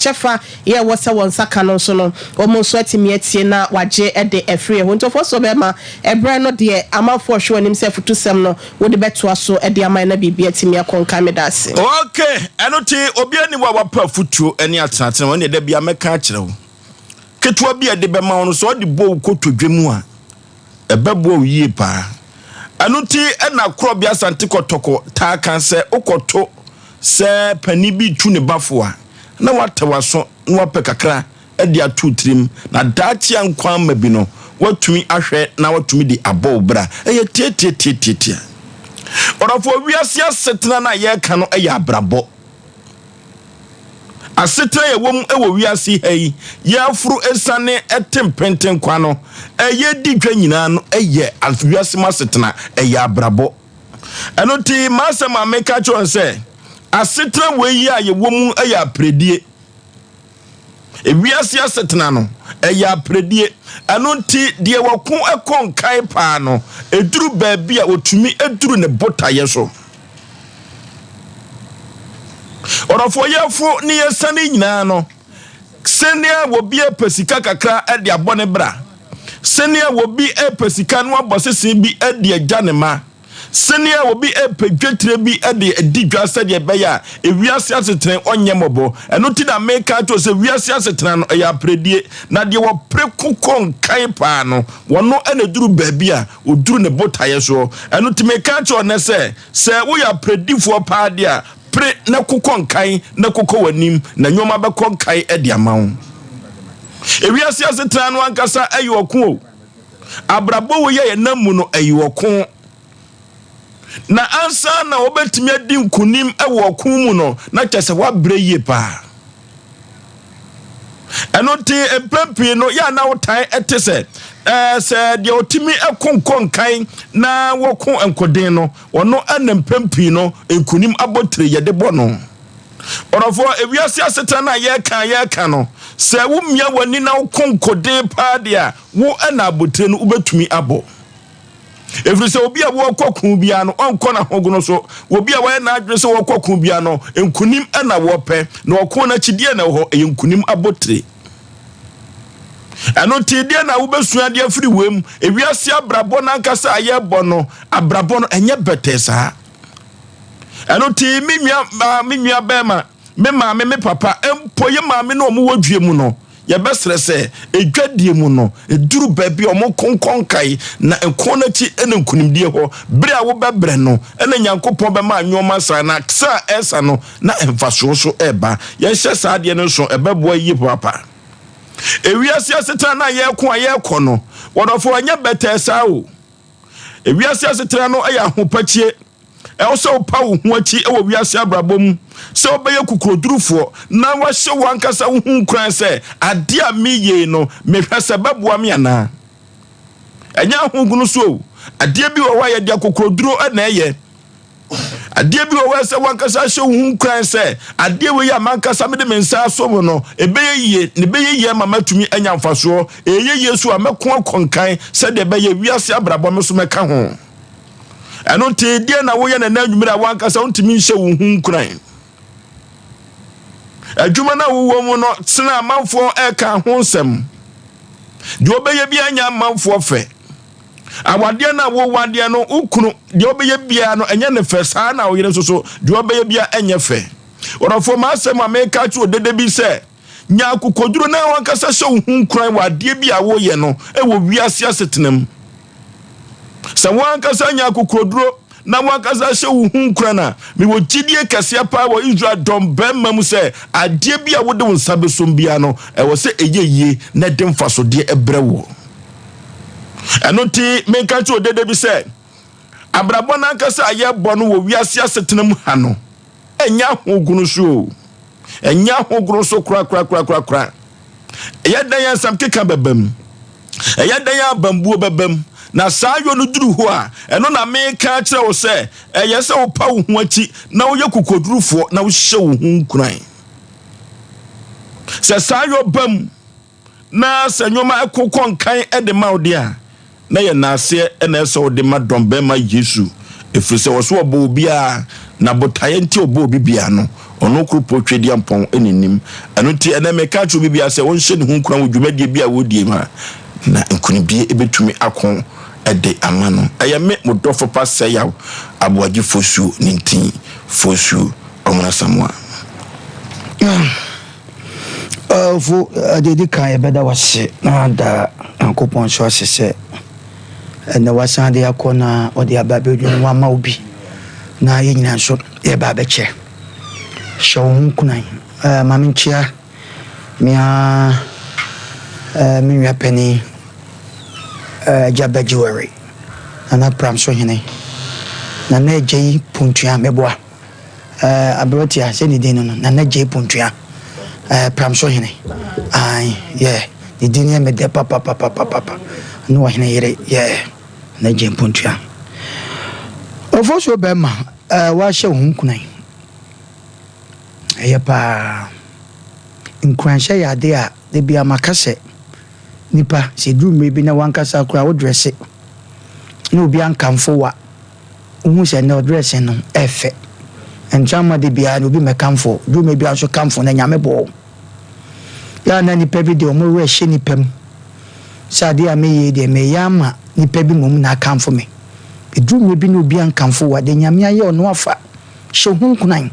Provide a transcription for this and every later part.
chefa ye wasa wonsa kanon so no omo so atimi atie na wagye de afre ho ntofo so be ma ebre no de amafo hwe onim se futusem no wo de beto aso de amai na bibia atimi akonka medase okay enoti obi ani wa wapa futuo ani atante won de bia meka akire wo ketua bia de be ma won so de bo kotodwemu a ebebo yie pa enoti ena kro bia sante kotoko ta kan se okoto se pani bi tu ne bafo a na watawaso na wape kakra edi atu trim na dachi ankwa mabi no watumi ahwe na watumi di abo bra eye tie orafo wiase asetena na ye ka no eye abrabo asetena ye wom ewo wiase hei ye afuru esane etempenten kwa no eye didwa nyina no eye wiase masetena eye abrabo enoti masema meka chon se asetena weyi a ye wom eye apredie ewiase asetena no eye apredie anonti de wako ekon kai pa no eduru baabi a otumi eduru ne botaye so orofo yefo ni yesane nyina no senia wobi epesika kakra ede abone bra senia wobi epesika no abosese bi ede agyanema senia wobi epedwetire bi ede edidwa sede beya ewiase asetena onyemobo enoti da meka to se wiase asetena no ya predie na de wo prekukon kai pa no wono eneduru baabi a oduru ne botaye so enoti meka to ne se wo ya predifo pa de a pre na kukon kai na kuko wanim na nyoma be kon kai ede amawo ewiase asetena no ankasa ayokun o abrabo wo ye namu no ayokun na ansa na obetimi adi nkunim ewo okun mu no na kyese wabre yie pa enoti empepi no ya na wotan etese se de otimi ekonkon kan na wokon enkoden no ono anempempi no nkunim abotre yede bono orofo ewiase aseta na ye kan no se wo mia wani na wokon koden pa dia wo ana abotre no ubetumi abo Every so be a walk biano, on corner hogono so, will be a way na dress or biano, and kunim and a wape, no corner chidiana or a kunim abotre. And no tidiana ubesua dear free whim, if we are sia brabona cassa a bono, a brabono and yet betesa. And no tea mimia bema, me papa, and poyama me no more dreamuno. Ya besre se edwadie mu no eduru baabi o mo konkon kai na enkonachi enkunimdie ho bre a wo bebre no ena nyankopon be ma anwoma sa na sa esa no na emfaso so eba ye hye sa de no so ebebo yi papa ewiase aseta na ye ko ayeko no wodofo anya betesa o ewiase aseta no aya hopachie also pawu huachi ewo wiase abrabom se obeye kukurodurufo na wahye wankasa hu kran se ade a meye no mehwese baboa me ana enya hugunu so ade bi wo waye de kukuroduro na eye ade bi wo wase wankasa hye hu kran se ade we ya mankasa me de mensa so mo no ebeye ne beye mama tumi enya mfaso eye yesu ameko akonkan se de beye wiase abrabom so meka ho eno te die na wo ye na adwumira wankasa untimi hye wo hu kran adwuma na wo mu no sena amanfo eka ho nsem de obeye bia anya amanfo fe awade na wo wade no ukunu de obeye bia no enye ne fe saa na wo yire so de obeye bia enye fe orofo ma asem ameka chu odede bi se nya kokoduro na wankasa hye wo hu kran wade bia wo ye no e wo wiase asetenam sa wankasa nya kokoduro na wankasa hye wo hu kran na me wo gidie kase pa wo Israel dom bemma mu se ade bia wo de wonsa besom bia no e wo se eyeye na de mfaso de ebrewo enoti menka chu odede bi se abrabo na nkasa aye bono wo wiase asetenam ha no enya hogunu so enya hogunu so kra eyadan yansam keka bebam eyadan ya bambuo bebam na sayo no duru ho a eno na meka kire wo se yese wo pa wo hu achi na wo yakukodurufo na wo hye wo hu kuran se sayo bam na sanyoma ekokon kan ede mawde a na ye nase ena eso de madombe ma Yesu efrise wo so obo bia na botaye nti obo bibia no ono kru potwe di ampon eninim eno ti ena meka tro bibia se won hye ne hu kura wo dwumadie bia wo die ma na nkunibie ebetumi akon ede amano ayame modofo passe Yaw Aboagye Oforisuo nintin Oforisuo omra samwa fu adedi kan ebeda wase na da ankopon so asese na wasande akona odi ababedun wa ma obi na yenyina so e ba beche shawun kunai maminchia mia minya penny jabajuary ana pram so hene na na jei puntua meboa abroti a se ni din no na na jei puntua pram so hene ai yeah the din me de papa no hene yere yeah na jei puntua Oforisuo bema wa hye hun kunai eyepa nkranhye yade a de bia makase nipa se drum bi na wankasa kura wo dresse no obi ankamfo wa hu se na dresse no efe enchama de bia no bi mekamfo drum bi anso kamfo na nyame bo ya na nipa bi de o mo we hye nipam sade a meye de me yama nipa bi mom na kamfo me drum bi no obi ankamfo wa de nyame aye ono afa hye hu kunan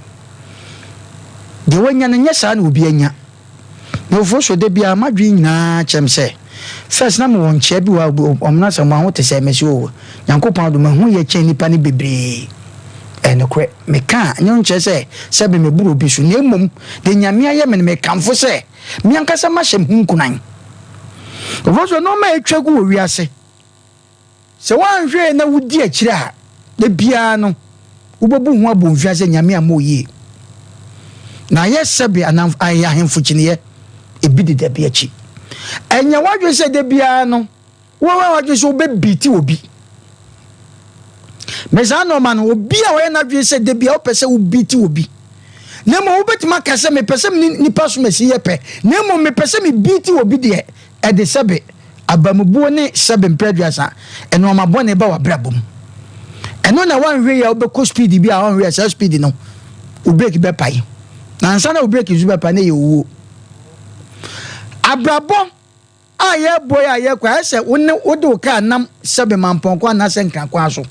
de wanya na nyesa na obi anya no Oforisuo de bia madwi nyina chemse first na me won che bi wa omna se ma ho te se mesi o Yankopon do ma hu ye chen nipa ne bebre enokre me ka nyon che se be me buru bi su na emom de nyame aye me kamfo se me ankasa ma hyem hu kunan Oforisuo no ma etwagu wo wiase se wan hwe na wudi akire a de bia no ubobu hu abon wiase nyame amoye na yesebe anam ayahemfo chiniye ebidi de bia chi enya wadwe se de bia no wo wadwe so be biti obi meza no man obi a we na dwe se de bia o pese wo biti obi na mo obetima kase me pese ni paso mesi yepe na mo me pese me biti obi de e de sebe abamubuo ne sebe mpredwasa eno ma bone ba wa brabom eno na wan hwe ya obeko speed bi a wan hwe sa speed no o break be pai na ansana o break izu be pai na ye wo abrabo aye boy aye kwa ese wode o ka nam sebe mamponko na se nkan kwa so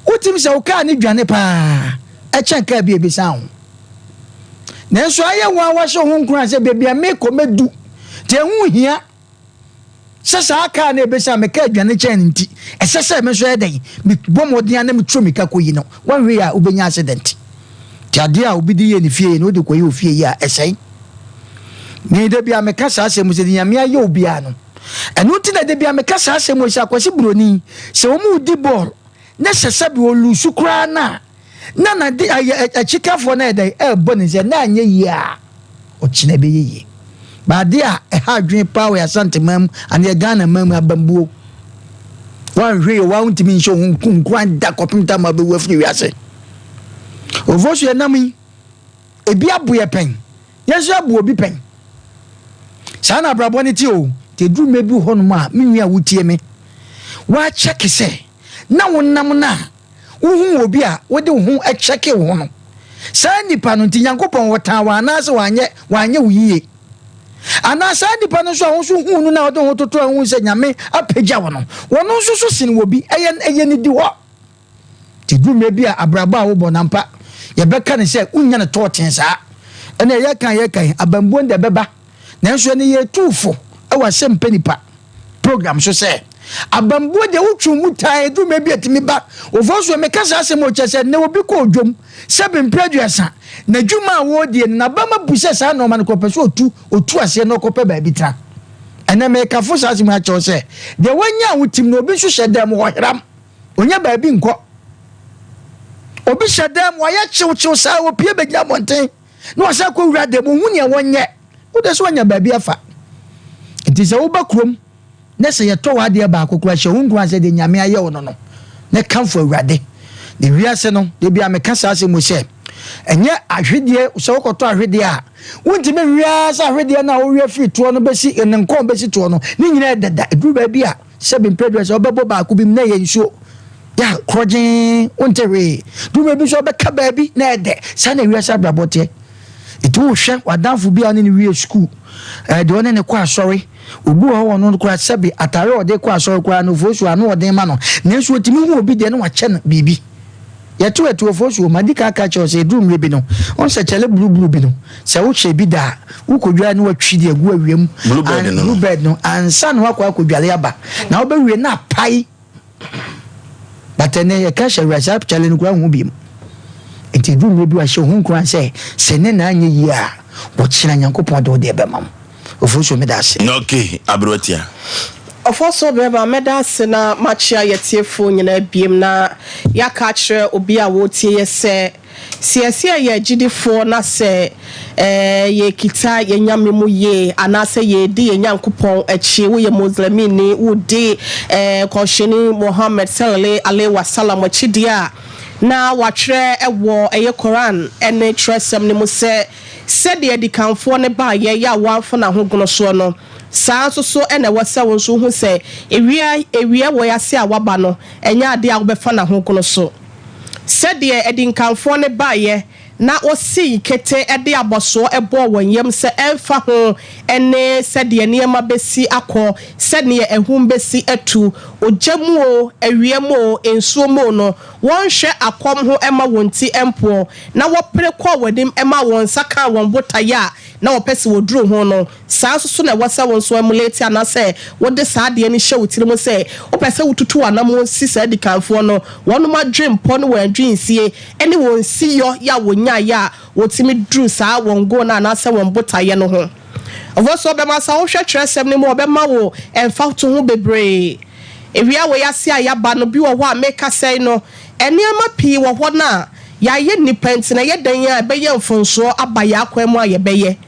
utim se o ka ni dwane pa e chen ka bi ebisa ho na so aye wa wa so hu nkran se bebia me ko medu te hu hia sasa aka na ebisa me ka dwane chen nti esese me so edai me bomodin na me tro me ka koyi no wan hwe ya ubenya accident ti ade a obidi ye ni fie no de koyi ofie ya esai ni de bia me kasa asem se nyame aye obia no eno ti na de bia me kasa asem o sha kwasi broni se o mu di ball na sese bi o lusu kra na de achikafo na edai e boni se na anye yi a o chine be yi ba de a ha dwen pa we asante mam ane Ghana mam abambuo wan hwe wa untimi nso hunkran da kopimta ma be wafni wiase Oforisuo enami ebi aboye pen yeso abo obi pen sana brabo ne ti o te dru mebi ho no ma menua wutie me wa check se na wonnam na wo obi a wode wo a check wo no sa nipa no ti Yankopon wota wa na se wanye wuyiye ana sa nipa no so a wo so hu no na wode wo toto hu se nyame apagya wo no wono so so sin wo bi eye ni di wo ti dru mebi a abrabo a wo bonampa ye beka ne se unya ne toten sa ene ye kan abambuo nde beba na nso ne ye tufo e wa Asem Mpe Nipa program so se abambuo de utwu mutai du mebi atimi ba Oforisuo me kasa asem o chese ne obi ko odwom sebe mpredwasa na dwuma wo de na bama buse sa no man ko pese otu ase no ko pe ba bi tra ene me ka fo sa asem ha cho se de wanya wutim no obi so hyedam wo hram onya ba bi nko obi hyedam wo ya chiw sa wo pie begya monten no asa ko wura de mo hu ne wonye wo de so wanya ba bi afa nti se wo ba krom na se ye to wa de ba akokura hye hu nkwan se de nyame aye wo no ne kamfo awurade de wiase no de bia me kasa ase mo se enye ahwedie so wokoto ahwedie a wonti me wiase ahwedie na wo wi firi to no besi enenkon besi to no ni nyina dada edu ba bi a sebe mpredwa se obebo ba akubim na ye nsuo ya krojen ontewe du me bi so be ka ba bi na ede sa na wiasa brabote itu wo hwe wadanfo bi ane ne wie school de one ne kwa asori obu ho wono kwa sebe atare ode kwa asori kwa no fosu anu ode ma no nenso otimi hu obi de ne wa che na bibi yetu etu fosu madika aka che o se drum rebi no on se chele blue bi no se wo hwe bi da wo kodwa ne watwi de agu awiem blue bed no ansa no akwa kodwale aba na wo be wie na pai batene ye ka hwe whatsapp chele no kwa hu bi enti drum rebi wa hwe hu kwa se ne na anye yi a wo chira nyankopon de ode be mam ofosu me da se okay abrotia Ofoso beba medase na machia yetiefo nyina biem na yaka kire obi a wotie yese siesie ye gidifo na se ye kita ye nyame mu ye anase ye di ye nyankopon echi wo ye muslimini wo di kosheni Muhammad sallallahu alaihi wasallam echi dia na watre ewo eye Quran ene tresem ne mu se de dikanfo ne ba ye ya wanfo na hogono so no saa so ene wasa won so hu se ewia wo ya se awaba no enya ade a wo befa na hogono so de edinkanfo ne ba ye na osi kete ede aboso ebo wonyem se emfa ho ene de niema besi akọ ne ehum besi atu ojamu o ewiem o ensuo mo no won hwe akom ho ema wonti empo na wo pere kọ wadim ema won saka won botaya na wo pese wo duro ho no saa so na wasa won so emulate ana se wo de saa de ni hye wotiri mo se wo pese wotutu anam si saa dikanfo no wonu ma dream po no wan dream sie ene won si yo ya wonya ya wotimi duro saa won go na ana se won botaye no ho ovoso be ma sa wo hwe tresem ni mo be ma wo emfa to ho bebre ewia wo ya se ayaba no bi wo ho a meka sei no eniama pii wo ho na ya ye nipa ntina ye dan ya be ye mfonso aba ya kwemu a ye be ye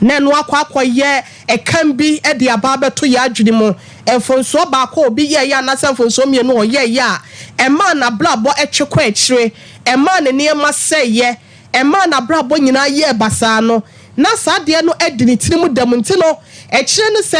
nenu akwa ye ekan bi e de aba beto ya adwene mu mfonso ba akwa obi ye ya na mfonso mie no ye ya ema na blabo etwekwa ekire ema ne niema seye ema na blabo nyina ye basa no na sade no edini tirimu dam ntino ekire no se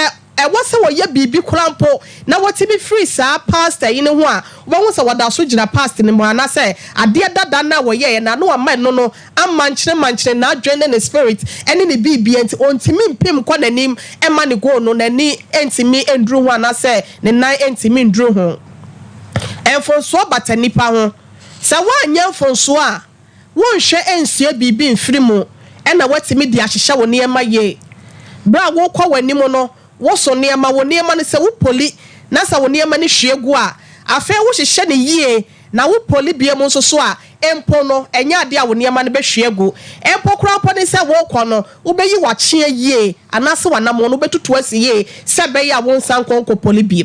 wase wo ye bibi krampo na wotimi free sa pastor yin ho a wo se wada so gina pastor ni mo ana se ade dada na wo ye na no ama no no amankyere na adwene ne spirit ene ne bibi enti ontimi mpem kwa nanim ema ne go no nani entimi endru ho ana se ne nan entimi ndru ho enfonso bata nipa ho se wanya enfonso a wonhwe ensie bibi mfiri mu ena watimi di ahyehya wo ne ema ye bra wo kwa wani mu no wo so niema wo niema ne se wo poli na sa wo niema ne hwegu a afa wo hyehye ne yie na wo poli bie mu so a empo no enya ade a wo niema ne be hwegu empo kura po ne se wo kọ no wo be yi wa chie yie anase wanam no betutu asiye se be ya wo nsan konko poli bie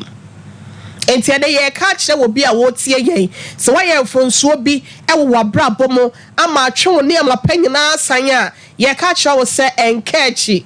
enti ade ye ka kire wo bi a wo tie yen se wa ye mfonsuo bi e wo wabra bomo ama atwe wo niema panyina asan a ye ka kire wo se enkachi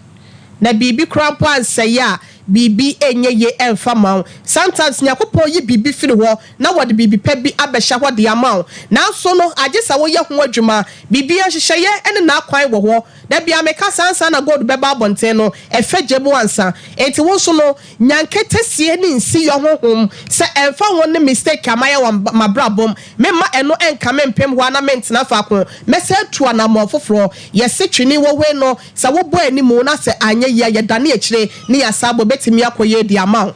na bibi krampo ansaya bibi enye ye emfa maw sometimes nyakopo yi bibi firi ho na wode bibi pa bi abehya ho de amaw na so no agesa wo ye ho adwuma bibi ahyehyeye ene na akwan wo ho da bia meka sansa na god beba bonten no efegye mu ansa enti wo so no nyankete sie ni nsi yo honhom se emfa ho ne mistake amaye wa mabrabom mema eno enka mempem ho na mentina fa ko mese tu anamo foforo ye se twini wo we no se wo bo animu na se anye ye dane akire ni ya sabo betimi akoye di amaw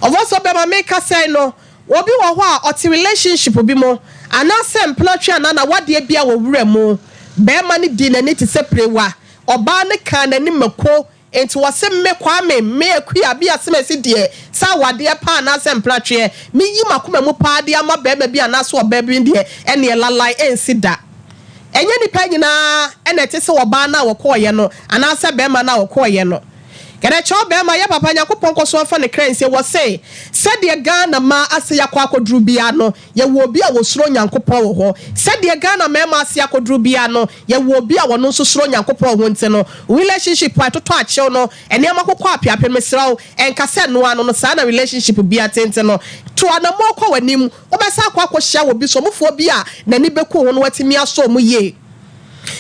ovoso be ma meka say no obi wo ho a oti relationship bi mo anase mplatwe anana wade bia wo wura mu be ma ni di na ni ti seprewa oba ne kan na ni mako enti wase mmekwa me akua bia semesi de sa wade pa anase mplatwe mi yi makoma mu pa de ama be bia anase oba bi de ene lalai ensida enye ni pa nyina ene te se oba na wo koye no anase be ma na wo koye no kene cho be ma ya papa nyakopon koso afa ne kranse wo se de Ghana ma ase yakwa akodru bia no ye wo bi a wo suro nyankopon wo ho de Ghana ma ase akodru bia no ye wo bi a wo no suro nyankopon wo nte no relationship atoto ache no ene amakokọ apiapem mesrawo enkase no ano no sa na relationship bia tente no to anamo kwa wanim obesa akwa akohia wo bi so mofo bi a nani beku ho no watimi aso mu ye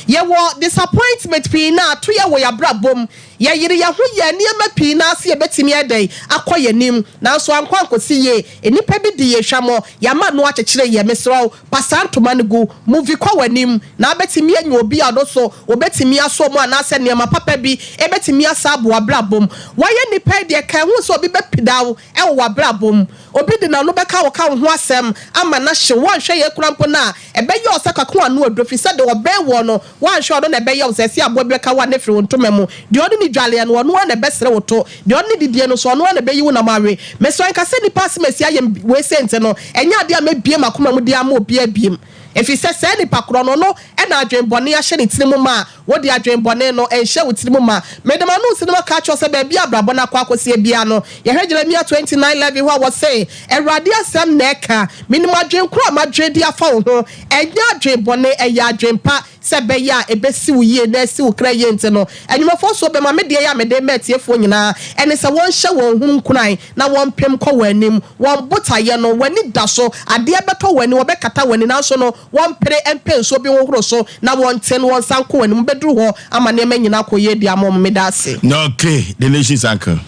ye wo disappointment pii na to ye wo ya brabom ye yire ye ho ye niema pii na se ye betimi edai akoye nim na so ankwa ankosi ye enipa bi di ye hwamo ya ma no akekere ye mesro pasanto manigu movie kwa wanim na betimi enyo obi adoso obetimi aso mu anase niema papa bi ebetimi asabo abrabom waye nipa de kan hu so obi bepidaw e wo abrabom obi de na no beka wo ka ho asem ama na hye won hwe ye kurampo na ebeye osakako anu adofi se de obe wo no wan hwe odo na ebeye Osei Aboagye ka wa na firi wontoma de odi ni dwale no no na besere woto de odi ni didie no so no na beyi wo na mawe meso anka se ni pass mesi aye we sente no enya ade a mebie makoma mu de ama obi abiem efi se ni pakro no no e na adwenbone ya hye ni tirimu ma wo de adwenbone no enhye wo tirimu ma medema no sinema ka cho se ba bia brabo na kwa akosie bia no ye Jeremia 29:11 ho wo say Awurade asem na eka minimum adwenkro amadwe di afa wo ho enya adwenbone eya adwenpa se be ya ebesi wo ye na esi wo kra ye nte no enwumafo so be ma me de ya me de metiefo nyina ene se won hye won hu nkunan na won pem kɔ wanim won botaye no wani da so ade beto wani wo be kata wani na so no won pere empe so bi wo horo so na won ten won sanko wani mbedru ho ama ne manyina koye di amom me da ase okay the nation's uncle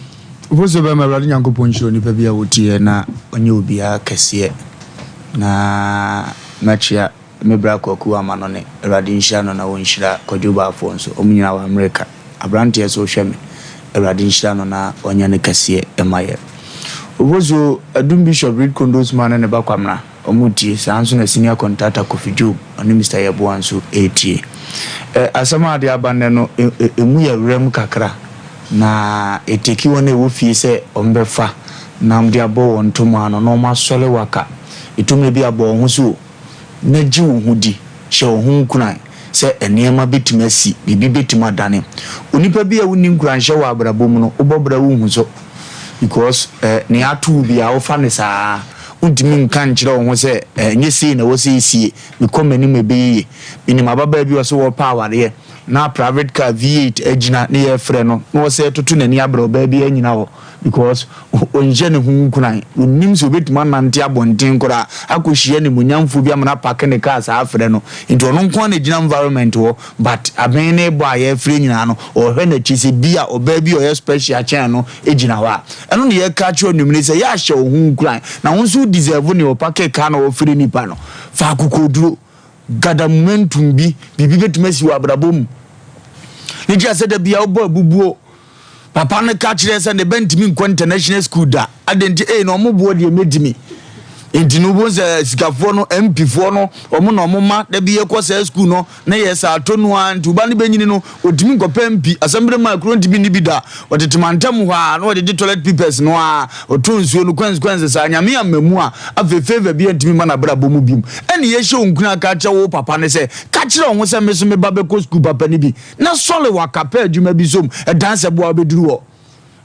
Vozo be ma Awurade Nyankopɔn hiro nipa bia wotie na onye obia kese na machia mebra koku amano ne Awurade nhira no na wonhira kodwoba afo nso omunyina wa America abrante so hweme Awurade nhira no na onya ne kese emaye Vozo adum bishop read condos man ne bakwamna omutie sanso na senior contractor Kofi Job oni Mr. Yebo anso etie asama ade abanne no emu ya wrem kakra na eteki wona wo fie se ombefa na mde abo wontoma no no masole waka etume bi abo ho so na ji wo hudi hye wo hu kunan se eniema betima si bibi betima dane onipa bi a woni nkuran hye wo abrabom no obobra wo hu so because ne atu bi a wo fa ne saa untimi nka nkyere wo ho se nyesi na wo se sie bikomani mebe binim ababa bi wo so wo power ye na private car V8 ejina ne ye frɛ no no se tutu nani abro ba bi anyina ho because onje ne hu kunan onim so betima nante abonten kora akohie ne munyamfo bi amana park ne car sa frɛ no into ono nko na ejina environment ho but aben ne bo aye frɛ nyina no o hwe na chise bi a oba bi o ye special chain no ejina ho a eno ne ye ka che onum ne se ya hye o hu kunan na won so deserve ne o park car na o frɛ nipa no fa kokoduro gada momentum bi bibi betima si wa abrabom ni just said bia obo abubuo papa ne ka kire se ne bentimi nko international school da adenti no omobuo de medimi enti no bo se sikafo no MP4 no omo na omoma da bi ekọ se school no na yes atonu an tuba ne benyini no otimi nko MP asembere ma kro ntimi ni bi da otetemantam ho a no ode toilet papers no a otonsuo no consequences sa nyame amamu a afefeva bi ntimi ma na brabo mu bim ene ye hye onkuna ka che wo papa ne se ka kire ho se me so me ba be ko school papa ni bi na sole wakapa adwuma bi som e dance bo abeduru ho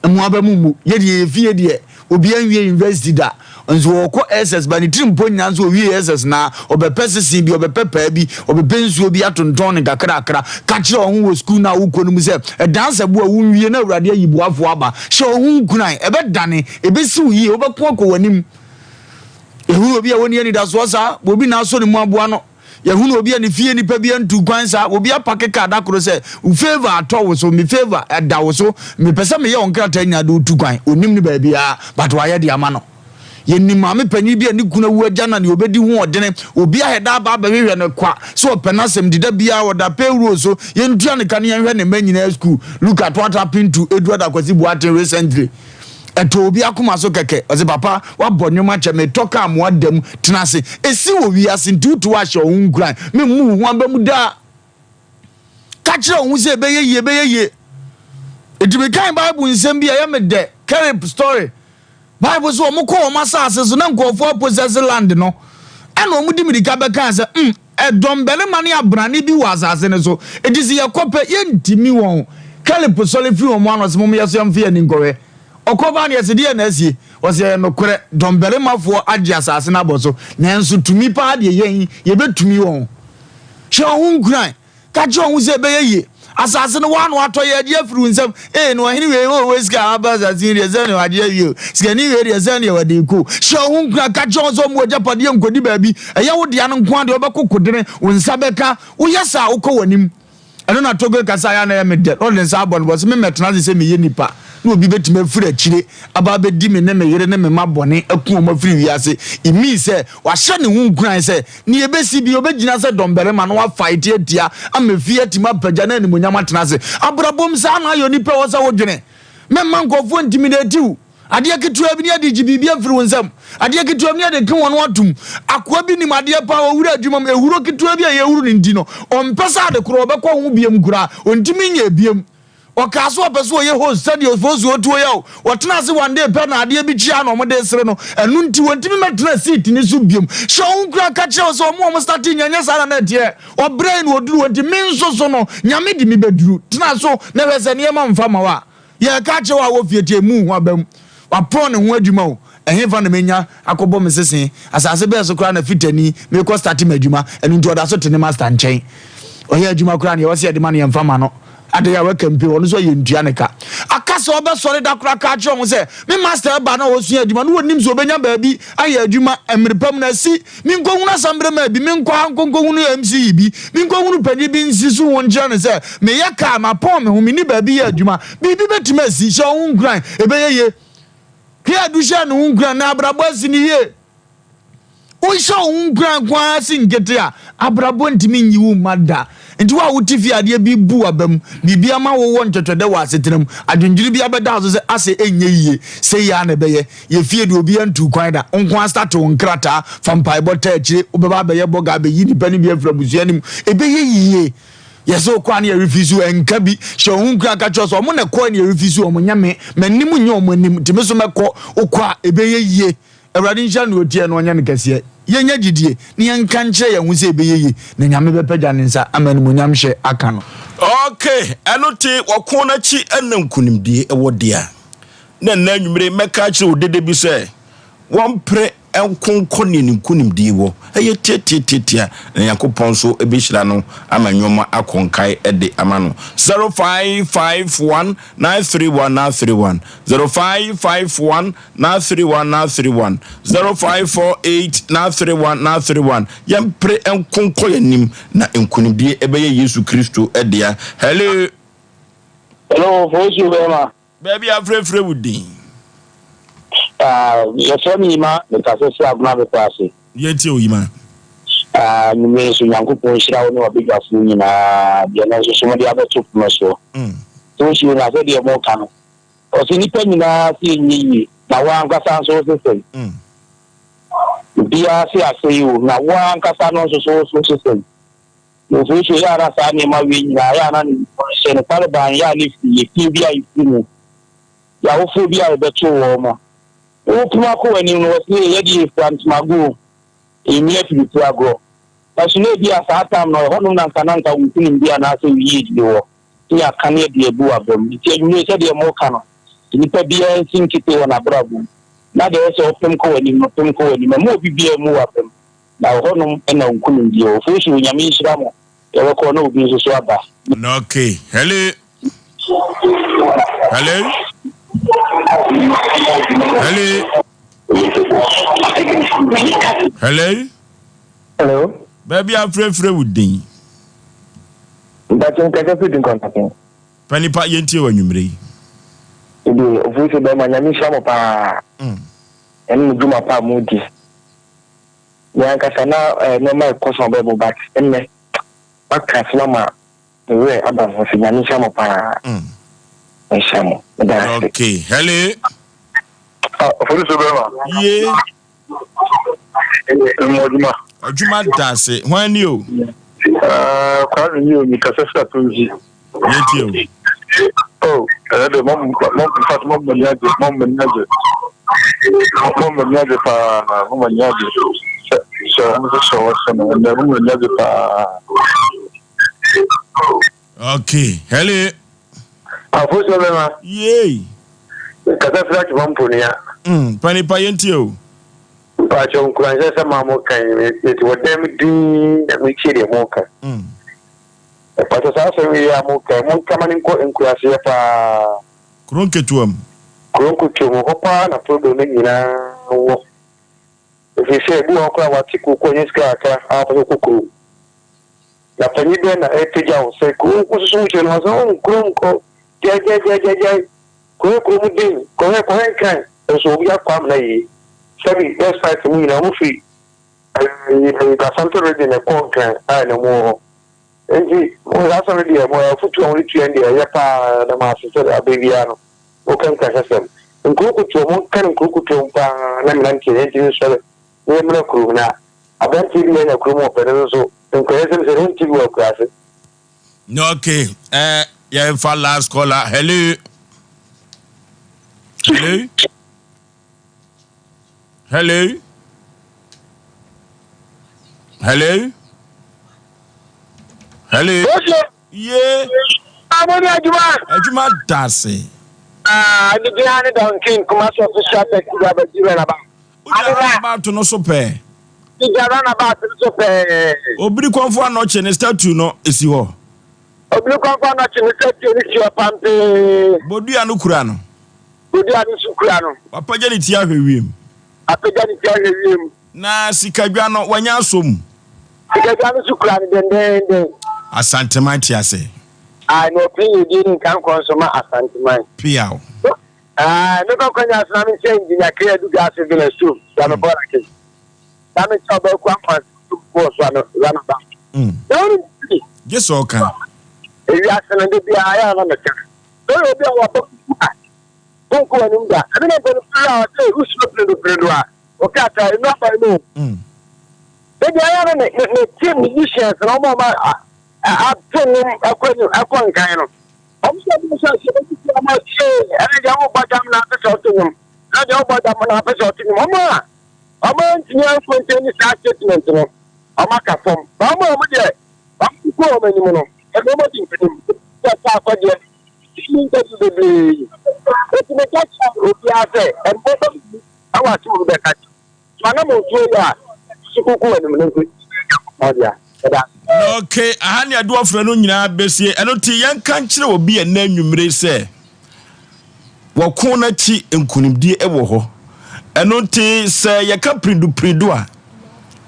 emu abamu ye de efie de obi anwie university da nzo woko SS ba ni trimpo nyanzo owie SS na obepesisi bi obepepa bi obepensuo bi atonton ne kakra ka kire ohun wo school na wo konu mu se e dance bo a wunwie na Awurade ayiboafo aba hye ohun kunan ebe dane ebesi uyi obeko akwanim ehuru obi a woni ani da so sa obi na so ne mu aboa no yehunu obi ani fie nipa bi antu kwan sa obi apake ka adakoro se u favor atọ so me favor da wo so me pese me ye onkrata nya do tu kwan onim ni ba bia but wa ye de ama no ye ni ma me panyi bi ani kuna wu agya na ne obedi hu odene obi aheda ba ba hwehwe ne kwa so openasem dida bia woda payroll so ye ntua ne kan ye hwe ne manyina school look at what happened to Edward Akwasi Boateng recently eto obi akoma so keke oze papa wa bonyoma che me toka amoadam tenase esi wo wi ase ntutu wa hye ohun kuran me mu hu abamu da ka kire ohun se beyeye etime kan Bible nsem bia ya me de carry story Bible so mo ko ma sase so na nkofo possess land no ana omudi midika be kan se edombele mane abrane bi wa asase ne so edisi ye kope ye ntimi won carry posole fi wo mo anos mo yeso yam fi ani nkowe okoba ne yesede na asie wose no kore dombele mafo age asase na boso nanso tumi pa de yen ye betumi won hye ohun kuran ka je ohun se be ye asase no one wato ye de afuru nsam no hini we we sika abaza sin de zan wa de awie sika ni we de zan ye wa de ko sho hu nkra ka jo zo mo japade nkodi baabi eye wo de an nko ade obekokodene wo nsa beka wo yesa wo ko wanim eno na togo kasa ya na ya me de all the sabon was me metna se me ye nipa na obi betime fura chire aba be di me ne me yere ne me mabone aku o mafiri wiase imi se wa hye ne hu nkran se ne ye besi bi obegina se dombere ma no wa fight etia amafie atima pagya na ni monyama tena se abrabom sa na ayo nipa wo sa wo dwene me mankofo intimidate wu ade ketua bi ne ade gibibia firi wonsam ade ketua bi ne ade kan wono atum akoa bi ni made pa wo wura adwuma me ehuro ketua bi a ye huru ni ndi no ompesa ade kro obekọ ho biem kura ontimi nya biem okaso opeso ye host studio fozu otuo yawo wotena se one day pe na ade bi chia no mo de sere no enu nti wontimi metena seat ni so biem so unkura ka che so mo start nyanya sara na tie o brain woduru wonti minso so no nyame di mi beduru tena so na wese ne ma mfa ma wa ye ka che wa wo fietie mu ho abam wa pro ne ho adwuma o ehemfa na menya akobo mesese asase be so kra na fitani me ko start madwuma enu nti oda so tene master nchen oye adwuma kra na ye wose de ma ne mfa ma no ade ya wekampi wono so ye ndua ne ka akase obe sori da kra ka che o se me master ba na wo sua adwuma no wonim so obenya baabi aye adwuma emirepam na si mi nkohunu asambre ma bi mi nkohunu MC bi mi nkohunu pani bi nsisu won je ne se me ye ka ma pon me hu mi ni baabi ye adwuma bi betima si so hun gran ebe ye kia dusha no hun gran na abrabo si ni ye o sha hun gran kwa si ngete a abrabo ntimi nyiwu mada nti wa wotifi ade bi bu abam bibia ma wo ntwetwede wa asetenam adwendwiri bi abeda so se ase enye yie se ya na beye ye fie de obi antu kwan da nko start on krata fampai bota akire obeba beye boga be yini pani bi afra busuanim ebe ye yie yeso kwa na refuse enka bi hye hu kra ka cho so mo na kwa na refuse o mo nyame manim nye o mo nim timeso mekọ okwa ebe ye yie awrade nsha na otie no nya ne kase yenya gidie ni yanka nkyere ye hu se ebe ye na nyame bepagya ne nsa amanimu nyam hye aka no okay enote wako na chi enankunimdie ewo dia na nanwumre meka kire odede bi se won pre enkonkoni ni kunimdie wo eye tietietia na yakopon so ebehira no amanyoma akonkai ede amano 0551931931 0551931931 0548931931 yempre enkonko yanim na enkunimdie ebeye Yesu Kristo edea hello Osei Bema baby afrefre wudi Asem Mpe Nipa Osei Aboagye Oforisuo yeti oyima nume so Nyankopon hira wo ne obegafu nyina de na so so de abeto no so so shi na se de mo ka no o se nipa nyina se nyi na wa nkasa so se bia se ase yo na wa nkasa no so se no so shi ya ra sa ne ma wi nyina ya na ni se ne pare ban ya ni fi bia ifu ya wo fu bia beto wo mo o kuma ko wani no se ye di front mago immediately to agro asune bia sa atam no hono na kananka wutin bia na se wi di wo ya kane de ebu abam ti enyu se de mo ka no nipa bia sinkite wo na brabo na de se opem ko wani mo mo bibia mu abam na hono na nkunu di o fushi nyame hira mo e wo ko na obi so aba okay hello baby afrefre wudi Ndatin kaka fit in contact. Panipa yentie wanwumre. Ide Osei Bema nyame hia pa. En muduma pa mudi. Ya kasa na no mai koso be bo back. Enne. Bakas na ma we aba Osei nyame hia pa. Eshamo. Okay, hello. Osei Bema. Ye. Muduma. Ajuma dase. When you? Kwa ni kasasa tunji. Yeti oh de mom menyaje pa mom menyaje pa okay hello Osei Bema yey kasasa ki mamponia panipa yenti o pa chon kuanje sa mamo kan eti wodem din na mi chiri mo kan But as I say, we are more coming in Kurasi pa Kronketuam. Kronkutu Hopa na problem na if you say do okra watiku ko nyiska aka apo kuku na panyibe na epeja o se ku so che no so kronko je ko mu din ko kan so ya kwam na yi sabi despite me na mu fi ka santo ready na konkan na mo enji mo la so ready mo futu on ritu ende ya pa na ma so da bebiano o kan ka sasem nkukutu mo kan nkukutu pa na mlanke enji so ne mna kuruna abanti bi na kurumo pere so nkwese se ron tibi wa kwase Okay, yeah, for last caller. Hello. Hello. Hello. Hello. Hello. Yeah. amoni Ajuma dase. ni jihani don king kuma so shate ya ba jibe na ba Uja ba to no so pe. ni jara na ba so pe Obiri konfo anoche ne statue no esi ho. oblu konfa na chini statue ni chi opampe Bodu anu kura no. bodi ani sukura no Papa je ni tia hwewiem. apega ni tia hewiem Na sikadwa no wanya asom. apega ni sukura ni den Asante man ti ase. no pin you didn't can consumer asante man Piao. no ko kwanya asna mi se engineer kre du gas village too ya no bora ke ta mi cho ba kwa kwa ko so no rana ba Yes okay. ewi asana de bia ya na meka so obi a wa ba ko ani mda ani na benu ya o te usu predo a o ka ta no ba no de bia ya na ne team musicians no mo ma a tun akon kan no o so bi so se ma che ani ja mo ba jam na ta so tun na ja mo ba jam na ta so tun mo ma ntia fontaine sa statement no o ma ka fom ba mo de ba ko mo ni mo no e mo ma tin tin ta ko de ni ta de be e ti me ka cha o bi ase e mo ba awa ti mo be ka so na mo tu ya sukuku ni mo nko mo dia Okay, ahani adu ofre no nyina besie eno ti yan kan kire obi en anwumre se wako na chi enkunimdie ewo ho eno ti se yaka pridu a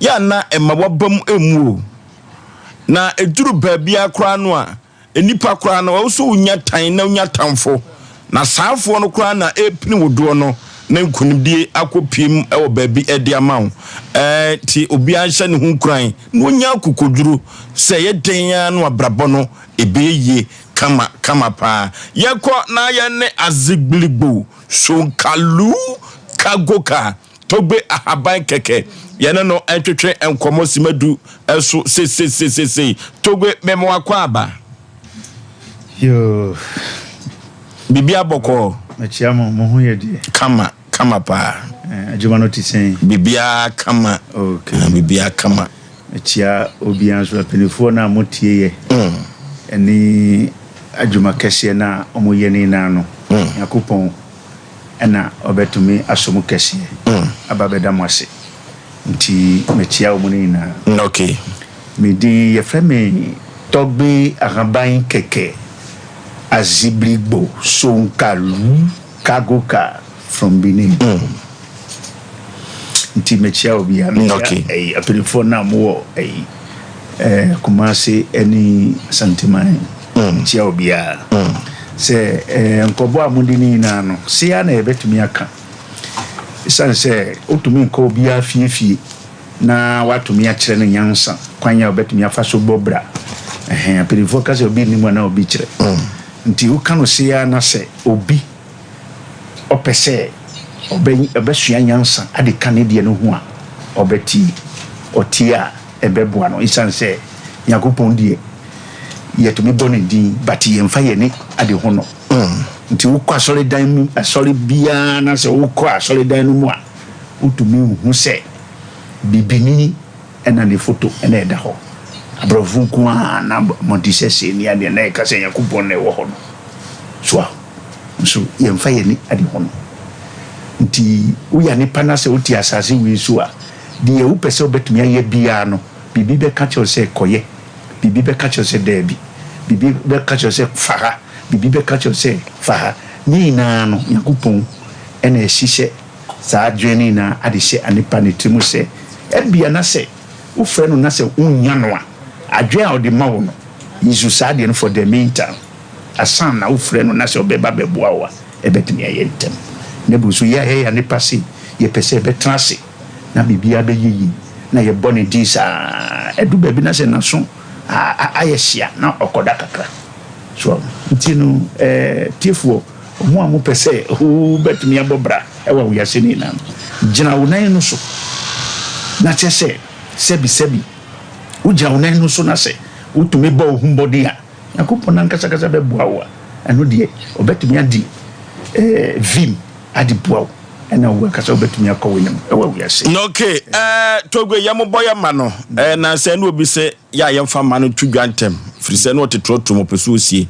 ya na emawabam emu na eduru baabia akra no a enipa kra na wo so unya tan na unya tanfo na saafo no kra na epini wodo no na nkunimdie akopiem ewo baabi edi amawo ti obi anhye ne hu kran no nya kokoduru se ye den no abrabo no ebeye kama pa yekọ na ye ne azigblibo sonkalu kagoka togbe ahaban keke ye ne no entwetwe enkomo simadu eso se togbe memo akwa aba yo bibia boko machiamo mo hu ye die kama pa ajuma no ti sen bibia kama okay bibia kama machia obi anso penifo na motie ye eni ajuma kese na omo ye ni na no yakopon ena obetumi asomu kese ababeda mwase nti machia omo ni na okay midi ye frame togbe araban keke azibligbo sonkalu kagoka from Benin nti mechia obi ya okay apelifo na mo kumase eni santiman mechia obi ya se nkobo amudini na no se ya na ebetumi aka isan se otumi nko obi ya fie na watumi akire ne nyansa kwanya obetumi afa so bobra apelifo ka se obi ni mo na obi kire nti uka no se ya na se obi opese obesua nyansa ade kanedie no ho a obeti otia ebeboa no isanse yakopon die yetumi boni din bati yemfa ye ni ade ho no nti ukọ asori dan asori bia na se ukọ asori dan no mu a utumi hu se bibini ena ne foto ena eda ho abrovu ku a na modisese ni ade na ka se yakopon na wo ho no so yemfa ye ni ade ho no nti uya ni pana se uti asase wi so a de u pese obetumi aye bia no bibi be ka che se koye bibi be ka che se debi bibi be catch you say fara bibi be catch you say fara ni na no yakupon ena ehihye saa adwene na ade hye anipa ne timu se ebia na se wo frɛ no na se unya no a adwe a ode ma wo no yisu saa de no for the meantime asan na wo frɛ no na se obeba beboa wo a ebetumi ayentem ne busu ya he ya nipa se ye pese betra se na bibia be yiyi na ye bone di saa edu baby na se na so ayehia na okoda kakra so ntino tifo mo amu pese o betumi abobra ewa wo yase ni na gina wonan no so na chese sebi ujira wonan no so na se utumi ba ohumbodi a yakopona nkasa be boa wo eno de obetumi adi vim adi boa wo ena wo kasa obetumi akọ wenem ewa wo yase okay togwe yamoboya ma no na se no obi se ya yemfa ma no tudwantem firi se no tetroto mo peso osie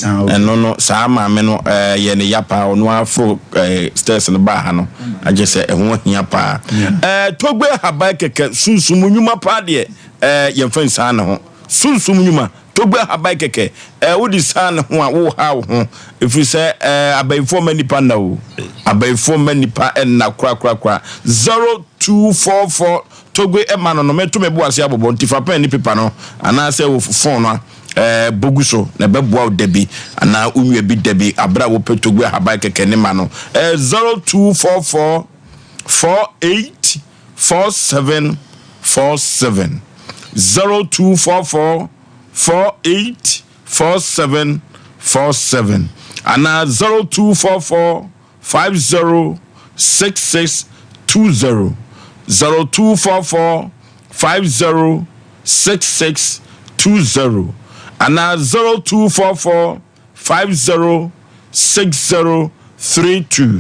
eno no saa ma me no ye ne yapa ono afro stairs no ba ha no age se eho hia pa togwe haba keke sunsum nyuma pa de yemfa nsa na ho sunsum nyuma togwe haba keke wodi san ho a wo ha ho ifiri se abaifo manipa na o abaifo manipa na kra 0244 togwe ema no meto mebu ase abobo ntifa pen ni pepa no ana se wo phone no boguso na beboa debi ana unwe bi debi abra wo petogwe haba keke ni ma no 0244 484747 0244 484747 ana 0244 506620 0244 506620 ana 0244 506032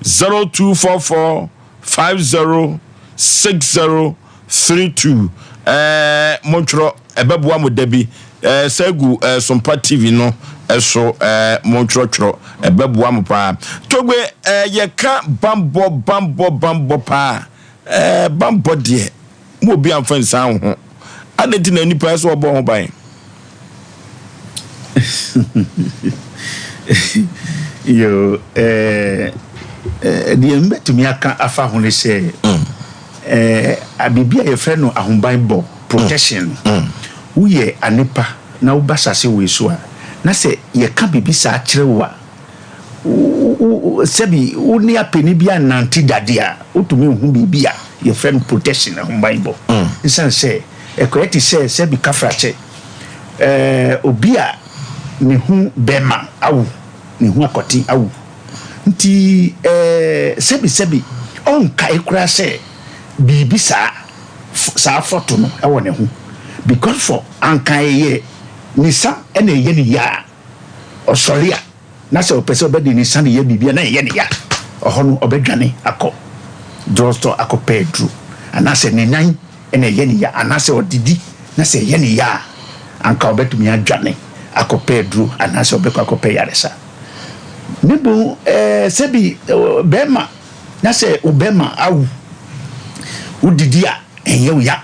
0244 506032 montro ebeboa mo dabi segu Sompa TV no eso montro ebeboa mo pa togwe ye ka bambo pa bambo de mo bi amfa nsa ho adenti na nipa eso obo ho ban yo die mbetumi aka afa ho ne se abibia ye frɛ no ahomban bo protection uye anepa na ubasase weso a na se ye ka bibisa akyerewa sebi uni apeni bia nanti dadea utumi hu bibia ye frɛ no protection ahomban bo nsan se ekweti se sebi kafrache obia ne hu bema awu ne hu akoti awu nti sebi on kai kura se bibi sa foto no ewo ne hu because for ankan ye nisa ene ye ni ya osoria na se opese obedi nisa ne ye bibia na ye ne ya oho no obedwane akọ drugstore akọ pedro anase ne nan ene ye ni ya anase odidi na se ye ni ya anka obetumi adwane akọ pedro anase obekọ akọ peyaresa nibu sebi bema na se obema awu udidi a enye uya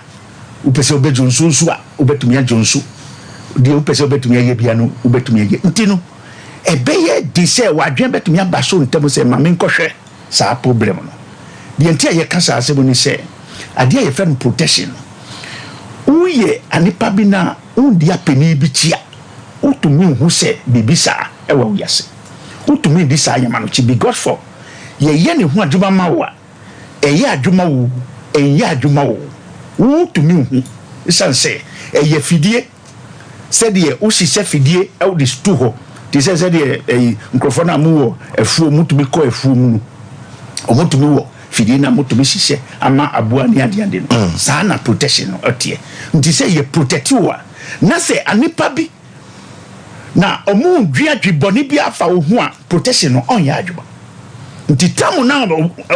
upese obejonsu nsu a ubetumi ajonsu di upese obetumi aye bia no ubetumi aye ntino ebeye di se wadwen betumi abaso ntemo se ma menkohwe sa problem no di enti aye kasa asebo ni se ade aye friend protection uye anipa bi na undi apeni bi tia utumi hu se bibisa ewa uyase utumi di sa yama no chi be god for ye ne hu adwuma mawa eye adwuma wo eye adwuma wo utumi hu isanse eye fidie sede o sise fidie e o de stu ho ti se de nkrofo na mu wo afuo mutumi ko afuo mu o mutumi wo fidie na mutumi sise ama aboa ni ade no sa na protection no otie nti se ye protect wo na se anipa bi na omu dua dwiboni bi afa wo hu a protection no on ya adwuma nti tamu na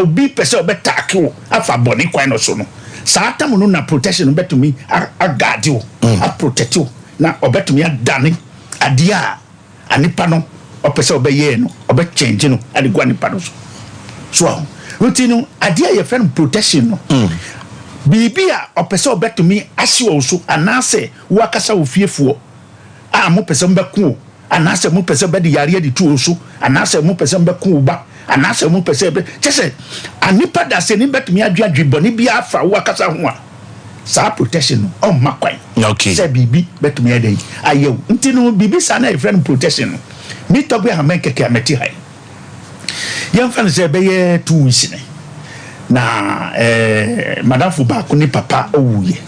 obi pese obetake wo afa boni kwan no so no sa tamu no na protection betumi agade wo a protect wo na obetumi adane ade a anipa no opese obeye no obe change no ade gwa anipa no so nti no ade a ye friend protection no bibia opese obetumi ahye wo so anase wo akasa wo fiefuo a mo pese mbɛko anase mo pese bɛde yare de tu oso anase mo pese mbɛko ba anase mo pese bɛ kyese anipa da se ni betumi adwadwe bɔne bi afa wo akasa ho a sa protection no on makwan okay se bibi betumi ade ayew ntino bibi sa na friend protection no mi to be ha men keke ameti hai yam fan se be ye 2 weeks ne na madam fu ba ko ni papa owuye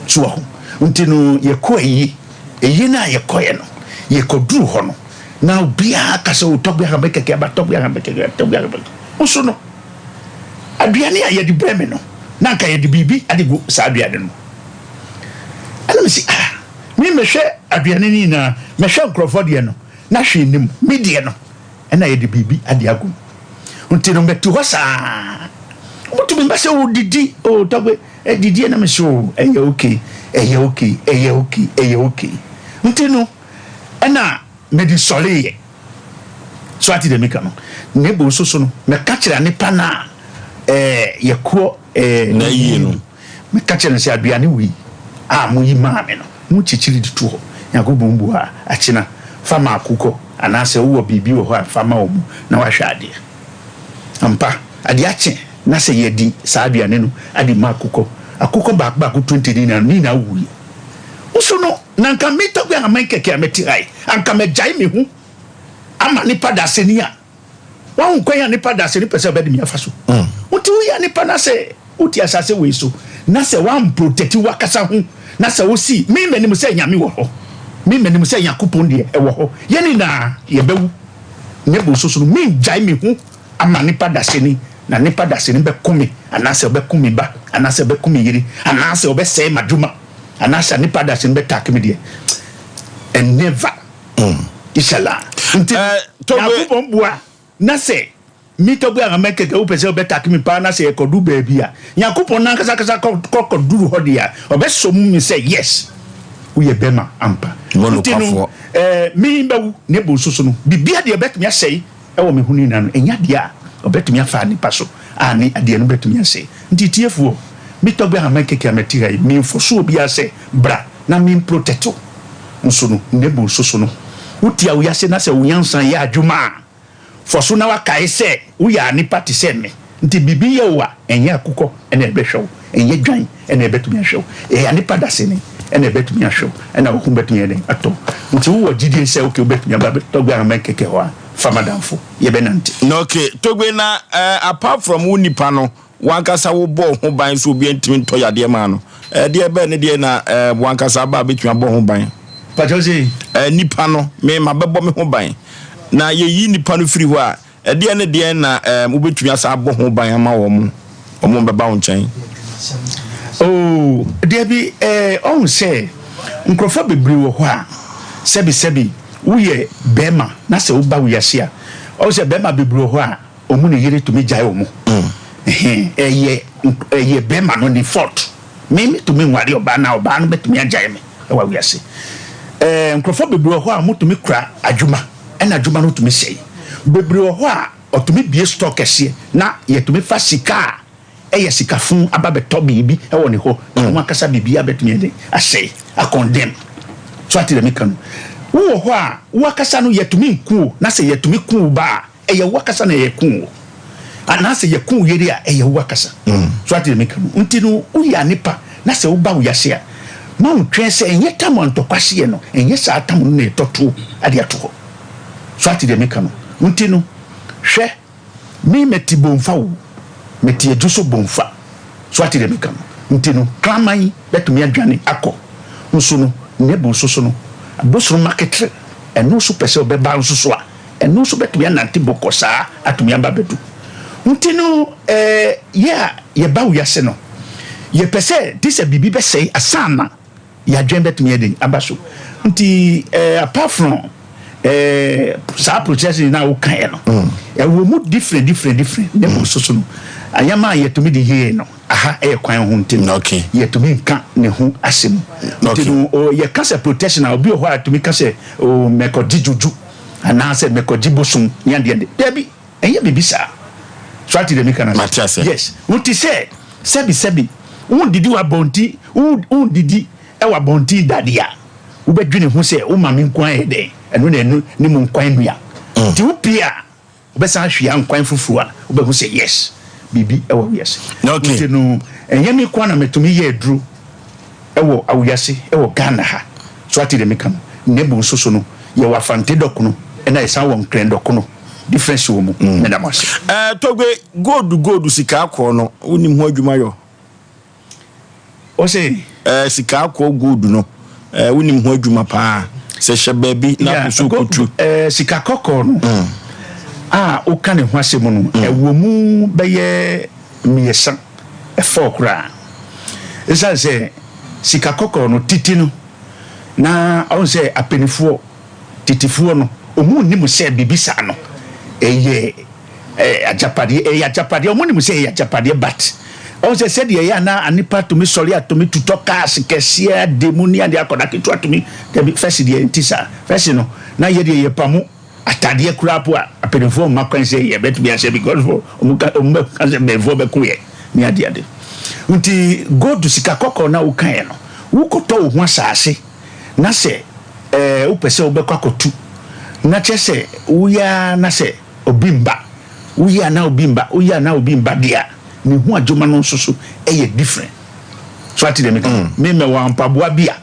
so ho ntino ye ko eyi na ye koye no ye ko duru ho no na obi aka se o to be ha men keke ba to be ha men keke to be ha oso no aduane aye di breme no na nka ye di bibi ade go sa aduane no ana me si me hwe aduane ni na me hwe nkrofo de no na hwe nim me de no na ye di bibi ade ago nti no metu ho sa otu me mbase o didi o togbe didi na me so eye okay nti no na me di sole so ati de me kano ne bo so no me ka kire ne pa na yeko na yie no me ka kire se aduane wi mu yi ma me no mu chichiri di tu ho yagobo mbu a achina fama akuko anase wo bibi wo ho fama wo na wa hwade ampa ade ache na se yedi sa aduane no ade ma akuko ba ku 20 ni na wi uso no na nka meta gwa aman keke ameti hai anka me jai me hu ama ni pada senia wa nkwa ya ni pada senia pese be de mi afaso uti ya ni pada se uti asase we so na se wa protect wa kasa hu na se wo si me menim se nyame wo ho me menim se yakopon de e wo ho ye ni na ye bewu ne bo so so me jai me hu ama ni pada senia na ni pada senia be kumi anase be kumi ba anase be kumi yiri anase obe se maduma anasa ni pada sin beta kemedie and never inshallah nti to bombua na se mi to bua ameke ke upese beta kemi pa na se ekodu baabi a yakupon na kasa kokoduru hodi a obeso mu mi say yes uye bema ampa nti mi mbawu ne bo soso no bibia de betumi asei e wo me hunu na no enya de a obetumi afa ni paso ani ade no betumi asei nti tiefuo mi to bua ameke ke ametiga mi foso obi ase bra na mi proteto nsono ne bo soso no utia wo yase na se unyansan ya adwuma foso na wakai se wo ya ni party se me nti bibi ye wa enya akukọ ena ebehwew enye dwan ena ebetumi ahwew ya ni pada se ni ena ebetumi ahwew ena wo betumi eden ato nti wo gidi se okay betumi aba to gba ma keke ho famadamfo ye benanti no okay togbe na apart from unipa no wankasa wo bo ho ban so obi ntimi nto yade ma no de be ne de na wankasa ba betumi abo ho ban pajozi nipa no me mabebo me ho ban na ye yi nipa no firi ho a de ne de na wo betumi asa abo ho ban ama wo mo beba wo nchen oh de bi on say nkrofo bebri wo ho a sebi wo ye bema na se wo ba wo yase a o se bema bebri wo ho a omu ne yire tumi jai wo mo eye bema no ni fault me tumi nware oba na oba no betumi ajai me e wa wiase nkrofo bebri ho a mutumi kura adwuma ena adwuma no tumi sei bebri ho a otumi bie stock ese na ye tumi fa sika eye sika fun aba beto bibi e woni ho no akasa bibi abetumi ede asei a condemn so ati de mekanu wo ho a wo akasa no ye tumi nku na se ye tumi ku ba eye wo akasa na ye ku ana se ye ku yeri a eye wo akasa so ati de mekanu ntinu uya nipa na se wo ba wo yase a ma untwe se enye tamo ntokwase no enye sa tamo no etoto ade ato so ati de mekanu ntinu hwe mi meti bomfa wo meti eduso bomfa so ati de mekanu ntinu klaman betumi adwane akọ nso no nebo so no aboso market eno so pese obeba nso so a eno so betumi anante bokosa atumi aba bedu ntinu ye ba wo yase no ye pese dise bibi be sei asana ya dwen betumi eden abaso nti apart from sa processing na wo kan no wo mu different nebo so no ayama ye tumi de ye no aha kwan ho ntim okay ye tumi nka ne ho asem nti ye kase protection obi ho atumi kase o mekodi juju ana se mekodi bosum nya de debi enye bibi sa so ati de mekana yes unti se sebi un didi wa bonti un didi e wa bonti dadia wobɛdwene ho sɛ wo ma me nkwan yɛ dɛn ɛno na ɛno ne mu nkwan nua nti wo pie a wobɛsan hwea nkwan foforɔ a wobɛhu sɛ yes biribi ɛwɔ wiase nti no ɛnyɛ me kwan na metumi yɛ aduro ɛwɔ awiase ɛwɔ Ghana ha so ate de meka no nebo nso so no yɛwɔ afante dɔko no ɛna ɛsan wɔ nkran dɔko no difference wɔ mu medam ase Togbe gold sika akɔ no wonim ho adwuma yɔ ɔsɛ sika akɔ gold no wonim ho adwuma paa sɛ hyɛ baabi na so kutu sika kɔkɔ no a woka ne ho asɛm no ɛwɔ mu bɛyɛ miɛsa ɛfɔ koraa ɛsiane sɛ sika kɔkɔ no titi no na ɔn sɛ apanifoɔ titifoɔ no ɔmu nnim sɛ bibi saa no ɛyɛ ajapadeɛ ɔmu nnim sɛ ɛyɛ ajapadeɛ but ɔn sɛ sɛdeɛ ɛyɛ ana anipa tumi sɔre atumi tutɔ cars kɛseɛ demu ne ade akɔda ketewa tumi dabi fɛsi deɛ nti saa fɛsi no na yɛdeɛ yɛpamu atadeɛ kura po a apanifoɔ mma kwan sɛ yɛ bɛtumi ahyɛ because ɔmu ka sɛ bɛnfoɔ bɛkoyɛ ne adeade nti gold sika kɔkɔ na wokaeɛ no wokɔtɔ wo ho asase na sɛ wopɛ sɛ wobɛkɔ akɔtu na kyɛ sɛ woyɛ na sɛ obi mba woyɛ na obi mba deɛ ne ho adwuma no nso so ɛyɛ different so ate dɛ meme wɔ ampaboa bi a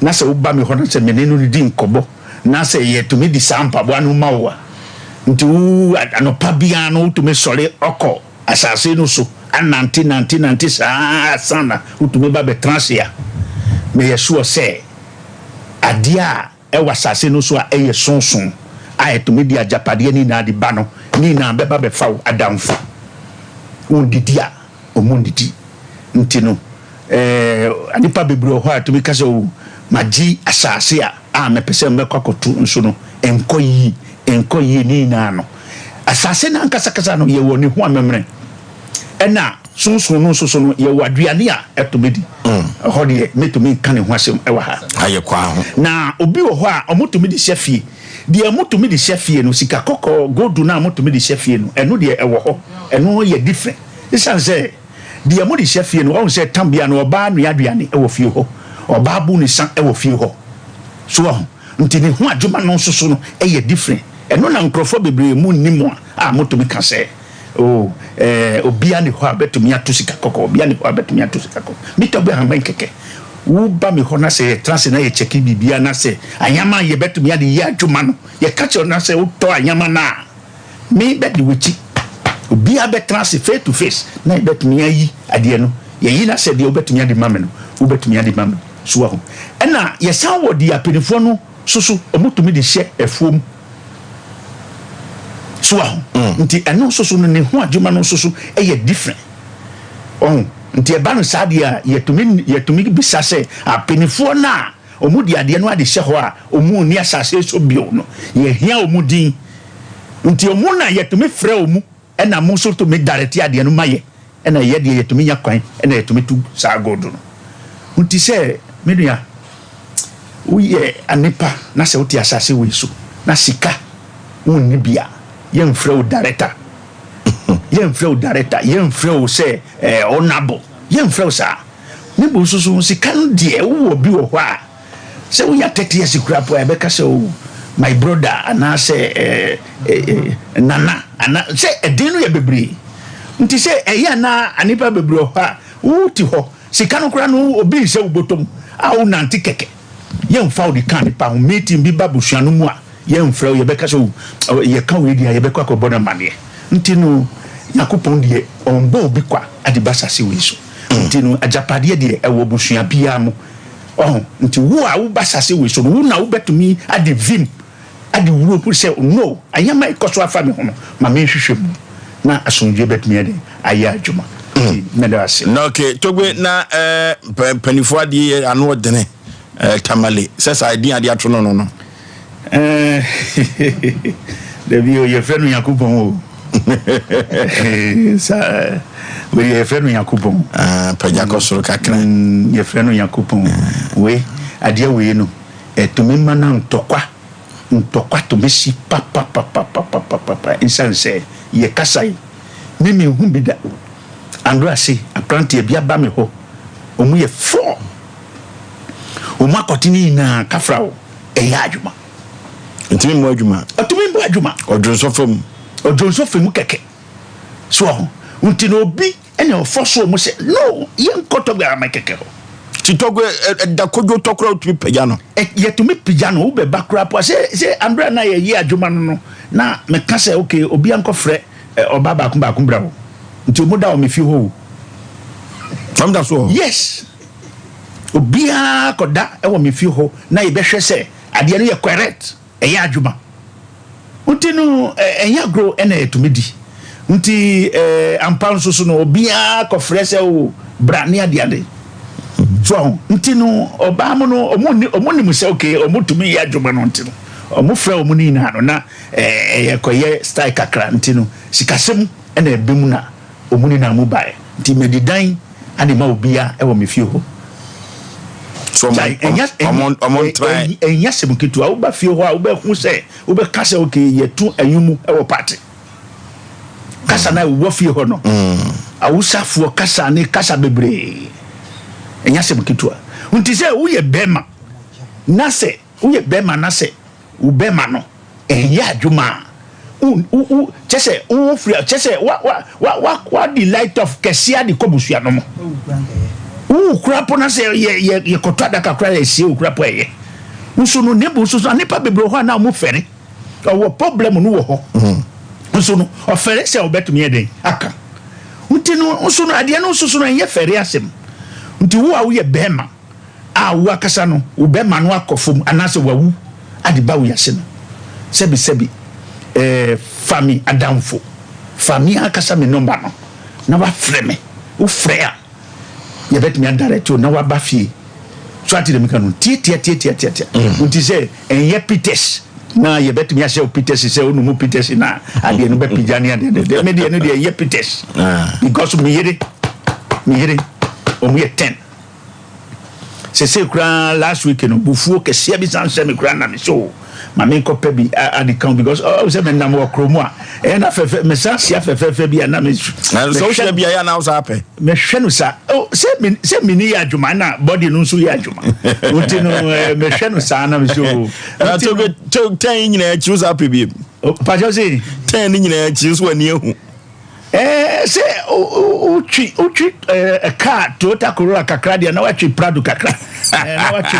na sɛ woba me hɔ na sɛ mene no di nkɔbɔ na sɛ yɛtumi di saa mpaboa no ma wo a nti wo anɔpa biara no wotumi sɔre ɔkɔ asase no so anante saa sana wotumi ba bɛtena se a meyɛ sure sɛ adeɛ a ɛwɔ asase no so a ɛyɛ sonson a ɛtumi di agyapadeɛ ni na de ba no ni na bɛba bɛfa wo adamfo wondidi a ɔmondidi nti no anipa bebree hɔ a tumi ka sɛ o magye asase a mɛpɛ sɛ mɛkɔ akɔto nso no ɛnkɔ yie ni na no asase na ankasakasa no yɛwɔ ne ho amemmerɛ ɛna sunsun no nso so no yɛwɔ aduane a ɛtumi di ɛhɔ deɛ mɛtumi nka ne ho asɛm ɛwɔ ha ayɛ kwa ho na obi wɔ hɔ a ɔmotumi de hyɛ fie deɛ ɔmotumi de hyɛ fie no sika kɔkɔɔ gold na ɔmotumi de hyɛ fie no ɛno deɛ ɛwɔ hɔ ɛno yɛ different ɛsiane sɛ deɛ ɔmo de hyɛ fie no ɔmo sɛ tambia no ɔbaa nua aduane ɛwɔ fie hɔ ɔbaa bu ne sa ɛwɔ fie hɔ so ɔho nti ne ho adwuma no nso so no ɛyɛ different ɛno na nkurɔfoɔ bebree mu nnim a motumi ka sɛ obia ne hɔ a bɛtumi ato sika kɔkɔ obia ne hɔ a bɛtumi ato sika kɔkɔ mita bɛ hanban kɛkɛ wo ba me hɔ na sɛ trans na yɛ cheki bibia na sɛ anyama yɛ bɛtumi ade yɛ adwuma no yɛ ka kyerɛ na sɛ wotɔ anyama na me bɛde wɔkyi obia bɛ trans face to face na yɛ bɛtumi ayi adeɛ no yɛyi na sɛ deɛ wobɛtumi ade ma me no wobɛtumi ade ma me so wɔ ho ɛna yɛsan wɔ de apanifoɔ no soso ɔmotumi de hyɛ afuom so nti ɛno nso so no ne ho adwuma no nso so ɛyɛ different nti ɛba no saa deɛ a yɛtumi bisa sɛ apanifoɔ no a ɔmu de adeɛ no ade hyɛ hɔ a ɔmu ni asase so bio no yɛhia ɔmu din nti ɔmu na yɛtumi frɛ ɔmu ɛna mo nso tumi darete adeɛ no ma yɛ ɛna yɛdeɛ yɛtumi nya kwan ɛna yɛtumi tu saa gold no nti sɛ menua woyɛ anepa na sɛ wote asase wei so na sika wonni bia yɛmfrɛ wo director yɛmfrɛ wo sɛ honorable yɛmfrɛ wo saa ne bo nso so sika no deɛ wowɔ bi wɔ hɔ a sɛ woyɛ 30 years kura po a yɛbɛka sɛ o my brother anaasɛ nana sɛ ɛden no yɛ bebree nti sɛ ɛyɛ na anipa bebree hɔ a wote hɔ sika no kora no obi nsɛ wo bɔtɔm a wo nante kɛkɛ yɛmfa wo de ka nipa ho meeting bi ba busua no mu a yɛmfrɛ wo yɛbɛka sɛ yɛka wo deɛ yɛbɛkɔ akɔbɔ no maneɛ nti no Nyankopɔn deɛ ɔmbɔ obi kwa ade ba sase wei so nti no agyapadeɛ deɛ ɛwɔ busua biara mu nti wo a wo ba sase wei so no wo na wo bɛtumi ade vim ade wuro pu sɛ no ayama ikɔ so afa me ho no ma menhwehwɛ mu na asomdwe bɛtumi ade ayɛ adwuma meda ase na okay Togbe na panifo ade ano odene tamale sɛ sa ade ade ato no Debi o yɛfrɛ no Yakubon o sa we yɛfrɛ no Yakubon pagya kɔsoro kakra yɛfrɛ no Yakubon we adeɛ we no ɛtumi ma na ntɔkwa to mesi pa insan sɛ yɛ kasai mimi hu bi da ando ase aprantie bia ba me hɔ omu yɛ 4 omo akotini na kafra o eya adwuma ntimi mo adwuma odronso fam keke so unti no bi ene ofoso mo se no yen kotogbe ama keke ho titogwe da kojo tokro utumi pejano yetumi pejano ube bakra po se Andrea na ye adwuma no na me ka se okay obi anko frɛ obaba kumba kumbra ho nti omo da o me fi ho famda so yes obia koda e wo me fi ho na ye behwe se ade no ye correct ye adwuma nti no enya grow ena etumi di nti ampan so no obia ko frɛ se o brane ade so nti no oba mo no omuni mu se okay omutumi ye adwuma no nti no omo frɛ omo ni na no na ye koye style kakra nti no sikasem ena ebemu na omuni na mu bae nti medidan ade ma obia e wo me fie ho so amon try enya semukitu a wo ba fie ho a wo ba hu se wo be kasa okay yetu anyumu e wo party kasa na wo fie ho no awusafo kasa ne kasa bebre enya semukitu a nti se wo ye bema na se wo ye bema na se wo bema no enya adwuma chese wo free chese wa delight of kesia di kobusua no mo ukrapo na se ye kotada kakra ye sie ukrapo ye nso no nebo nso so nipa bebro ho na mo fere o problem no wo ho nso no o fere se obetumi eden aka nti no nso no ade no nso so no ye fere asem nti wo a wo ye bema a wo akasa no wo bema no akofom anase wawu ade ba wo yase no sebi fami adamfo fami akasa me number no na wa frɛ me wo frɛ a ye bet me direct na wa ba fie so ati dem kanu tie unti se enye Peters na ye bet me ase Peters se onu mu Peters na ade no be pijani ade me de no de ye Peters because me yere o mu ye 10 se kura last week no bufuo kese bi sanse me kura na me so ma me ko pe bi ade kan because se me na mo kromo a e na fefe me sa sia fefe bi na me na so hwe bi ya na wo sa pe me hwe no sa se me ni ya adwuma na body no so ya adwuma unti no me hwe no sa na me so na to ten nyina chi wo sa pe bi pa jo se ten nyina chi so ani ehu se uchi car Toyota Corolla kakra dia na wachi Prado kakra na wachi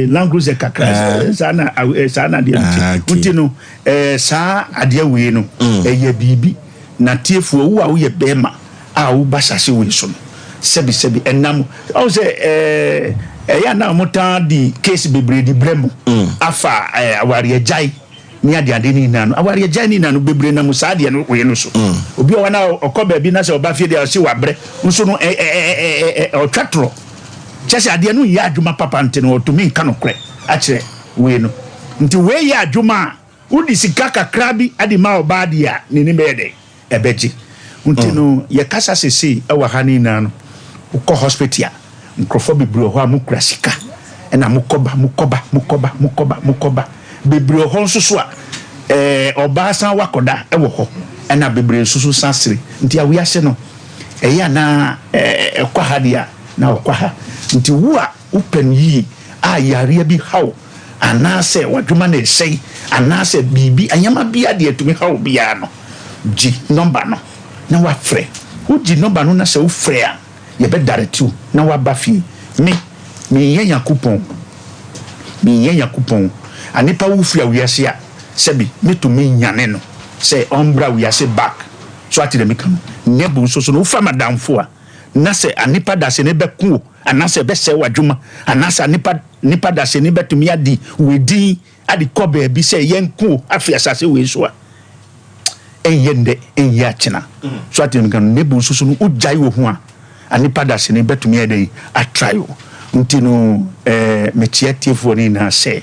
Land Cruiser kakra sana dia unti no sa ade we no ye bibi na tiefu wo a wo ye bema a wo basase we so no sebi enam o se ya na mota di case bebre di bremo afa aware jai ni ade ni nanu aware jai ni nanu bebre na musa de no we no so obi o na okoba bi na se oba fie de o se wabre nso no o twatro chese ade no ya adwuma papa nte no otumi nka no kre a kire we no nti we ya adwuma udi sika kakra bi ade ma oba de a ni ni be de ebeji nti no ye kasa sese e wa hani nanu ko hospital nkrofo bibro ho amukra sika na mukoba bebre ho nsusu a oba san wakoda e wo ho na bebre nsusu sansire nti awi ase no ya na ekwa ha dia na okwa ha nti wo a upen yi a yare bi hawo anase wadwuma na sei anase bibi anyama bia de atumi hawo bia no ji number no na wa frɛ uji number no na se wo frɛ a ye be direct na wa ba fi me yenya kupon anipa wo fi awiase a sebi metumi nyane no se ombra wiase back so ati de mekam nebu so no fa madamfo a na se anipa da se ne beku anase be se wadwuma anase anipa da se ne betumi adi wedi adi kobe bi se yenku afi asase we so a enyende enya chena so ati de mekam nebu so no ujai wo ho a anipa da se ne betumi adi atrayo ntino metiatifo ni na se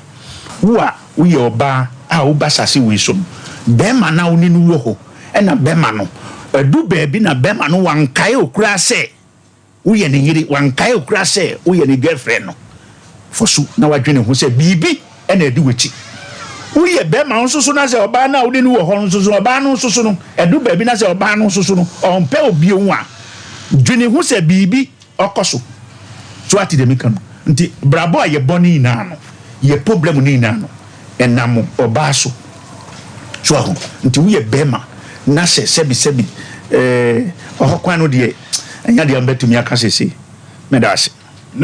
wa uye oba a uba sase we so bema na oni nu wo ho na bema no edu bebi na bema no wankae okura se uye ni yiri wankae okura se uye ni girlfriend no fosu na wadwene ho se bibi na edu wechi uye bema nso so na se oba na oni nu wo ho nso so oba no nso so no edu bebi na se oba no nso so no onpe obi ohun a dwene ho se bibi okoso so ati de meka no nti brabo ye boni na no ye problem ni na no enam oba so ho nti wo ye bema na sebi ohokwan no de enya de ambetumi aka sese medase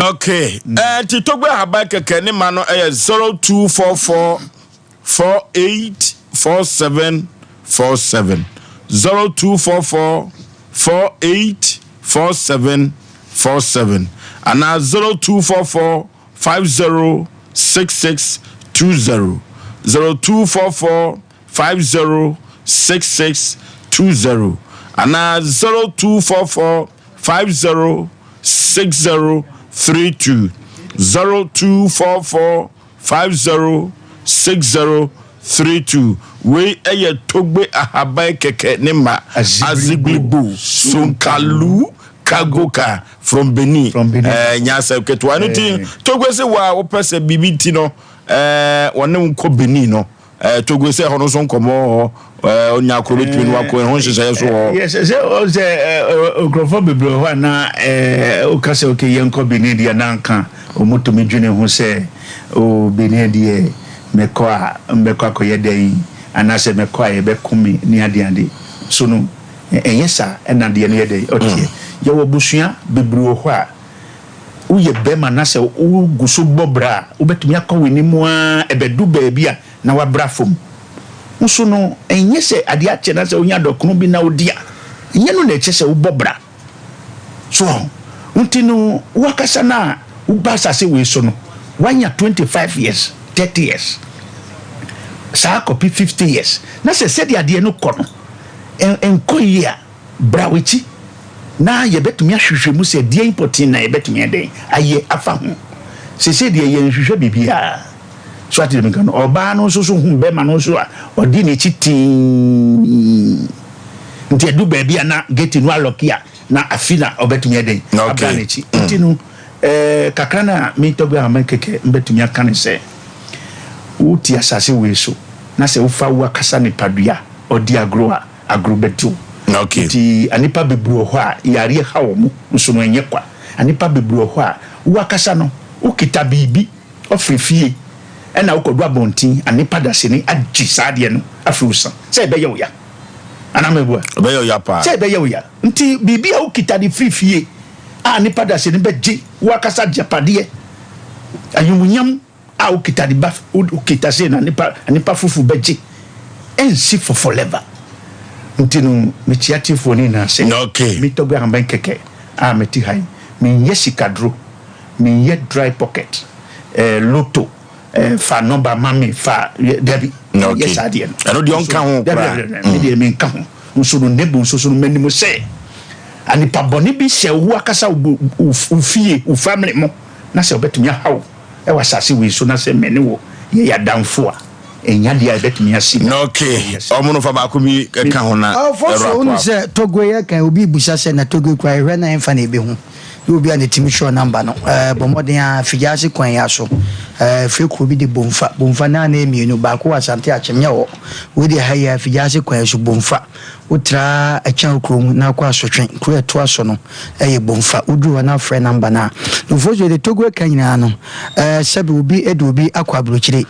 okay ti togbe haba keke ni ma no 0244 484747 0244 484747 and 0244 506620 0244 506620 and 0244 506032 0244 506032 we eye togbe ahabai keke nema aziglibu sunkalu kagoka from Benin nyasa ketwa no tin togbe se wa opese bibiti no wone nko Benin no togbe se hono so nkomo onya akrobetu no akọ ho hyehyɛ so yes se okrofo bebro ho na okase oke yenko Benin dia nanka omotomi dwene ho se o Benin dia mekọ akoye dai anase mekọ aye be kumi ni ade so no enyesa enade ne yede otie ye wo busua bebro ho a uye bema na se u guso bobra ubetumi akọ weni mu a ebedu baabi a na wabra fom nso no enyese ade ache na se onya dokunu bi na odia enye no na eche se ubobra so untinu wakasa na ubasa se we so no wanya 25 years 30 years sa copy 50 years na se de ade no kono enko yi a brawichi na ye betumi ahwehwe mu se de important na ye betumi eden aye afa ho se de ye nhwehwe bibia so ati me kan oba no so hu be ma no so a odi ne chiti nti edu ba bia na geti no alokia na afina obetumi eden aba ne chi nti no kakra na me tobe amakeke mbetumi aka ne se uti asase we so na se ufa wa kasa ne padua odi agrobetu okay ti anipa bebru ho a yare ha wo mu nso no enye kwa anipa bebru ho a wa kasa no ukita bibi ofrefie ena ukodu abontin anipa dase ni agi saade no afrusa se be ye wo ya anamebua be ye ya pa se be ye wo ya nti bibi a ukita di frefie anipa dase ni be gi wa kasa japade ayumunyam a ukita di baf ukita se na anipa fufu be gi ensi for forever ntinu mechiatifo ni na se okay mitogbe hamba keke meti hai min yesikadro min ye dry pocket loto fa number mami fa debi yes adien eno di onka ho pra mi de min ka ho nso no nebu nso so menimo se ani pa boni bi se wo akasa ufie u family mo na se obetumi hawo e wasase we so na se mene wo ye ya danfo a enya dia betumi asi okay omuno fa ba ko mi ka ho na ero on se togo ye kan obi busa se na togo kwa hwe na emfa na ebe hu obi a ne timi show number no bomoden a fijase kwan ya so fe ko bi de bomfa na na emienu ba ko asante achemya wo we de haya fijase kwan so bomfa utra achan krom na kwa asotwen ko eto aso no eye bomfa udu na frɛ number na no fojo de togo kan nyina no sabe obi edu obi akwa brochire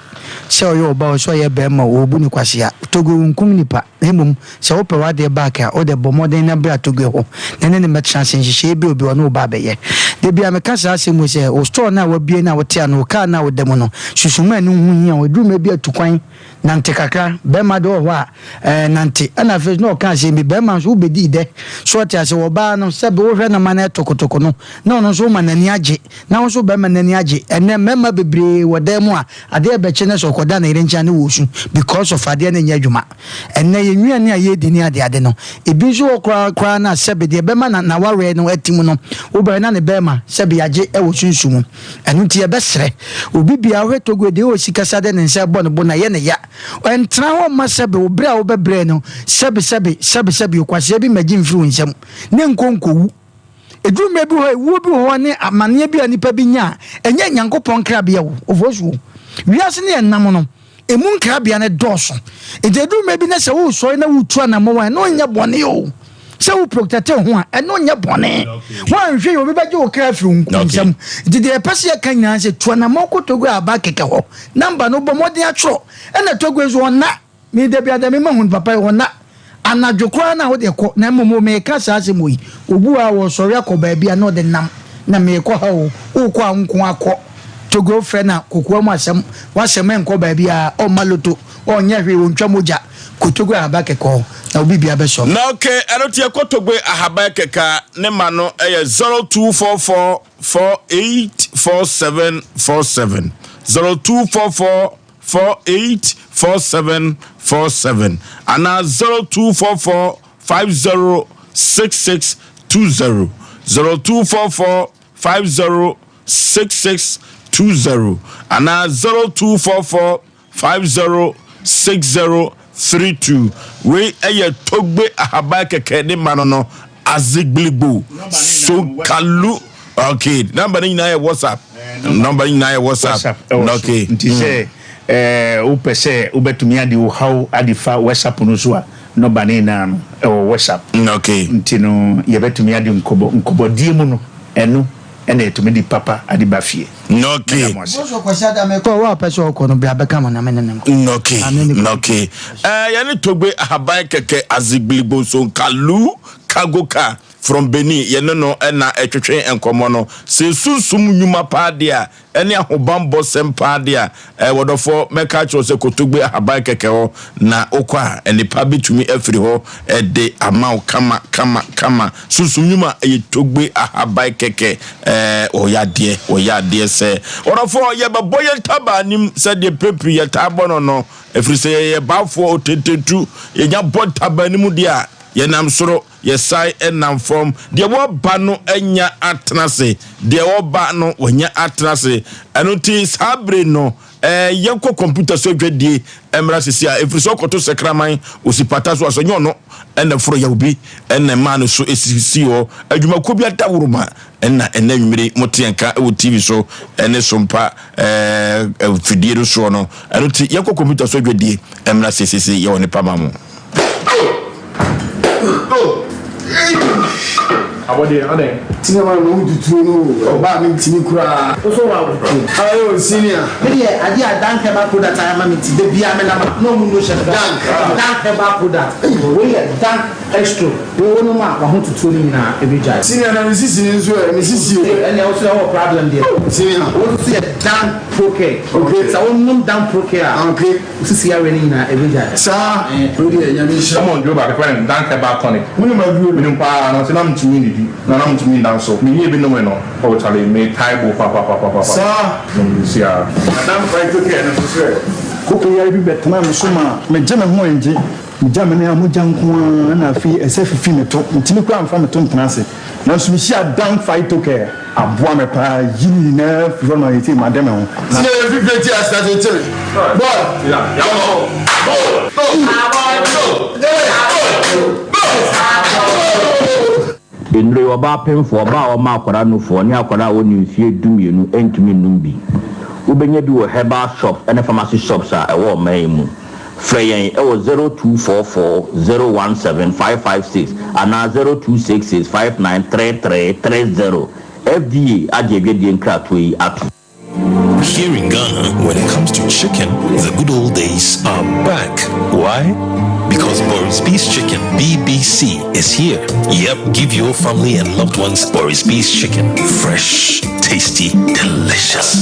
se oyo oba so ye be ma obu ni kwase ya togo nkum nipa hemum se wo pe wa de back a o de bomoden na bra togo ho nene ne metra senhye bi obi ono ba be ye de bia me kasa asemu se o store na wa bie na wo te na o ka na wo dem no susuma no hu hia o drum bi atukwan nante kakra be ma do ho a nante ana fe no ka se bi be ma so bedi de so te ase wo ba no se be wo hwe na ma na tokotoko no na ono so ma nani age na wo so be ma nani age ene mema bebre wo dem a ade be che ne so koda na irencha ne wo su because of ade na nya dwuma ene ye nwia ne aye di ni ade no ebi so kra na se be de be ma na ware no atimu no wo be na ne be ma se be age e wo sunsumu enu ti e be sere obi bia hwe togo de o sikasa de ne nse bo no bo na ye ne ya entra ho ma se be obra wo be bre no sebe okwase bi magin firi nsem ne nkonkowu edrume bi ho wo bi ho ne amane bi anipa bi nya enye nyankopon krabia wo ofosu wiase ne enam no emun krabia ne doso edrume bi ne se wo so na wutu anamo wan no nya bone o sɛ wo protect ho a ɛno nyɛ bɔne woanhwɛ yɛ obi bɛgye wo kra firi nkunsɛm nti deɛ ɛpɛ sɛ yɛka nyinaa sɛ tuanama wokɔ Togo aba kɛkɛ hɔ namba no bɔ mmɔden atwerɛ ɛna Togo nso ɔna meda biada mema hu papa ɔna anadwo koraa na wode kɔ na mmom meka saa asɛm wɔ yi obu a wɔsɔre akɔ baabi a na ɔde nam na mekɔ ha o wokɔ a nko akɔ Togo frɛ na kokoa mu asɛm wasɛm nkɔ baabi a ɔma loto ɔnyɛ hwee wɔntwa mogya Togo aba kɛkɛ na obi bia bɛsɔ na okay ɛno tie Togo ahaba kɛkɛ ne ma no ɛyɛ 0244 484747 0244 484747 ana 0244 506620 0244 506620 ana 0244 506032 we eye Togbe ahaba keke ne manono azigblibo sokalu okay number ni na WhatsApp number ni na WhatsApp okay nti se o pese o betumi ade o how adifa WhatsApp no so a number ni na WhatsApp okay nti no ye betumi ade nkobodie mu no eno ena etumi di papa ade bafie okay so kwasiada me ko wa pese o no bia beka mo na menene okay okay yani Togbe ahaba keke azigblibo sokalu kagoka from Benin no na etwetwe enkomo no se sunsum nyuma pa de a ene ahobambo sempa de a wodofo meka cho se Togbe ahaba keke ho na okwa enipa bitumi afiri ho de amaw kama sunsum nyuma Togbe ahaba keke oyade se orofo ye baboye tabanim se de pepri ye tabono no afiri se ye bafo otetetu ye nya bod tabanim de a ye nam soro ye sai enam form de wo ba no anya atenase de wo ba no wonya atenase eno ti sabre no ye ko computer so dwedie emra sisi a efiri so koto sekraman osipata so asonyo no ena foro ya obi ena ma no so esisi ho adwuma ko bi atawuruma ena nwumire motenka e wo TV so ene Sompa fidie so no eno ti ye ko computer so dwedie emra sisi ye woni pamamu Abode ade tinema no dutu no oba mi tini kura so wa ayo senior me dey ade adanke ba ko that I am ti de bia me na no mu no she danke ba ko that we dank extra we wonu ma wa ho tutu ni na ebija senior na misisi ni nso misisi and also have problem there senior what see dank proke okay so wonu dank proke okay sisi ya reni na ebija sa we dey nyame sha come on do ba the danke ba tonic we ma bi we no pa no se na mtumi ni na mtumi dan so me ye bi no no o chale me taibo papa sa see ya dan fight okay na so sure ko ya bi betena me so ma me je me ho enje Jamani amuja nko na afi esefifi meto ntimi kwa mfa meto ntenase na so mi hia dan fight okay aboa me pa yini na firo na yeti madame ho na e fi pleti asase tele ball ya Enre oba penfo oba o ma akwara no fo ne akwara woni mfie dumienu entumi numbi ubenya bi wo herbal shop and pharmacy shops a e wo man mu Freyen ewo 0244017556 and 0266593330 FDA adjebedi nkratoi atu. Here in Ghana, when it comes to chicken, the good old days are back. Why? Because Boris Beef's Chicken, BBC, is here. Yep, give your family and loved ones Boris Beef's Chicken. Fresh, tasty, delicious.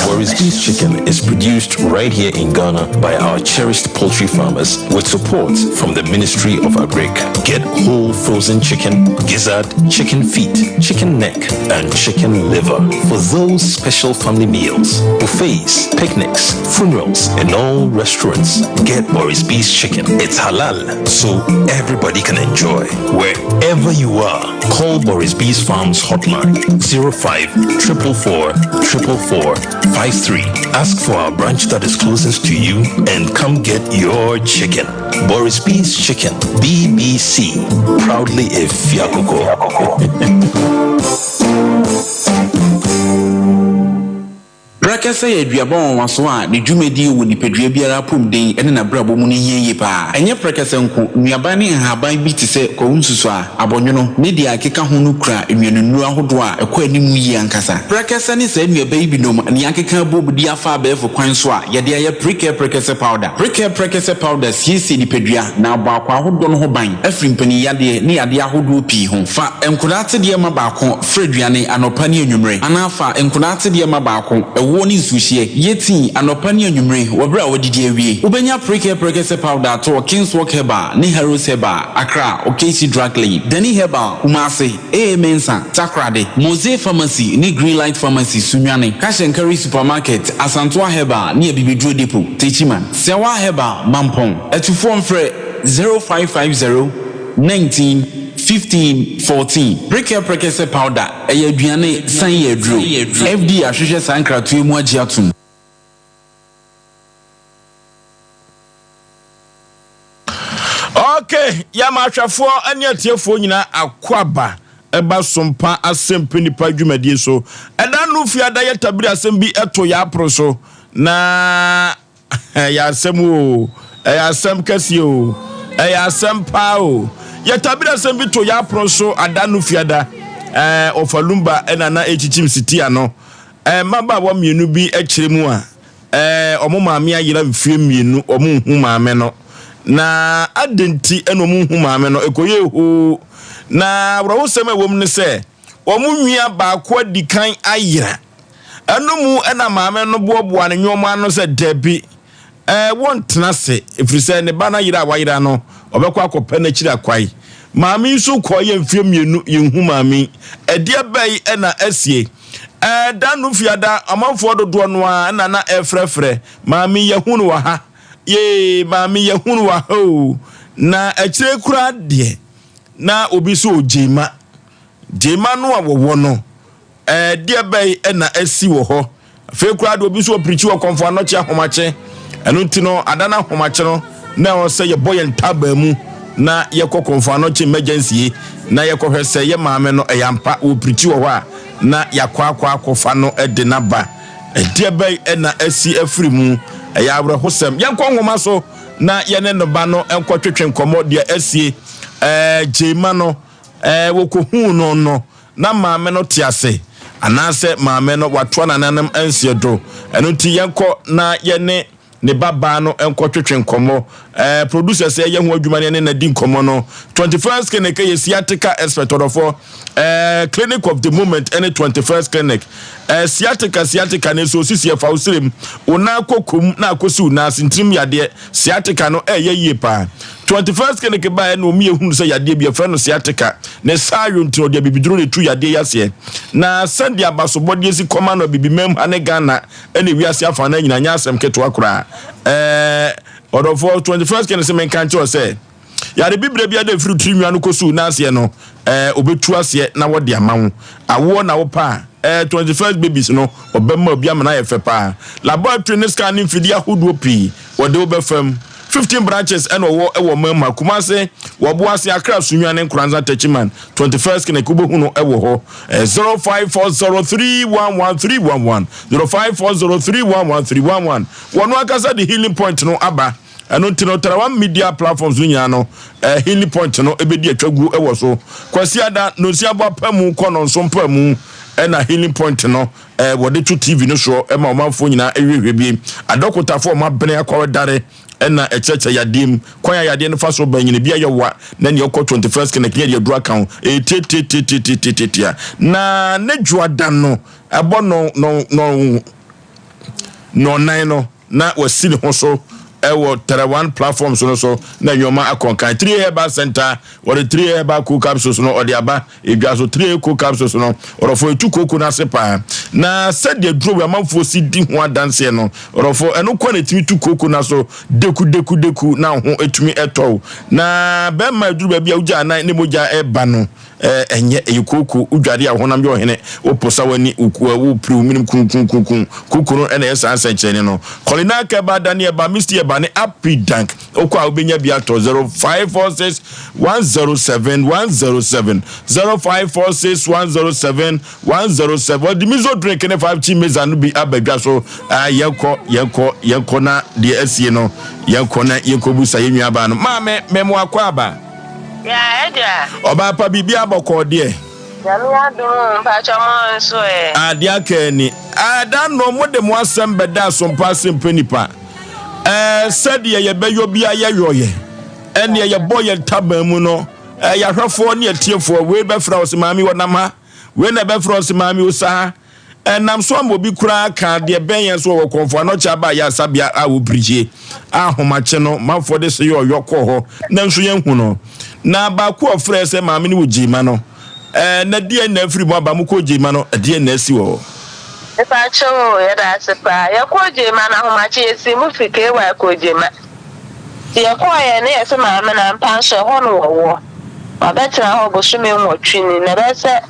Boris Beef's Chicken is produced right here in Ghana by our cherished poultry farmers with support from the Ministry of Agric. Get whole frozen chicken, gizzard, chicken feet, chicken neck, and chicken liver for those special family meals, buffets, picnics, funerals, and all restaurants. Get Boris Beef's Chicken. It's halal, so everybody can enjoy. Wherever you are, call Boris Beef's Farms hotline 05-444-444-53. Ask for our branch that is closest to you and come get your chicken. Boris Beef's Chicken, BBC, proudly a Fiakoko. Prakese ye aduaba waso a ne dwumadi wo nipadua biara pom den ene na brabo mu ne yeye pa enye prakese nko nuaba ne nhaban bi te se kwunsusu a abonwono ne dia akeka ho no kura enwenunu ahodo a ekọ animu yi ankasa prakese ne se nuaba yi binom ne akeka bobudi afa abefo kwan so a ye de ye prakese powder prakese powder siesi nipadua na abakwa ahodo no ho ban afri mpani yade ne yade ahodo pi ho fa enkurate de ma baako freduane anopa ne anwumre anafa enkurate de ma baako ewo ni nsuhie yeti anopa ne anwumre wobra wodidi awie ubenya prakese powder to Kingswalk Herbal ne Heroes Herbal Accra Okesi Drug Lane Deni Herbal Kumase Mensa Takrade Mose Pharmacy ne Greenlight Pharmacy Sunyane Cash and Carry Supermarket Asantua Herbal ne Bibidro Depot Techiman Sewa Herbal Mampong etufo mfre 0550 19 15 14 prakese powder aduane san yedro FD ahwehwe sankratu emu agiatum. Okay, ya mahwafo ane atiefo nyina akwaba eba Sompa Asem Mpe Nipa dwumadie so eda no fiada ya tabiri asem bi eto ya aproso na ya asem o ya asem kasi o ya asem pa o ya tabiri asem bi to ya aproso ada no fiada ofalumba ena na echichim city ano maba wo mienu bi ekiremu a omo maame ayira mfie mienu omo hu maame no na adenti eno mu hu maame no ekoye ho na woro sema wom ne se omunwia baako adikan ayira eno mu ena maame no boaboa ne nyomo ano se debi wontena se efrise ne bana yira wayira no obekwa akopɛ na kira kwai maame nso kɔ ye mfie mienu ye hu maame ɛde bai ena asie danu fiada amanfo dodo no a na efrefre maame ye hu no wa ha ye maame ye hu no wa ho na akire kura de na obi so jema no a wo no de bai ena asi wo ho fe kura de obi so preach wo konfo anoche ahomache eno ntino adana ahomache no na o se ye boy ntaba mu na ye konfo anoche emergency na ye hwese ye maame no eyampa o preach wo ho a na yakwa akofa no de na ba de bai ena asi afri mu ya abre hosem yankɔ ngoma so na ye ne no ba no enkɔ twetwe nkomo de asie jema no wokohu no na maame no tiase anase maame no watwa nananam ansie do eno ti yankɔ na ye ne baba no enkɔ twetwe nkomo producer say ye ho adwuma ne na di nkomo no 21st clinic ye sciatica expert for clinic of the moment any 21st clinic sciatica ne so sisi fa usirem ona kokum na akosi una sintrim yade sciatica no ye pa 21st clinic ba no mi ehunu se yade bi afra no sciatica ne sayo ntro de bibiduro ne tu yade yase na sande abasobode si koma no bibimem ane Ghana ene wiase afa na nyina nya asem keto akura order for 21st clinic se men kancho se ya de bibre bia de fru trinwa no kosu na ase no obetu ase na wode amawo awo na wo pa 21st babies no obemma obi amana ye fe pa laboratory ne scanning fidi ahodo pi wode obefam 15 branches and ewo mama Kumase wabuase Accra Sunyane Nkranza Techiman 21st kene kubo huno ewo ho 0540311311 0540311311 wonu akasa the healing point no aba eno tino tara media platforms nya no healing point no ebedi atwagu ewo so kwasi ada no si abo pamu kono Sompa mu na healing point no wode to TV no so ma omanfo nyina ehwehwe bi adokota fo ma bene akwa dare na echeche yadim kwanya yade no faso banyine bia yewa na ne okọ 21st kene kene ye do account tititia na ne juada no ebo no nine no na wasili ho so ewo one platform so na nyoma akonkan 3 herbal center or 3 herbal cool capsules no odi aba edwa so 3 cool capsules no orofo etu koko na sepa na said the draw amanfo si di ho adanse no orofo eno kwa na timi tu koko na so deku na ho etumi eto na be ma duru ba bia uja na ne moja eba no enye eyikoko udware a honam yo hene oposa wani wo priu minim kun kuku no ena yesa ansa chene no kolina ka ba dani ba misti number ne Happy Dank okwa obenya bi ato 0546 107 107 0546 107 107 the mizo drink ne 5 chi meza no bi abadwa so yeko na de asie no yeko na yekobusa yenwa ba no maame memo akwa aba ya eja oba pa bibi aboko de Yamia do mpachamo nso adia kani ada no mo de mo asem beda Sompa Asem Mpe Nipa said ye beyo bia ye yoye ene ye boy taba mu no ya hwefo ne atiefo we be fra os maami wonam ha we na be fra os maami usa nam so am obi kura ka de ben so wo konfo no cha ba ya sabia a wo priche ahomache no mafo de se yo yokọ ho na nso ye hu no na ba ko ofre se maami ni wo jima no na die na afiri mu aba mu ko jima no die na asi wo Epa cho ya da sepa ya ko jima na ahomache esi mu fike wa ko jima ti ya ko ya ne ese maami na mpanso ho no wo abetra ho bosume nwotwini na be se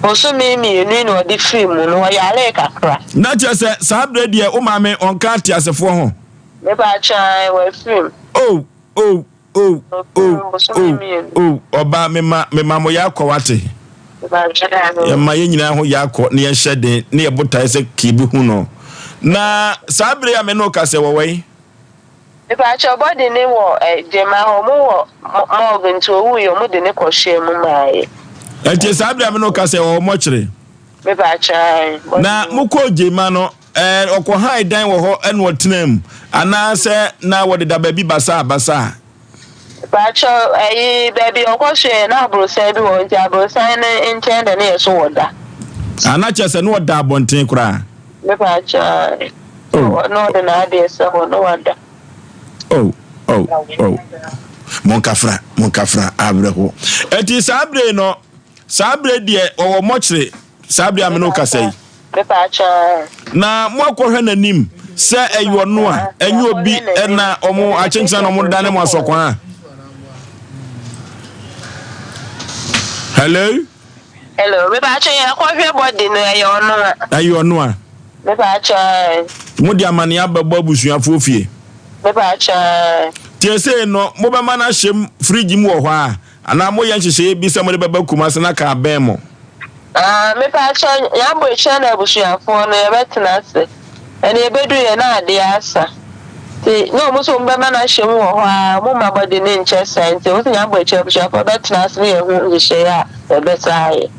bosume mienu na odi film no ya le kakra na che se sabre de o maami onka ti asefo ho me ba chan we film oba mema mo yakọwate ya ma ye nyina ho yakọ ne ye hyede ne ye botae se kibi hu no na sabre ya me no ka se wowai e ba cha body ne wo jema ho mo wo mo gunto wu yo mo de ne ko hye mu mai enti sabre ya me no ka se wo mo kire me ba cha na mo ko jema no okọ hai dan wo ho eno otenam ana se na wo de da ba bi basa Bacho baby okoshe na abrosa bi won ti abrosa ne intend na yeso woda ana chese no woda abonten kura me bacha no de na de so no woda mon kafra abreho eti sabre no sabre de owo mochire sabre ameno kasai me bacha na mo akohwe nanim se eyo no a enye obi na omo achenchan no mo dane mo asokwa Hello, me bacha ya ko hwe body no ayo no a me bacha mo di amane ababo abusuafo fie me bacha tiese no mo be mana hyem fridge mu wo ho a ana mo ye nhyehyɛ bi se mo de baba kuma se na ka ben mo me bacha ya bo echa na abusuafo no ye betena se ene ebedu ye na ade asa ti no mo so mba mana hyem wo ho a mo ma body ne nche sente o tinya bo echa abusuafo betena se ye hu nhyehyɛ ya ebesaye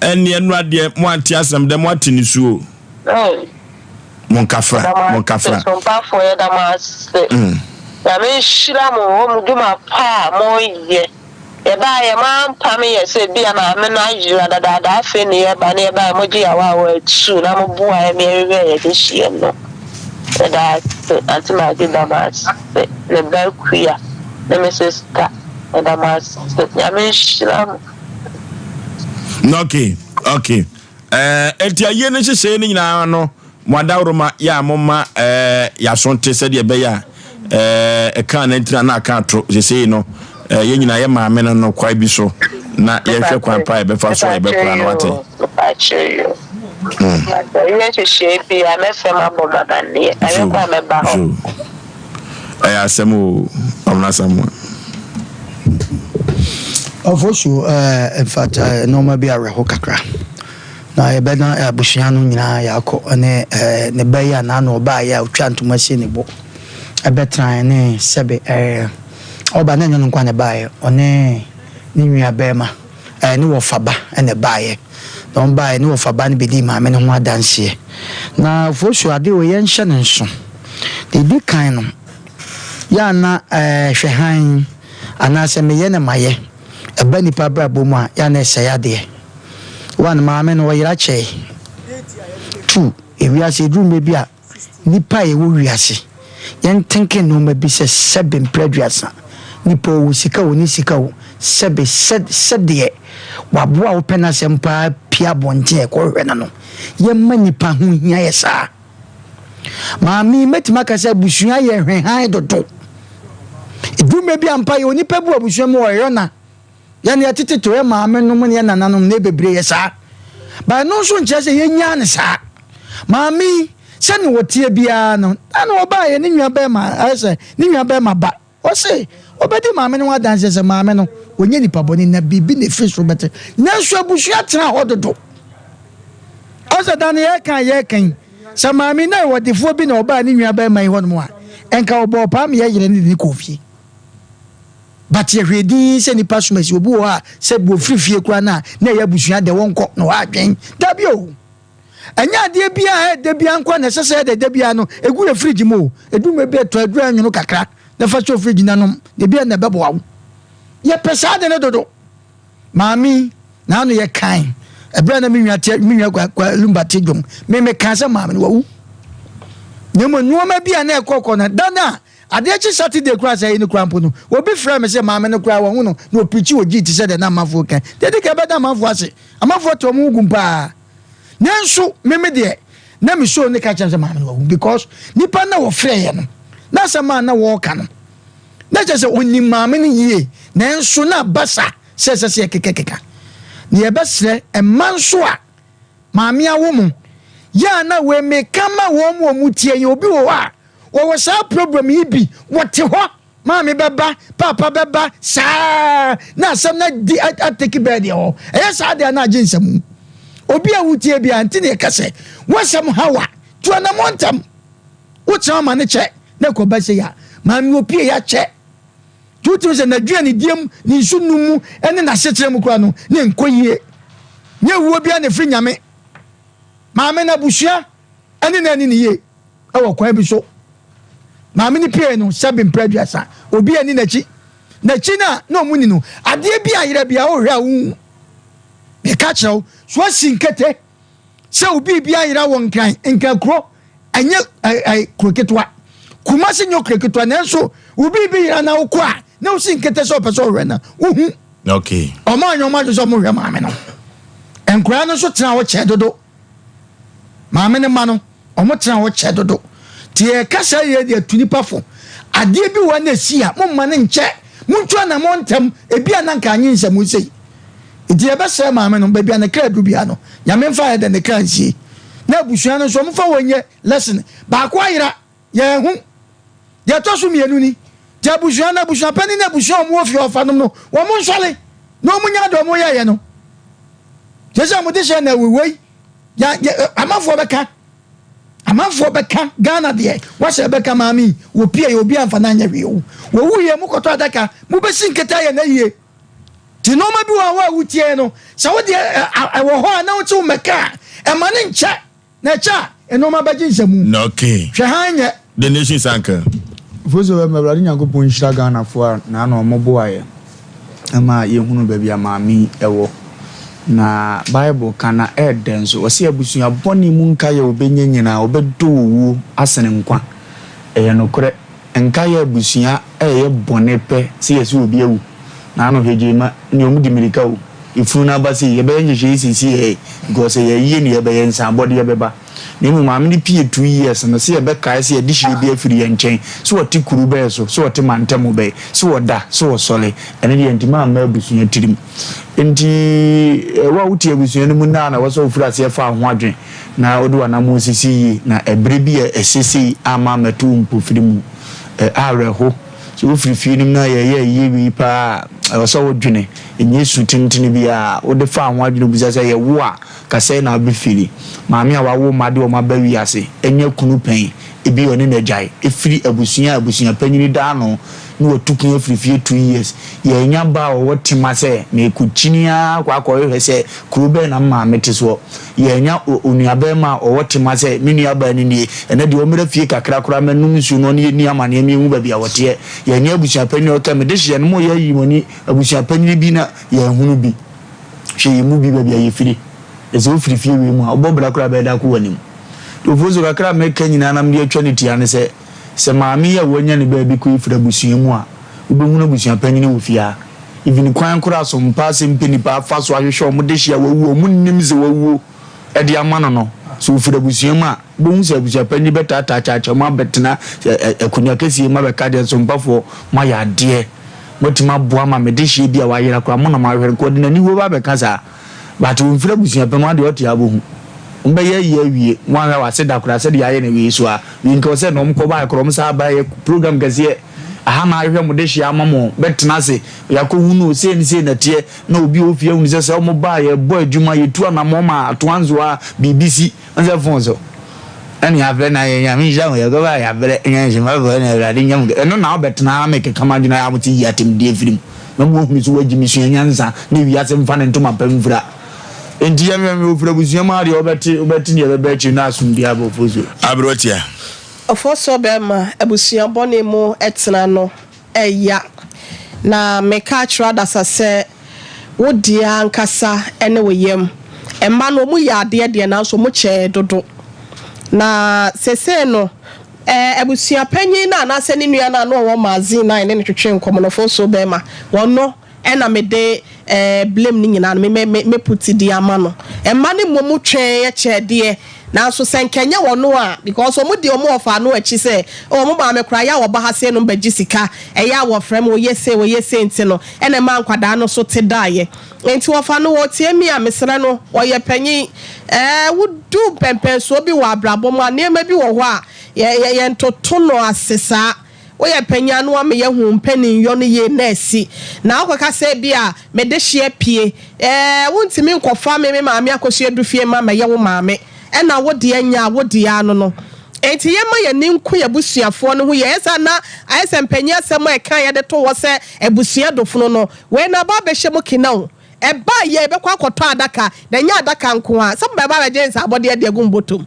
eni enu ade mo ante asem de mo ate ni suo mon kafra Sompa for ya damas ya me shira mo mu duma pa mo ye e ba ye man pa me ye se bia na me na jira da afi ne ye ba ne ba mo ji ya wa tu na mo bua ye me ye de hie no da anti ma de damas le ba kuya le me sister damas ya me shira mo okay etia ye ne hyehyɛ ne nyina no mwadawroma ya moma ya sonte se de be ya kan na ntina na kan tro sesei no ye nyina ye maame no kwai bi so na ye hwe kwan pa e be fa so e be kura no wate ye hyehyɛ bi a me fe ma boga bane ayo kwa me ba ho asemu omna samu Oforisuo in fact no ma bi areho kakra na ye bena abushia no nyina yakọ ne be ya na no ba ya otwa ntoma sie ne bo ebetran ne sebe oba na nyon kwa ne ba ye one ne nwia be ma ne wo faba ne ba ye don ba ye ne wo faba ne bedi ma me ne ho adanse na Oforisuo ade wo ye nhye ne nso de kan no ya na hwehan anase me ye ne maye eba nipa brabo mu a ya na esayade one maame no yira che two ewiase drum be a nipa ye wo wiase yen tenke no ma bi se seven preduasa nipa wo sika wo ni sika wo sebe sede waboa wo pena sempa pia bonje e ko hwe na no ye ma nipa ho hia ye sa maame metima ka se busua ye hwe han dodo drum be ampa ye nipa bu abusua mu wo yona yani atete to e maame no mu ne nananom ne bebre ye sa ba no so nche se ye nya ne sa maame sɛne wɔtie biara no ana ɔbaayɛ ne nua bɛrima ayɛ ne nua bɛrima ba ɔse ɔbɛdi maame no adanse sɛ maame no ɔnyɛ nipa bɔne na biribi ne fi so bɛte nanso abusua tena hɔ dodo ɔsɛ da no yɛkan sɛ maame na wɔdefoɔ bi na ɔbaa ne nua bɛrima yi hɔ nom a ɛnka ɔbɔ ɔpaa me yɛyerɛ ne ne kɔ fie but yɛhwɛ din sɛ nipa somasi obi wɔ a sɛ buofiri fie koraa no a na ɛyɛ abusua de wɔnkɔ na wɔadwen dabi o ɛnyɛ adeɛ bia a ɛda bia nkɔ na ɛsɛ sɛ ɛda bia no ɛgu yɛ fridge mu o ɛduma bi ɛtɔ adura nwono kakra na fa sɛ fridge nanom de bia na ɛbɛboa wo yɛpɛ saa de ne dodo maame na ano yɛ kan ɛberɛ na me nwa kwa lumba te dwom me ka sɛ maame no wawu na mo nneɛma bi a na ɛkɔkɔ na da na adeɛ kyi Saturday kura sɛ yɛne kura mpo no obi frɛ me sɛ maame no kura wɔn ho no na opichi wɔ gyi te sɛ de na amanfoɔ kan dedi ka bɛda amanfoɔ ase amanfoɔ tɔ mu gum paa nanso meme deɛ na me so ne ka kyerɛ sɛ maame no wawu because nipa na wɔfrɛ yɛ no na sɛ ma na wɔɔka no na kyerɛ sɛ onim maame no yie nanso na basa sɛ sɛ kekekeka na yɛbɛsrɛ ɛma nso a maame awo mu ya na we me kama wo mu tie yɛ obi wɔ a wɔwɔ saa problem yi bi wɔte hɔ maame bɛba papa bɛba saa na asɛm na di ateki bɛɛ deɛ hɔ ɛyɛ saa deɛ na agye nsɛm obi a wotie bi anti ne kase wɔsɛm hawa to na montam wotena ma ne kyɛ na kɔba sɛ ya maame opie ya kyɛ tutu sɛ nadua ne diem ne nsu numu ɛne na hyekyere mu kora no ne nkɔyie nye wuo bia ne firi nyame maame na busua ɛne na ani ne yie ɛwɔ kwan bi so maame ni pie no sɛbi mpɛduasa obi ani n'akyi na ɔmu ni no adeɛ bi ayerɛ bia ɔhwɛ a wo meka kyerɛw so asi nkete sɛ obi bi ayerɛ wɔ nkran kuro ɛnyɛ kuro ketewa kuma se nyɛ kuro ketewa nanso obi bi yera na wokɔ a na wosi nkete sɛ ɔpɛ sɛ ɔhwɛ na wohu okay ɔma anyɔma adwo sɛ ɔmo hwɛ maame no nkura no so tena hɔ kyɛ dodo maame ne ma no ɔmo tena hɔ kyɛ dodo tie kasa yɛ de atu nipa fo adeɛ bi wɔ na si a mo ma ne nkyɛ montwa na montam ebi ananka anyi nsɛm sei nti yɛbɛsɛ maame no baabi a ne kra du bia no nyame mfa yɛ de ne kra nsie na abusua no nso mfa wɔnyɛ lesson baako ayera yɛn ho yɛtɔ so mmienu ni ti abusua na abusua pani na abusua ɔmo ofie ɔfa nom no wɔn nsɔle na ɔmo nya dɔm yɛ no kyesɛ mo de hyɛ na wewei ya amanfoɔ bɛka Ghana deɛ wɔhyɛ bɛka maame wɔpie yɛ obi amfa na nyɛ hwee wo wɔwu yɛ mo kɔtɔ adaka mo bɛsi nketa yɛ na yie ti nɔɔma bi wɔ a wotie no sɛ wo deɛ ɛwɔ hɔ a na wote wo mɛka ɛma ne nkyɛ na ɛkyɛ a ɛnɔɔma bɛgye nsɛmu okay hwɛ ha nyɛ the nation sanka foso bɛ mɛbrade nyankopɔn nhyira Ghanafoɔ a na ana ɔmo boaeɛ ɛma yɛhunu baabi a maame ɛwɔ na Bible kana ɛden so wɔsi abusua bɔne mu nka yɛ obenye nyina obɛdo wuo asene nkwa ɛyɛ nokore nka yɛ abusua ɛyɛ bɔne pɛ sɛ yɛsi obi awu na ano hwegyema ne omu di mirika o ifunu na ba sɛ yɛbɛyɛ nhyehyɛ sisi yɛ because yɛyɛ ne yɛbɛyɛ nsabɔde yɛbɛba ne mu maame ne pie 2 years no sɛ yɛbɛkae sɛ yɛde hye bi afiri yɛ nkyɛn so wɔte kuru bɛɛ so wɔte mantam bɛɛ so wɔda so wɔsɔle ɛne deɛ ntima ama abusua tirim nti wa wuti abusua no mu na wɔsɔ ofura sɛ fa ho adwen na wode wana mu sisi yi na ɛbrɛ bi ɛsisi ama mato mpofiri mu awerɛho so wofiri fie nim na yɛyɛ yie bi pa wɔsɔ wodwene ɛnyɛ su tenten bi a wode fa ho adwene busa sɛ yɛwo a kasɛ na abɛfiri maame a wawo made wɔ ma ba wi ase ɛnyɛ kunu pɛn ebi ɔne na gyae efiri abusua panyini da no na wɔtukun afiri fie 2 years yɛnya ba wɔwɔ tema sɛ na ɛkɔkyinia akɔhwɛ sɛ kuro bɛɛ na maame te soɔ yɛnya onuabɛma ɔwɔ tema sɛ me nuaba ni nie ɛna deɛ ɔmmra fie kakra kora manum nsu no ne ni amaneɛ me hu baabi a wɔteɛ yɛnya abusua panyini ɔka me de hyɛ no mo yɛ yi mɔni abusua panyini bi na yɛhunu bi hwɛ yɛ mu bi baabi a yɛfiri ɛsɛ wofiri fie wei mu a ɔbɔ bra kora bɛda ko w'anim ofoso kakra meka nyina nam de atwa ne tia ne sɛ maame ya wonya ne baabi ko ifira busua mu a wobɛhunu busua panyini wo fia even kwan kora Sompa Asem Mpe Nipa afa so ahwehwɛ ɔmo de hyia wawu ɔmo nim sɛ wawu ɛde ama no so wofira busua mu a bohu sɛ busua panyini bɛtata kyakya mo abɛtena akonya kɛsie ma bɛka deɛ Sompafoɔ mo ayɛ adeɛ motima boa ma me de hyia bi a wayera kora mo na mahwere ko de nani wo ba bɛka saa but wo mfira busua panyini ade ɔte abohu Umbe ye wie mwana wa seda kura se dia ye ne wi so a wi nko se no mko ba kro msa ba ye program gazie aha ma ahwe mo de hia amamo betena se yakohunu se ni se na tie na obi ofie hu se mo ba ye bo adwuma ye tu na mo ma atoanzo a BBC anze fonso ani abre na ye nyame ja ye go ba ya bre nyan ma bo na rade nyam eno na betena make kama dwuna ya muti ya tem die firim na mo hu so wagi misu nyanza ne wi ase mfa ne ntoma pamvura enti ya me ofura busia ma de obeti ne be chi na asum dia bo fozo abrotia Oforisuo bema abusia bone mu etena no eya na meka trada sase wodia nkasa ene woyem emma no mu ya de na so mu che dodo na sese no abusia panyin na na se ne nua na no wo mazin na ne twetwe nkomo no Oforisuo bema wono ena me de blame ni nyina me puti di ama no emma ne mu twe ye che de na so senkenya wono a because omo de omo ofa no achi se omo ba me kra ya wo ba ha se no mbaji sika eya wo frem wo yese enti no ene ma nkwada no so te daye enti wo fa no wo tie mi a mesere no wo ye panyin wo du pempen so bi wo abrabo mu anema bi wo ho a ye ntoto no asesa wo ye panyin no am ye hu mpanin yo no ye na asi na akwaka se bi a me de hye pie wontimi nkofa me ma me akosue du fie ma ye wo maame ena wodi anya wodi ano no enti ye ma ye ninku ye busuafo no ho ye esa na Asem Mpe Nipa asem e kan ye de to wo se ebusua dofo no we na ba be hye mo kinao e ba ye be kwa akoto adaka na nya adaka nko a some ba ba je nsa abode de agumbotom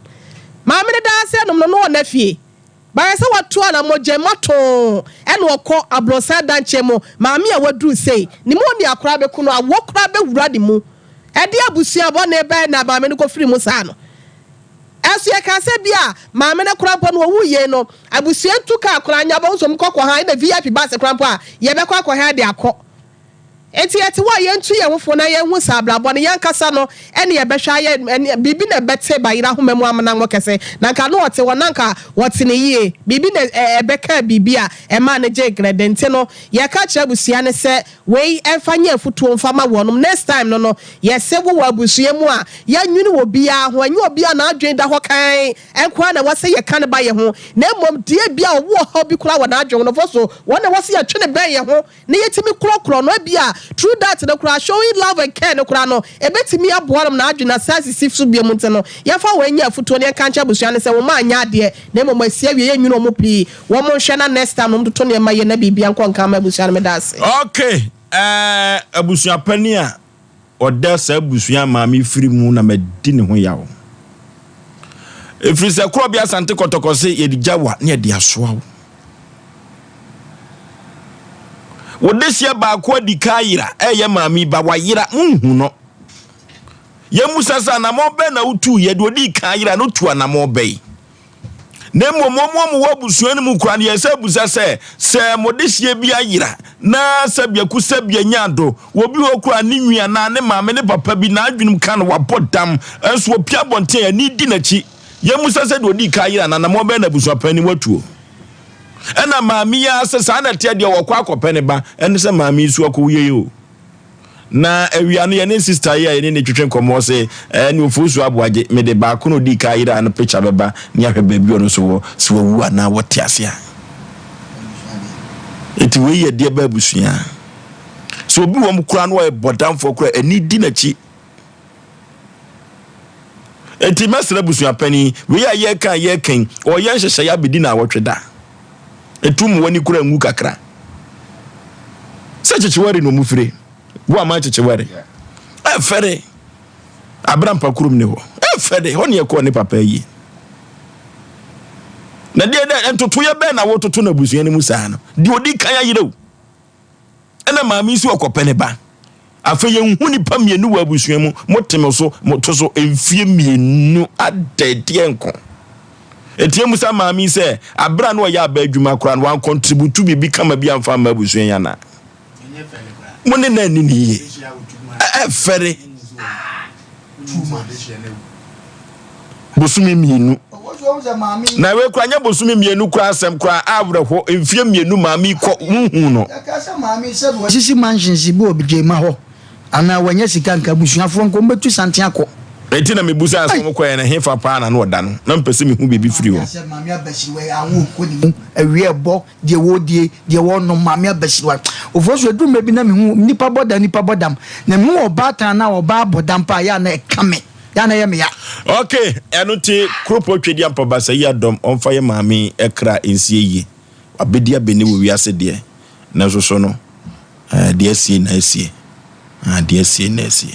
ma me da ase no no na fie ba se watu ana moje mato ene okọ abrosa danche mo ma me a wadu sei ni mo ni akora be kuno a wo kora be wura di mu e de abusua bo na ebe na ba me no ko firi mu sa no asu ya ka se bia ma me na krampo no wo ye no abusua ntuka akora anya bo nso mkọ ha na VIP bus krampo a ye be kwa ha de akọ enti eti wa ye ntu ye hofo na ye hu sablabo ne yankasa no ene ye behwa ye bibi na bete bayira homemu amana ngo kese na nka no wote wonanka wote ne yie bibi na ebeka bibi a ema na je gredente no ye ka kire abusua ne se we emfanye afutuo mfama wonum next time no ye se wo abusua mu a ya nwini wo bia ho anyi obi a na adwen da ho kan enkwa na wose ye kan ba ye ho na mom die bia wo ho bi kura wo na adwen no foso wona wose ye twene ben ye ho ne yetimi krokro no bia through that no kura showing love and care no kura no ebetimi aboarom na adwena sasi sifsu bia mu no ya fa wanya afutuo ne kancha abusua ne se wo ma anya ade na mom asia wie ye nwino mo pii wo mo hwe na next time no to ne ma ye na bibia nko nka ma abusua me dase okay abusua pani a oda sa abusua ma me firi mu na madi ne ho yawo efiri se kro bia sante kotokose ye dijawa ne de asoa wodesia ba kwa dikaira eye mami ba wayira nhu no ye musasa na mobe na utu ye de dikaira no tu na mobe na momomo wabusuani mu kura ne se busase se modesia bia yira na sabia kusabia nyado wobi wo kura ni nwia na ne mame ne papa bi na adwunum kan wabodam enso opia bonten ani di nachi ye musasa de dikaira na mobe na busuapani watuo ena mami ya sesa na tie de wokwa akopene ba ene se mami su akowie yo na awia no ye ne sister ya ye ne twetwe nkomo se ni Oforisuo Aboagye me de ba kono di ka ira na picture beba ni ahwe ba bi ono so wu ana wote ase a eti we ye de ba busua so obi wo mkura no e bodamfo kura ani di na chi eti mesra busua pani we ya ye kan o ye nhyehyɛ ya bedi na wotweda etum wani kura ngu kakra se chechewari no mufire wo ama chechewari fere abram pakurum ne ho fere ho ne ko ne papa yi na de entoto ye be na wototo na busua ne musa no de odi kan ayire ena maami si okopene ba afa ye hu ni pa mienu wa busua mu moteme so motoso emfie mienu adede enko etie musa maami se abra no ya ba adwuma kora no wan contribute bi kama bi amfa ma busua ya na mo ne na ni ye fere bosumi mienu na we kura nya bosumi mienu kura asem kura abrefo emfie mienu maami ko hu no akasa maami se bo sisi mansion si bo obje ma ho ana wanya sika nka busuafo nko mbetu santen akọ Enti na mebusa asom koye na hefa pa na no da no na mpese me hu bibi firi ho mame abasiwe awu ko ni mu awie bo de wodie de wono mame abasiwa ofoso edu mebi na me hu nipa bodam na mu obata na oba bodam pa ya na ekame ya na ye me ya okay eno ti kropo twedi ampa basa yi adom onfa ye mame ekra ensie yi abedia beni wo wiase de na so no de sie na sie de sie na sie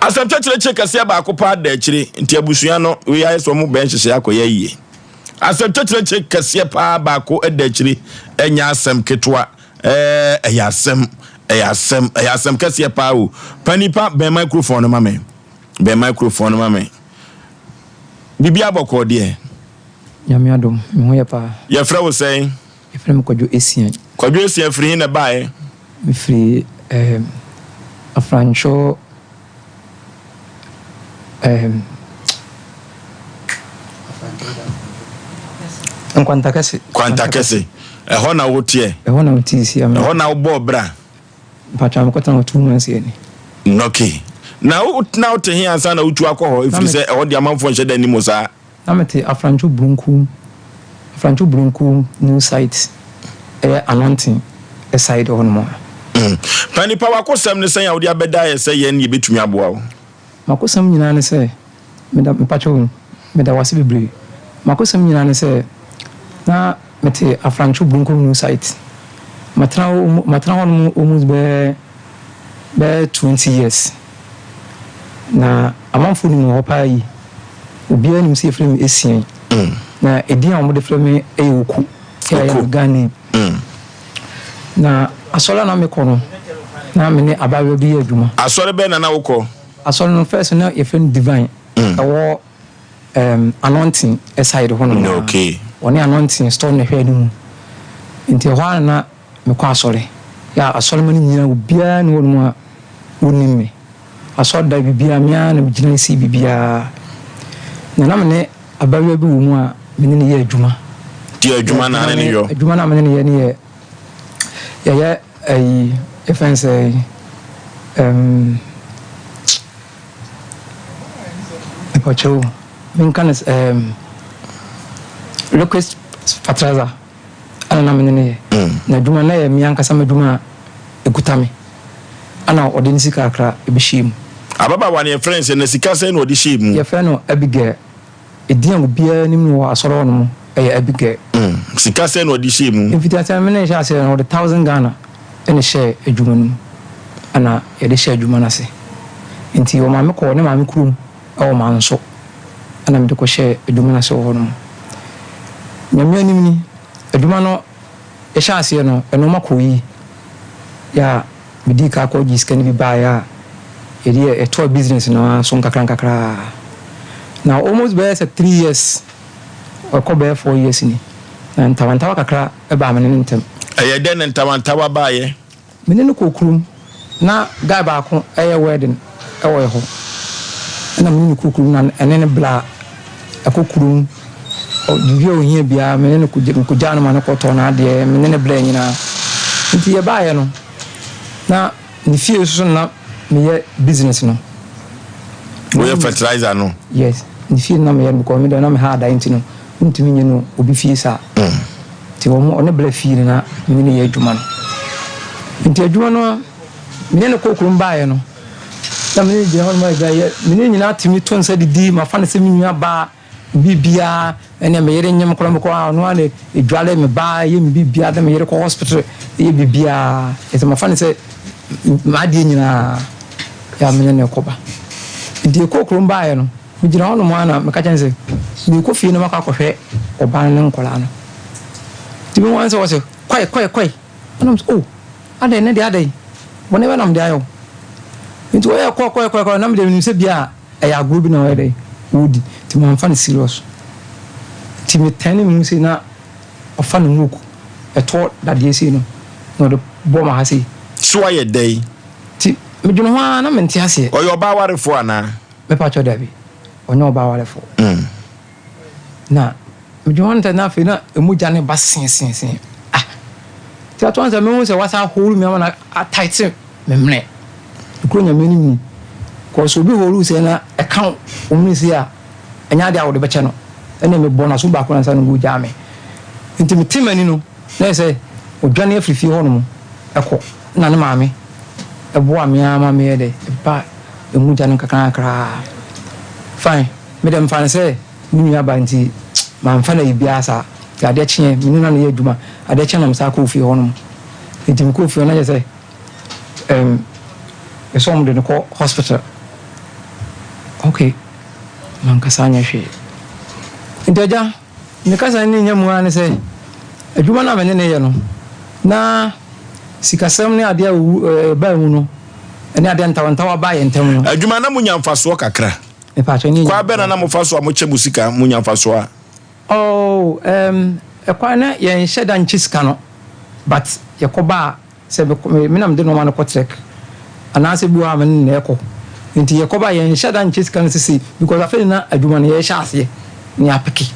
Asem Mpe kase ba akopa da akire nti abusua no we ya so mu ben hyehyɛ akoya yie Asem Mpe kase pa ba ko da akire enya asem ketwa asem kase pa o panipa ben microphone ma me bibia boko de nyame adom me ho ye pa ye fra wo sɛn ye fra me kwadwo esian firi na bae me firi afrancho kwanta kese ho na wotie si am ho na wo bo bra pacha mkota na 2 months ye ni okay na wote hi ansa na utu akọ ifiri se ho de amanfo nche da ni mo sa na mete afrancho brunku new site anointing a side on mo pani pa wakosam ne sen ya wo de abeda ye se ye ne betumi aboa wo makosam nyina ne se meda wase bebre makosam nyina ne se na mete afrancho brunku new site matra on almost be 20 years na amanfo ni mo pa yi obi anim se frame esien na edian mo de frame eyoku ya gani na asola na me kono na me ne abawe bi adwuma asore be na wokọ asole no first na e friend divine awo anointing aside ho no okay oni anointing store na hwe ni mu nti ho na me kwa asole ya asole mani nyina obia ni wonu a wonime asole da bibia mia na bigina si bibia na me ne abawe bi wo mu a me ne ye adwuma ti adwuma na ne yo adwuma na me ne ye ne ye ai efense Pacho, minkanes request fatraza ana na menene na duma na ye mianka sama duma ekutame ana odenisika akra ebishim ababa wane ye friends na sika se na odishim ye friend no abige edian obia nim no asoro no eye abige sika se na odishim invitation menene sha se no 1000 Ghana ene share adwuma no ana ye de share adwuma na se nti o ma me ko ne ma me kurum o ma nso ana me de ko share adwuma na se ho no nyame anim ni adwuma no e sha ase no eno makoyi ya bidi ka ko giska ni bi ba ya e de e to business no so nkakra na almost be 3 years or ko be 4 years ni na ntawantawa kakra e ba amene ntem eye den ntawantawa ba ye menene ko kurum na guy ba ko eye wedding e wo ho na menene ko kurum na enene bla akokurum o divio hia bia menene ko janu ma na ko to na de menene bla nyina nti ye ba ye no na ni fie so na me ye business no we fertilizer no yes ni fie na me ye ko me do na me ha da nti no ntumi nye no obi fie sa ti wo mo ne bla fie na menene ye adwuma no nti adwuma no menene ko kurum ba ye no na menene je ho ma ga ye menene nyina timi to nsa didi ma fa na se menua ba bibia ene me yere nyem kro ko no ane edwale me ba ye me bibia da me yere ko hospital ye bibia ese ma fa na se ma die nyina ya menene ko ba ndi ko kurum ba ye no mi jira hono mo ana me ka chense ni ko fie no maka ko hwe oban ne nkola no ti me wan se wo se kwai anam oh ade ne de ade woni we nam de ayo nti wo ye kwai nam de ni se bia e ya group na we de wudi ti man fa serious ti me tani mu se na ofa no muku e to da de se no no de bo ma ha se so aye dey ti me dwuno ho na me nti ase o yo ba warefo ana me pa cho dabi onyo ba warefo na me dwuno nta na fe na emuja ne ba sin ti ato anza me mu se wasa holu me na tight me mne ko nya me ni cause obi ho rules na account omisi a enya de awode beche no ene me bona so ba ko na sa no go jame nti me timani no na say odwane afrifi ho no eko na ne maame ebo amia ma me de ba emu janu kakra fine me dem fan say ni nua ba nti ma mfa na ibiasa ti ade kye me na ye adwuma ade kye na msa ko fi ho no nti me ko fi na je say esom de ko hospital okay man kasanya hwe ndeja ne kasa ni nyamu an say adwuma na me ne ye no na sikasem ne ade ba mu no ene ade ntawantawa ba ye ntam no adwuma na munya mfaso kakra e pa chani kwa be na mfaso amoche musika munya mfaso a e kwa na ye nhyeda nchiska no but ye koba se me nam de no man ko trek anase bu ha men na eko nti ye koba ye nhyeda nchiska no sisi because afeli na adwuma no ye hya ase ni apiki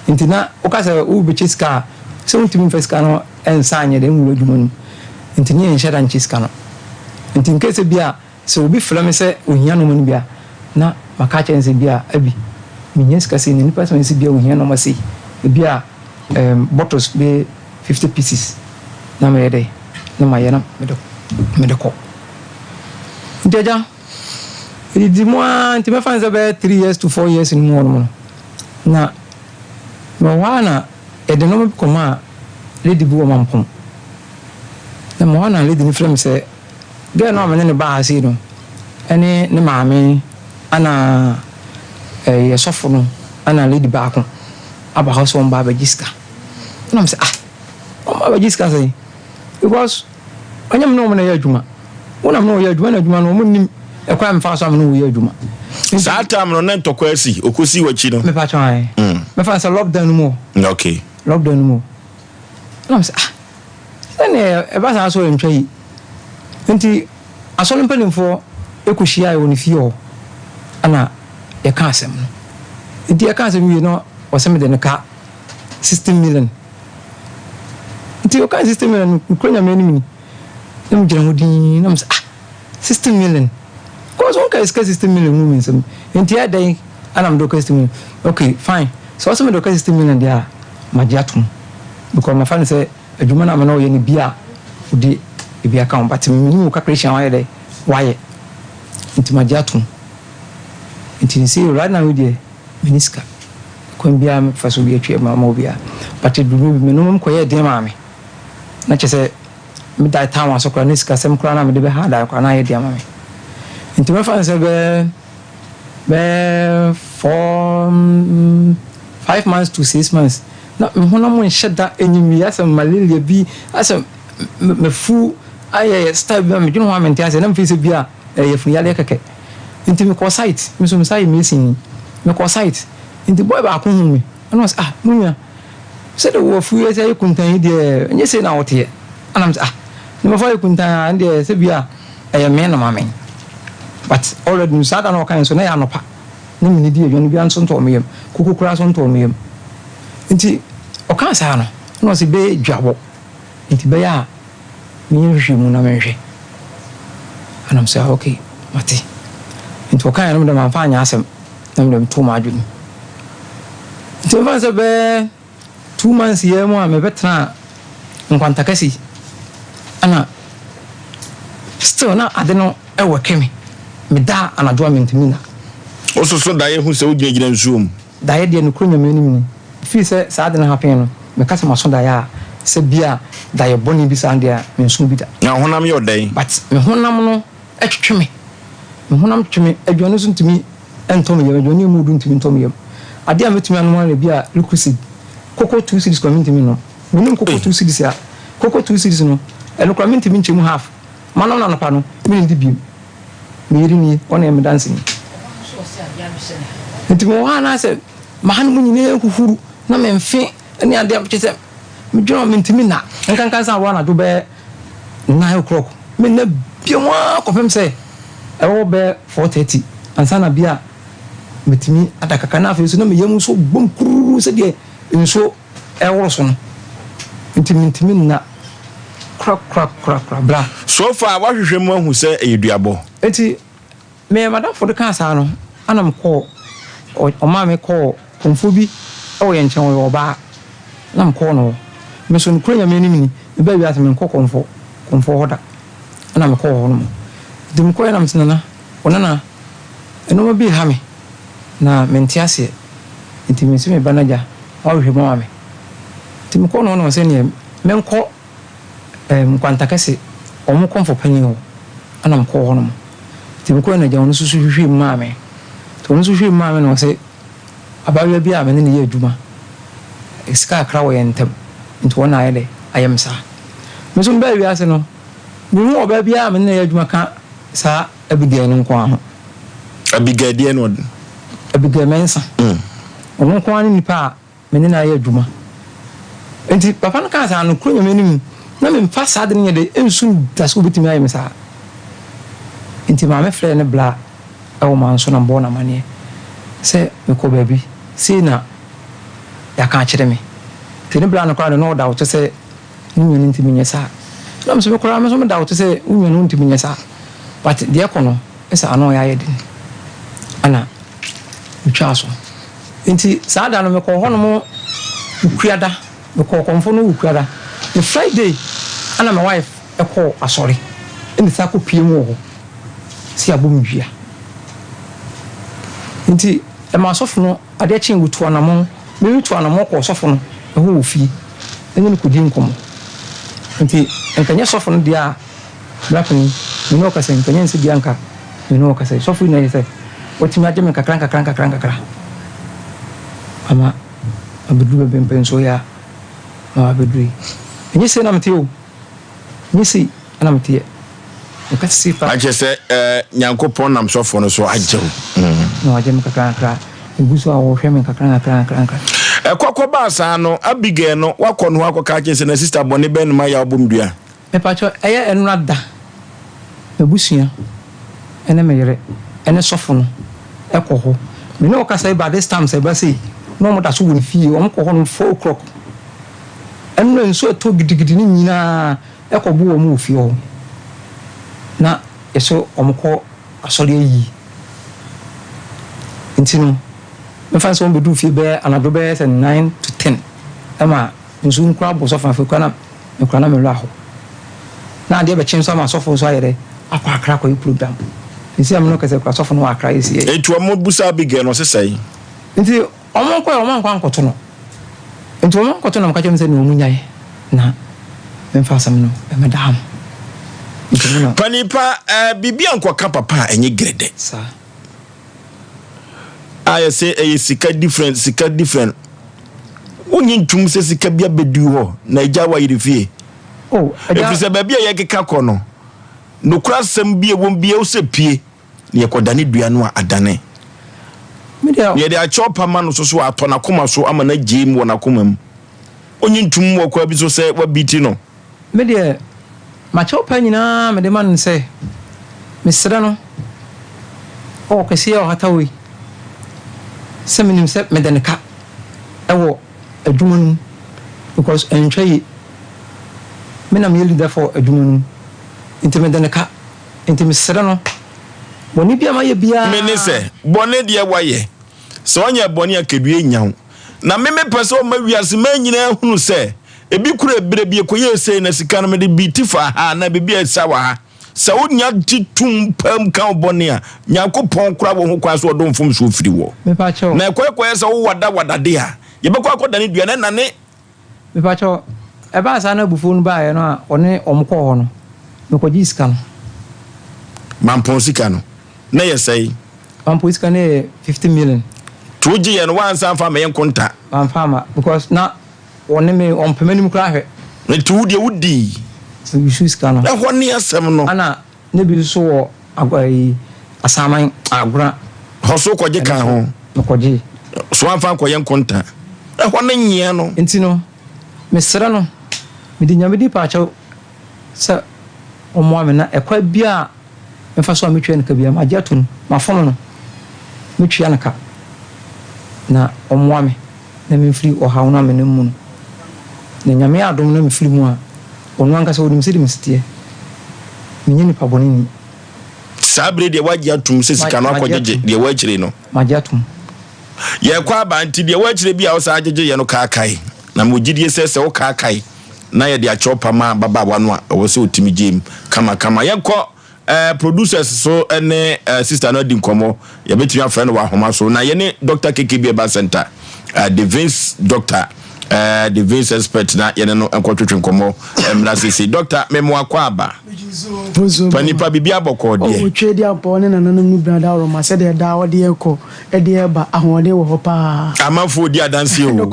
nti na okasa u be chiska se untimi feska no ensanye de nwuro adwuma no nti ni nhyeda nchiska no nti nkese bia se obi frame se ohia no mu bia na maka chense bia abi minyeska se ni person se bia ohia no masi bia bottles be 50 pieces na me de na mayena me de ko nteja di moi nti me fanza be 3 years to 4 years ni mo na no wana e de no me koma lady bu o mampom na mo wana lady ni frame se girl no amene ne ba hasi no ene ne maame ana ye sofo no ana lady ba ko aba house on ba giska na me say on ba giska say because anyam no mo na ya adwuma wona mo ya adwuma na adwuma no mo nim e kwa mfa so am no ya adwuma saa time no na ntokwa asi okosi wachi no me pa chan me fa say lockdown mo okay lockdown mo na me say ene e ba sa so ntwa nti asole mpanimfo ekuhia woni fie ana ya ka asem no nti ya ka asem wi no osem de nka 16 million nti o ka 16 million kronya me ni nem gira hodin nam 16 million cause on ka iska 16 million mu nsem nti ya dai ana mdo ka 16 million okay fine so osem do ka 16 million dia magiatum because my friend say adwuma na me no ye ni bia odi ebi account but me ka creation wa ye why nti magiatum nti see right now we dey miniska kon bia me faso bi atwe ma ma bia but do me no ko ye dem ma me na chese me dai town so kra niska sem kra na me de be ha dai kra na ye dem ma me nti me fa se be 5 months to 6 months na me hono mo nhyeda enyimi asem malaria bi asem me fu aye style bi me dwon ho amenti ase na me fi se bia ye fun yale keke nti me ko site me so me sai me sin me ko site nti boy ba ko hu me ana was munya se de wo fu ye se kuntan de enye se na wote ana me ne me fa ye kuntan ande se bia ye me na mamen but already me sada no kan so na ya no pa ne me ni di edwan bia nso nto me yam kokokura so nto me yam nti o kan sa no se be dwabo nti be ya me hwe mu na me hwe ana me say okay mate nti o kan no me ma fa anya asem na me to ma adwuni nti me fa se be 2 months ye mu a me betra nkwanta kasi ana still na ade no e wo kemi me da anadwo me ntimi na so da ye hu se wo gina nsuom da ye de no kronya me nim fi se sa ade na happen no me kasa ma so da ya se bia da ye boni bi sa ndia me nsu bi da na honam ye odan but me honam no etwetwe me honam tweme adwano so ntimi entom ye adwano mu du ntimi ntom ye ade a metumi anu na bia lukusi koko 2 series community mi no menim koko 2 series ya koko 2 series no eno community mi nchemu half manam na napa no me ndi bi me yiri ni ona em dancing nti mo wana se mahan mu nyine huhuru na me mfe ene ade am chese me dwo me ntimi na nkankan sa wana do be 9 o'clock me na bi wa kofem se e wo be 4:30 ansa na bia metimi adakaka na afi so na me yam so bom kururu se de nso e wo so no ntimi na crack bra so far wa hwehwe mu ahu se eyeduabo eti me madam for the cancer no anam call o ma me call konfo bi e wo ye nchen wo ba nam call no me so nkro nya me ni me ba wi asem nko konfo hoda anam call ho no dim ko nam sinana onana eno ma bi ha me na mentiase nti me sime banaja o hwe mo ame tim ko no se ne me nko nkwanta kase o mo konfo panyin ho anam call ho no tim ko na ja ono susu hwe mo ame to ono susu hwe mo ame no se abawe bi ame ne ye adwuma iska akra wo yentem nti wona ayede ayemsa me so ba wi ase no me hu oba bi ame ne ye adwuma ka sa abigay no nko aho abigay die no abigay mensa ono nko ani nipa me ne na ye adwuma enti papa no ka sa no kro nyame nim na me mfa sa de ne de ensu daso bitimi ayemsa enti ma me frɛ ne bla e man so na mbo na mane se me ko baby se na ya ka kire me te ne bla no kwa no da wo se nyu ntimi nyesa na me so me kora me so me da wo se nyu ntimi nyesa but de kono esa ano ya yedin ana uchaso enti sa da no me ko hono mo ukuada me ko konfo no ukuada the Friday ana my wife e ko asori eni sa ko pie mu ho si abomdua nti e ma sofo no ade chi ngutu anamo me ngutu anamo ko sofo no e ho ofi enye no kodi nkomo nti enkanya sofo no dia brapani me no kase enkanya nsi dia nka me no kase sofo na yese otimi aje me kakran ama abedu be mpenso ya ma abedu enye se na mteo nyisi ana mtie okasi fa aje se nyankopon nam sofo no so ajew no aje me kakran nguso awo hwe me kakran ekokko ba sa no abige no wakọ no akọ ka kyense na sister bone ben ma ya obomdua me pacho eye enura da ebusua ene meyere ene sofo no ekoho me no okasa by this time say ba say no mo da so woni fie o mo ko ho no 4 o'clock enu nso to gidigidi ni nyina ekobo wo mo fie ho na eso o mo ko asori yi intino me fa so mbedu fie be anado be 9 to 10 ama nso nkura bo so fa fe kwana me kwana me lwa ho na de be chin so ma so fo so ayere akwa akra ko program nsi am no kase kwa so fo no akra esi etu mo busa big no sesai nti omo kwa nkoto no nti omo nkoto no mka chem se no munyae na me fa sam no e madam Panipa bibia nkoka papa enye grede sa I say a sika different onye ntum se sika bia bedu ho na eja wa yirefie if se ba bia ye keka kono no kura sem bia won bia o se pie ne yekodane dua no adane media ye de a chopa man so atona koma so ama na gem wona koma mu onye ntum wo kwa bi so se wa biti no media ma chopa nyina me de man se mesra no o kesi o hatawi se minim se medeneka ewo adwumanu because entwai mena me leader for adwumanu intimedeneka intimesra no boni bia ma ye bia me se boni de waye so onye boni akedue nyawo na me pese o ma wiase ma nyina hunu se ebi kura ebire bie koye sei na sika no me de bitifa ha na bibia esawa ha sa wonya titum pam kan boni a nyankopon kura wo ho kwa so odomfom so firi wo me pa cho na ekoye sa wo wada de a ye be kwa akoda ne dua na ne me pa cho e ba sa na bufu no ba ye no a one omko ho no me ko ji sika no mampon sika no na ye sei mampon sika ne 50 million tuji ye no wan san fa me yenkonta manfama because na one me on pemanim kra hwe ne tu de wudi so you should scan no ho ne asem no ana ne bi so wo agwai asaman agura ho so koje kan ho koje so an fa koyen konta ho ne nyie no enti no mesra no me di nyame di pa chaw sa o mo amena ekwa bia me fa so ametwe ne ka bia ma jatun ma fom no me twa na ka na o mo ame na me firi o hawo na me ne mu no ne nyame adom na me firi mu a onu anka se onim se di mestie menye ni paboni ni sabre de wagye atum se sika no akɔgye de wachire no magye atum ye kwa abanti de wachire bia wo sa agye ye no kaakai na mogidie se wo kaakai na ye de achopa ma baba wano a wo se otimi gem kama ye kɔ producers so ene sister no di nkomo ye betumi afra no wa homa so na ye ne Dr. KKB Eba Center the Vince doctor the Vince expert na ye no enkwotwetwe nkomo emra sisi doctor memo akwa aba Nipa bibia boko de o twedi apone na nanam nu brada oro ma se de da ode ekọ e de eba ahode wo ho pa amanfo di adanse o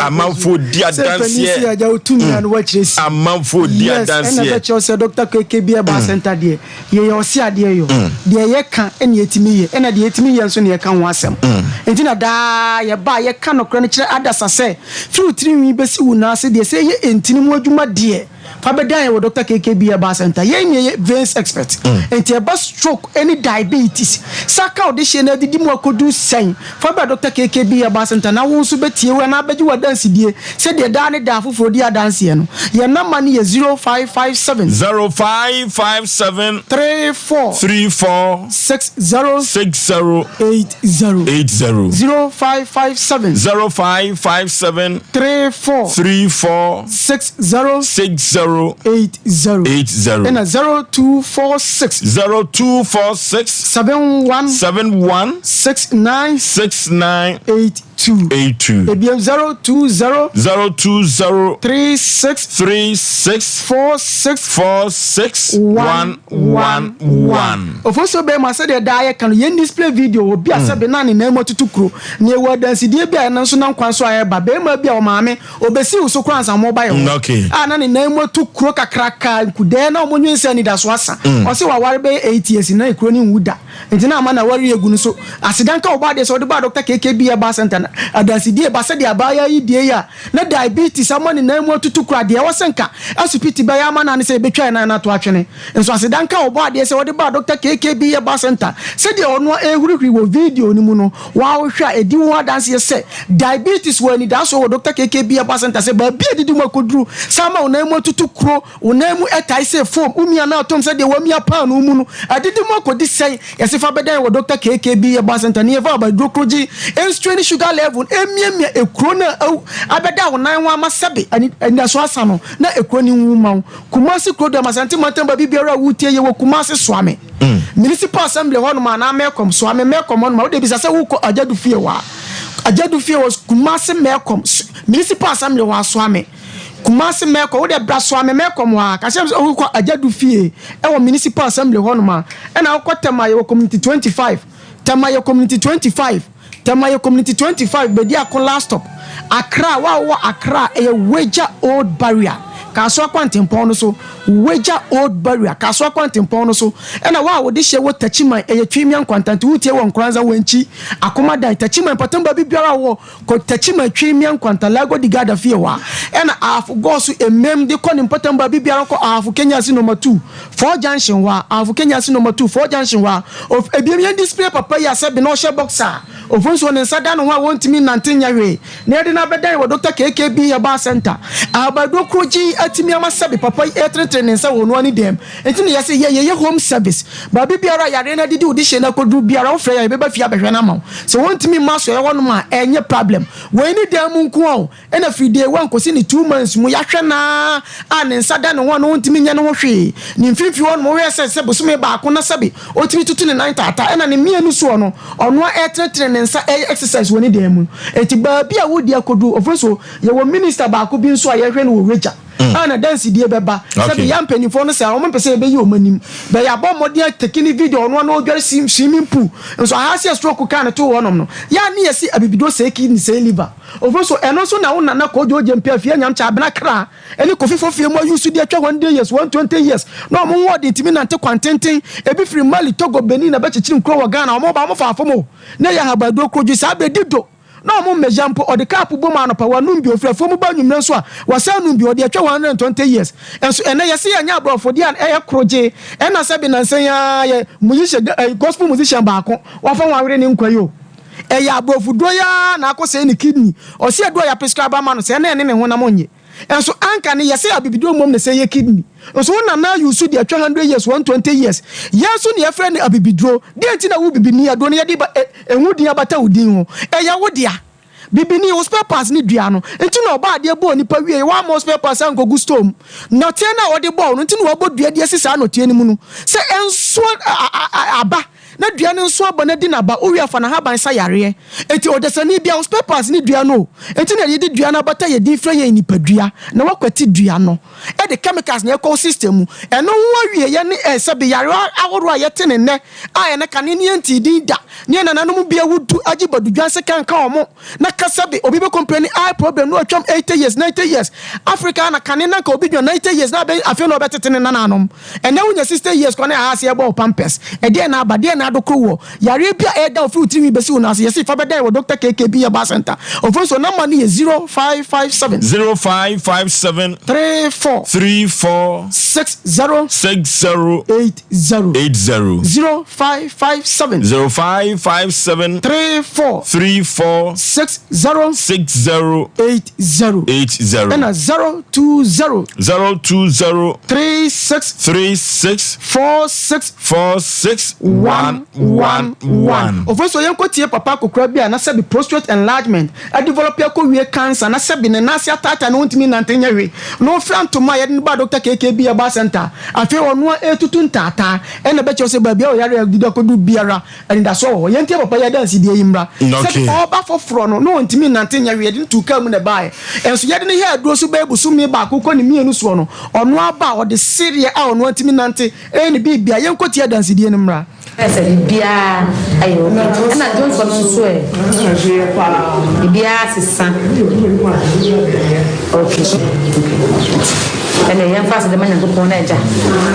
amanfo di adanse aja otumi na wo kiresi amanfo di adanse na be se Dr. KKB Eba Center de ye osi ade yo de ye ka ene yetimi ye ena de yetimi ye nso ne ye ka ho asem enti na da ye ba ye ka no kra ne kire adasa se through 3 wi besi wu na se de se ye entini mu adwuma de Fabedan with Dr. KKB Eba Center. Ye veins expert. And about stroke, any diabetes. Saka audition na didi mo kodu sen. Fabe Dr. KKB Eba Center na won so beti we na beji wa dance die. Say the da ne da foforo dia dance ye no. Ye number ni ye 0557 34 60 0557 34 60 80 and 0246 71 69 82 ebien 020 36 46 111 ofoso be ma se de da kan ye display video obi asabe na ne na tutukro ne wa dance die bia na so na nkwan so aye ba be ma bia o maame obesi uso kran sa mobile okay na ne na tukro kakraka nkude na omonwe nsa ni da so asa o se wa ware be 8 years na ekro ni wuda enti na ama na ware egu no so asidanka oba de so de ba Dr. KKB Eba Center adansidie ba se de abaya yi die ya na diabetes amani na mu tutukura de wosenka asupiti ba ya ma na ne se betwa na to atwene enso asidanka oba de se wode ba Dr. KKB Eba Center se de ono ehurihuri wo video ni mu no wa wo hwa edi wo adanse se diabetes wo ni da so wo Dr. KKB Eba Center se ba bi edidi mu akoduru sama ona mu tutukuro ona mu etai se form umia na atom se de wo mia pa no mu no adidi mu akodi sei yesi fa bedan wo Dr. KKB Eba Center ni eva ba dokroji enstraining sugar level emia ekrona abeda wonan wa masabe anda so asa no na ekroni nwuma kumasi krodo masanti matamba bibiara wutie ye wo kumasi swame municipal assembly ho no ma na mekom swame mekom no ma wo de bisa se wo ajadu fie was kumasi mekom municipal assembly wa swame kumasi meko wo de bra swame mekom wa ka se wo ajadu fie e wo municipal assembly ho no ma e na wo tema ye community 25 tema ye community 25 Tamayo community 25 bedi akon last stop Accra wa Accra e Weja Old Barrier kaso kwantempon no so Weja Old Barrier kaso kwantempon no so ena wa wo de hye wo tachiman e twimian kwantanti wutie wo nkranza wanchi akoma dan tachiman patamba bibiara wo ko tachiman twimian kwantalago digada fie wa ena afu gosu emem de konim patamba bibiara ko afu Kenya si number 2 4 junction wa afu Kenya si number 2 4 junction wa of ebiemian display papa ya se be no she boxer ofunso ne nsada no wa wontimi nantenya hwe na ede na bedan wo Dr. KKB Eba Center abado kroji atimi amasabe papa etretre ne nsa wono ani dem enti ne yese ye home service ba bibiara yare na didi udi shena kodu biara wo frɛ ya beba fia behwe na ma so wontimi maso ye wono ma enye problem we ni dem nko o ena fride wan kosi ni 2 months mu ya hwe na ne nsada ne wono wontimi nya ne ho hwe ni mfimfi wono wo yese bosume ba ko na sabe otimi tutu ne 9 tata ena ne mienu so ono etretre ne nsa exercise woni dem enti ba bia wodi akodu ofenso ye wo minister ba ko bi nso a ye hwe no wo reja ana dance die beba sabi ya mpanifo no se a wo pese be yi o manim be ya bo modi tekini video no na odware swimming pool nso ahase stroke kan to wonom no ya ne yesi abibido seki ni se liver ofenso eno so na wona na ko joje mpa afia nyam cha abena kra eni kofifo fie mo yusu die twa 1 years 120 years no mo wodi timi na nte kwantenten ebi free Mali Togo Benin na be chichiri nkro wa Ghana mo ba mo fa afomo na ya habado kroju sa be dido no mo mejampo o de cap boma no pa wanum bi ofrafo mu ba nwumna so a wasanum bi o de atwa 120 years enso ene yesi anya abrofo de an eye kroje ena sabi na nsan ya musician gospel musician ba ko wafa wanwere ni nkwayo ya abrofo do ya na akose ni kidney o se do ya prescribe ma no se na ene ne ho na monye and so anka ne yɛsɛ abibiduro mom ne sɛ yɛ kidney so na na you so the 200 years 120 years yes so ne yɛfrɛ ne abibiduro de nti na wo bibini ado ne yɛde ba ehu din abata udin ho ɛyɛ wo dia bibini wo spare parts ni dua no nti na oba ade bo nipa wie wa mo spare parts an gogu storm na tie na wo de bo no nti na wo bo dua de sisa no tie ni mu no sɛ enso aba na dua no nso aba na di na ba o wi afa na haban sa yare enti o desani bia wo spare parts ni dua no enti na yedi dua na bata ye different ye nipa dua na wakwati dua no e de chemicals na ecosystem mu eno ho awie ye ne se be yare aworo a ye tene ne a ye ne kane ne enti din da ne na nanom bia wudu agibadu dua se kan ka omo na kasa be obi be company eye problem no atwam 80 years 90 years Africa na kane na ka obi dua 90 years na be afi no betetene na nanom ene wunya 60 years ko na ha se e bo pampers e de na aba de na adoko wo yare bia e da ofi utimi be si una se yesi fa be da wo Dr. KKB Aba Center ofo na money 0557 34 60 0557 34 60 80 and 020 36 46 111 ofo so yenko tie papa kokra bia na se be prostate enlargement a develop yakɔ cancer na se be ne nasi atata no ntimi nantenya we no frantoma ye ba Dr. KKB Aba Center afi ono etutu ntata e na be che se ba bia o yare agudi akodu biara and da so ye ntie papa ya dance die yimra se oba foforo no ntimi nantenya we de tuka mu ne bae enso ye de ne here aduro so ba ebusu mi ba akoko ne mienu so no ono aba o de serie a ono ntimi nante e ne bibia ye nkɔ tie dance die nimra esa bibia ayo na Johnson nso e bibia sesa okay ene yan fast de manya ko na eja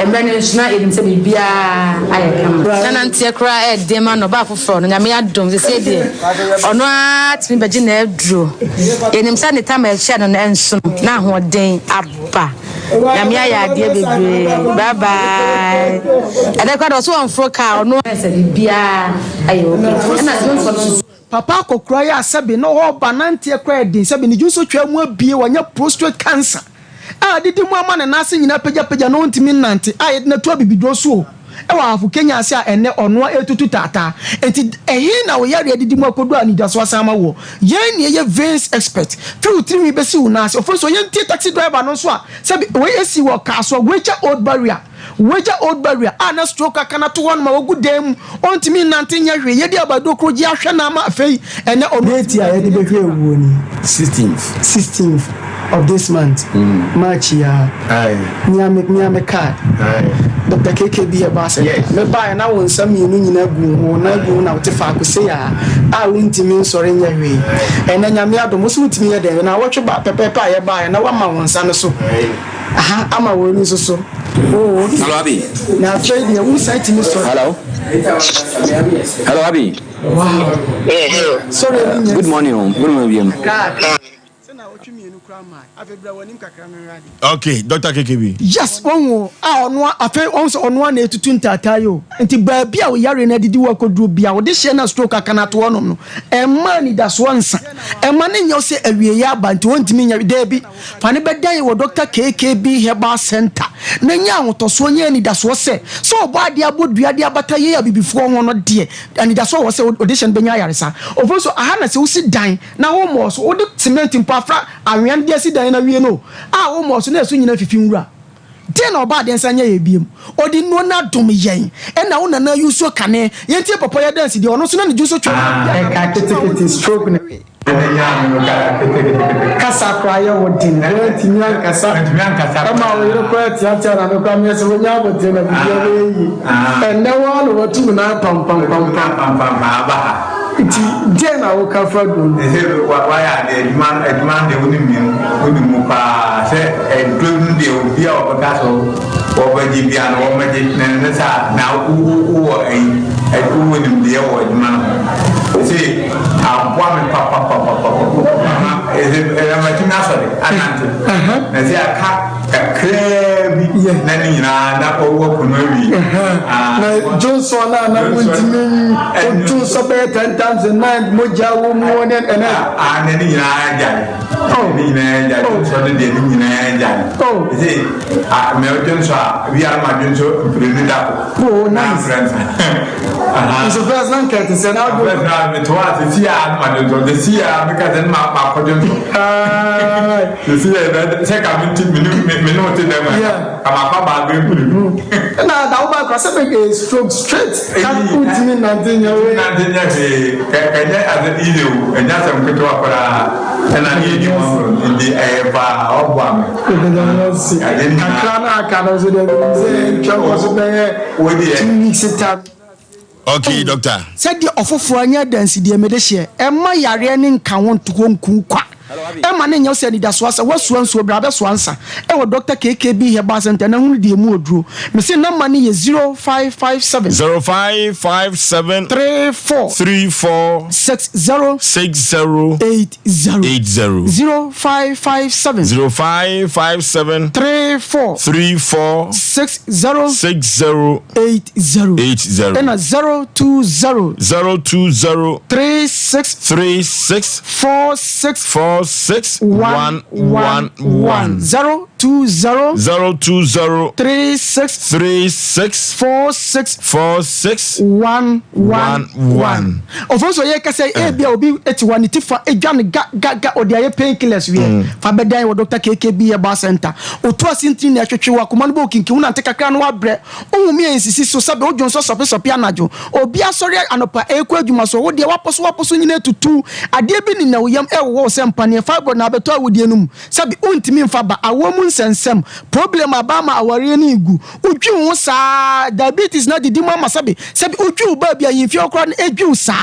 emra ne suna edim se bibia ayekam na nantie kra e de ma no ba foforo no nyame adom se de ono atimi beji na aduro enim sa ne tama e hia no na enso na ahoden aba nyame ya de bebre bye bye ade kwa do so on fro ka ono ese bibia ayo na Johnson papa kokra ya sabe no ho banantie kra edin sabe ni junso twa mu abie wanya prostate cancer didi mu ama na ase nyina pagya no ntimi nante na to abibidro so e wa afu Kenya ase a ene ono etutu tata enti ehi na wo yare didi mu akodu anida so asama wo yen ne ye veins expert fi utrimi besi wo na ase ofo so yen tie taxi driver no so a sabi we esi wo ka so wecha old barrier na stroke akana to one ma wo gudem ontimi nante nya hwe ye di abado kroji ahwe na ma afei ene ono eti a ye de behwe ewu ni 16th of this month March ya nyame card Dr. KKB Aba Center me buy na won sami no nyina gu na wotefa akose ya a wontimi nsore nya hwe ene nyame ado mo so wontimi ye de na wotwe ba pepepa ye buy na wama won sa no so ama woni so hello Abi na trade ya who site me so hello Abi wow hello sorry good morning okay Dr. KKB yes onwo ono afi onso ono na etutu ntatayo nti baabi a wo yare na didi wakoduro bia wo de hye na stroke akana to onom no emma ni da so nsa emma ne nyo se awie ya ba nti wontimi nya da bi fa ne bedan wo Dr. KKB Aba Center na nya wotoso nya ni da so se so obo ade abodua de abata ye abibifo ho no de ani da so wo se audition benya yaresa ofo aha na se wo si dan na wo mo so wo de cement mpafra anwen de si dan na wie no wo mo so na eso nyina fifi nwura de na oba de nsanya ye biem odi no na dom yen e na wo na yuso kane ye tie papa ya dance de ono so na ne juso twa ka ketekete stroke ne kasa kwa ya wodin ti nyan kasa ama wo yero kwa tia na no kwa me so nya bote na bia we yi na wo no watu na pam ba iti de na wo ka fa do wa ya de demand de woni mu pa se do de obi a o ka so o ba ji bia na o ma ji na sa na u ai woni de o demand se a bwa me pa ma ti na so de anante na se aka kakra bi na ni nyina na owo kuno wi na Johnson na wintimi o Johnson be 10 times a night moja wo mu ne na ni nyina ja ni nyina ja so de ni nyina ja see me o Johnson we are my Johnson president oh nice friends so first nan kete se na go na me to at see ma Johnson the see because then ma Johnson the see that check out me no te dem ama pa ba gbe pulu na da oba kwa se be stroke straight can put me na denya we na denya be ka nya as ile o enya sam ko to akora na ni di mo ndi ba obo am akra na aka no so de se twa so be we di 2 weeks time. Okay, doctor. Said the ofofo anya dance de me de hye e ma yare ne nka won to nku kwa e ma ne nya se ni da so asa wasu anso bra be so ansa e wo Dr. KKB here ba center na hunu de mu oduro me se na ma ne ye 0557 0557 34 60 80 0557 34 60 80 and 020 36 46 111 020 36 46 111 ofenso ye ka say e bia obi etiwani tifa edwane ga odiaye painkillers we fa bedan wo Dr. KKB ye ba center otu asintin na twetwe wa kuma no bo kinki una nteka kra no wabre ohumi ensisi so sabe ojonso sope anajo obi asori anopa ekwa adwuma so wo de waposo nyina tutu ade bi ni na woyam e wo sempa ne fiber na beto awudie num sabe untimi mfa ba awomu nsensem problem abama aware ni igu udwi wo sa diabetes na didi mama sabe udwi ba bia yimfi okra na edwi sa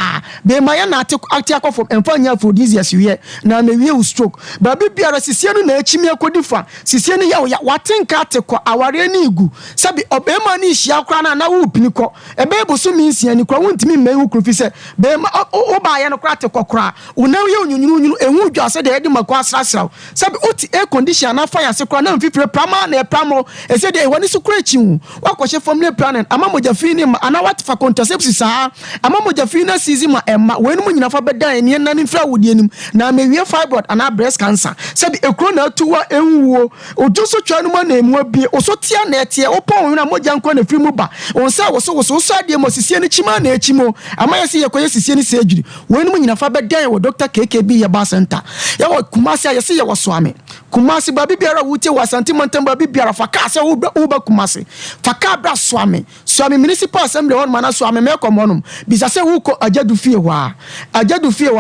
be maya na ati akofo emfa nya aphrodisiacs we na mewie u stroke ba biara sisie no na achimi akodifa sisie no ya watenka atekọ aware ni igu sabe obema ni hia okra na wo piniko ebe boso mi nsia ni kra wontimi mewu krofi se be oba ya no kra atekọ kra unawo ye onyunyunu ehu dwa se de edi makọ asrasra sabe oti air condition na fire se kra na mfifire prama na pramo ese de wani so kra chiwu wakọhye family planning ama moja fini ma ana what for contraceptives ama moja fini na sizi ma emma wenum nyina fa bedan ene na ni fra wodi anim na mewie fibroid ana breast cancer sabe ekro na tuwa enwuo ojo so twa no ma na emu abi oso tia na etie opon na moja nko na firi mu ba onsa wo so ade mo sisie ni chima na echimo ama yesi yekoye sisie ni surgery wenum nyina fa bedan wo Dr. KKB ye ba center ya wo kumasi yesi ye wo soame kumasi ba bibiara wuti wa santimentem ba bibiara fa ka se uba kumasi fa ka bra soame municipal assembly won mana soame me komonum bisa se wu ko ajadu fie wa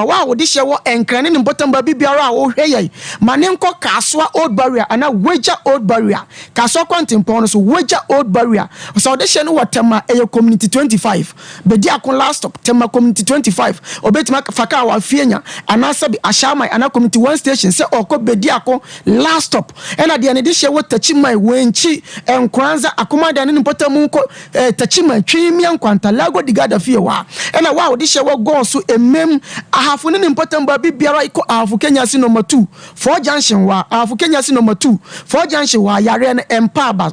wa wo de hye wo enkrane ni botam ba bibiara wo hweye mane nko kasoa old barrier ana weja old barrier kasoa kwantimpon so weja old barrier so de hye no watema e community 25 be dia kon last stop tema community 25 obetima fa ka wa fienya ana sabi ashama ana community 1 station se okọ be dia kon last stop ena de ne de hye wo tachimai wenchi enkranza akomada ne botam nko tachima twimi ankwanta lago digada fie wa ena wa wo de hye wo go so emem ahafu ne important ba bibiara iko ahafu Kenya si number 2 for junction wa ahafu Kenya si number 2 for junction wa yare na empaba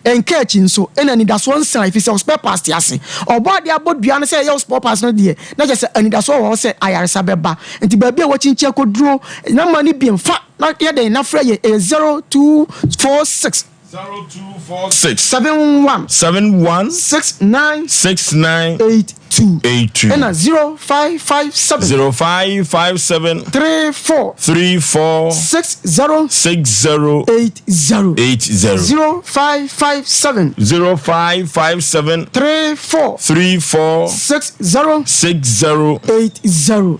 enkechi nso ena ni daso nsan if say spare parts ase obodi abodua ne say your spare parts no de na je say ani daso wo say ayaresa beba enti ba bia wo chinchi akoduro na mani bi mfa na ye den na fra ye 0246 71 69 82 and 0557 34 60 80 0557 34 60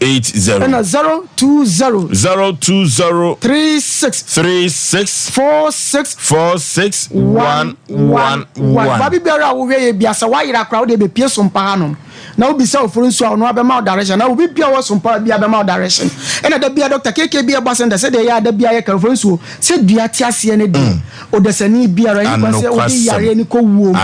80 and 020 36 46 111 baby biara wo we biasa wa yira kra wo de be pie Sompa hanom na obi say Oforisuo no abema direction na obi bia wo Sompa bia abema direction ena da bia Dr. KKB abasenda say de ya da bia ye ka Oforisuo say dua ti ase ne de odesani biara yi kwa say obi yare ni ko wuo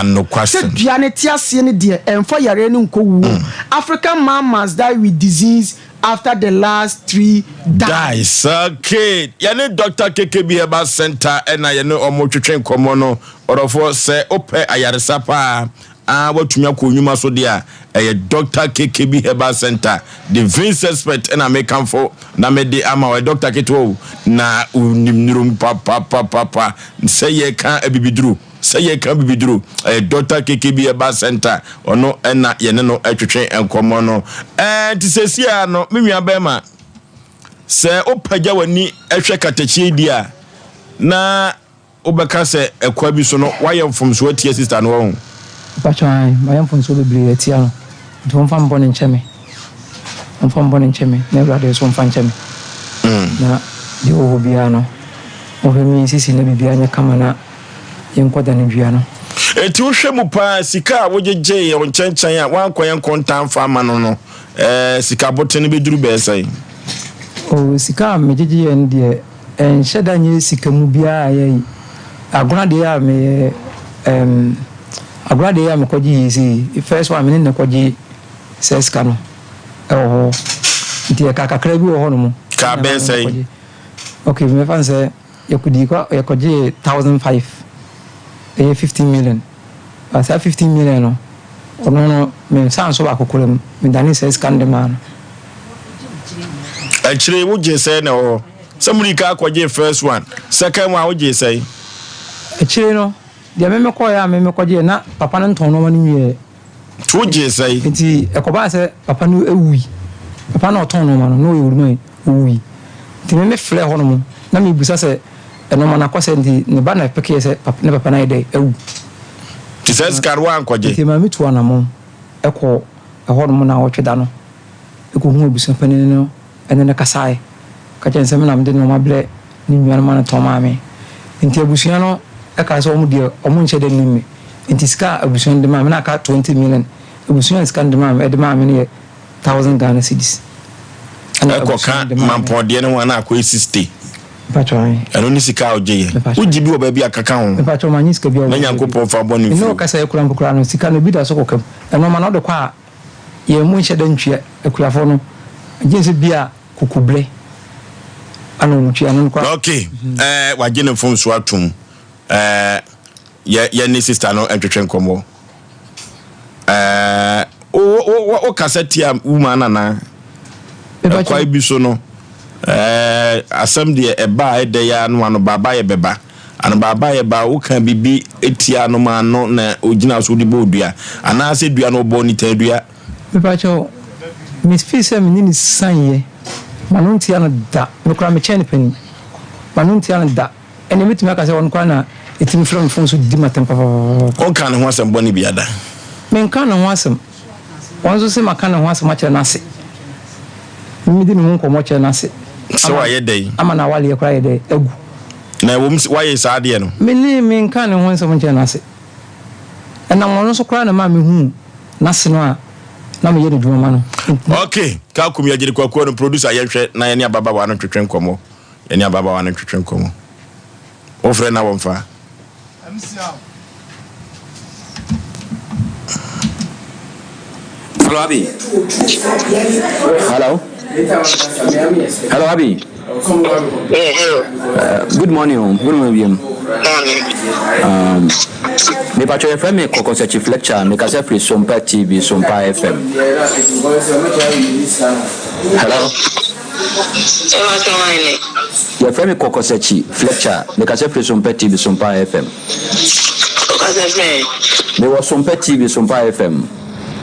say dua ne ti ase ne de emfa yare ni ko wuo African man must die with disease after the last 3 dies. Okay, yane Dr. KKB Herbal Center and yane omo twetwen komo no orofo se ope ayaresa pa watumi akonyuma so dia Dr. KKB Herbal Center the Vince expert and American for na me de ama Dr. Keto na unimnirum papa say ye kan abibiduru say ye kan bibiduru Dr. KKB Herbal Center ono na yene no atwetwen enkomo no tisesia no menua bema se opaja wani ehwe katachie dia na obeka se ekwa bi so no wayem from so atie sister no wo Pachai, my young from Sulu Tiano. Don't find born in Chemi. I'm from born in Chemi. Never there's one fan Chemi. Now, the Obiano. Over me, Sissy, never be on your camera. Young Quadan in Viano. A two shemupa, Sika, would you jay on Chenchaya, one quiet contam farmer no. Sika botany be drew say. Oh, Sika, Majiji and dear, and Shadany Sika Mubia, a grandia me, Agrade am koji easy. First one in the koji says cano. Oh, dear Kakakrebu or Honomo. Cabe say. Okay, my fan say you could go 1,005. 15 million. I said 15 million. Oh no, me sound so akokolem. Me dani says can the man. Actually, would you say no? Somebody can kwaje first one. Second one, would you say? Actually, no. Dia me ko ya me ko je na papa no nton no ma nwie to je sai nti e ko ba se papa no ewui papa no ton no ma no no ewuri no ewui nti me fle ho no mo na me busa se e no ma na kwase nti ne ba na peke se papa na ide ewu ti se skarwa ankoje nti ma mitu ana mo e ko e ho no mo na wo tweda no e ko hu busa panini no ene ne kasae ka jense me na me de no ma ble ni nwa no ma na ton ma me nti abusia no eka so omu de omu nche de nimi intiska abusun de ma na ka 20 million abusun scan de ma de ma me ne 1000 Ghana cedis eko ka mampo de ne wana akọ 60 patron eno ni sika oje ujibi wo ba bi akaka ho patron manyi sika bi o manya nkopon fa boni fu no ka say kura no sika no bi da so kokam eno ma no de kwa ye mu nche de ntwe akurafo no jinsi bia kukuble ano ntwe ano kwa okay waje ne fom so atum ya ni sister no entwetwe nkomo o cassette ya woman na kwai bi so no asem de eba ede ya no ano baba ye beba ano baba ye ba wo kan bibi etia no ma no na ogina so de bodua ana se dua no bo ni tadua pepacho miss fisa mi ni sanye manunti ana da me kra me chene pani manunti ana da ene mitimi aka se won kwa na etimi from so di matem papa on kan ho asem boni biada men kan ho asem won so se makana ho asem ache na se mi di no nko mo che na se so wa ye dey ama na wale kra ye dey agu na wo wa ye sa de no men kan ho asem che na se na mo so kra na ma me hu na se no a na me ye no dwuma no okay ka kum ya jiri kwa no producer ye hwe na ye ne ababa wa no twetwe nkomo ye ne ababa wa no twetwe nkomo o frɛ na wonfa Hello, Abi. Hello. Hello, Abi. Good morning. Good morning. Me patcho your friend me consultation lecture me kase free Sompa TV, Sompa FM. Hello. Your friend me consultation lecture me kase free Sompa TV, Sompa FM. Me was Sompa TV, Sompa FM.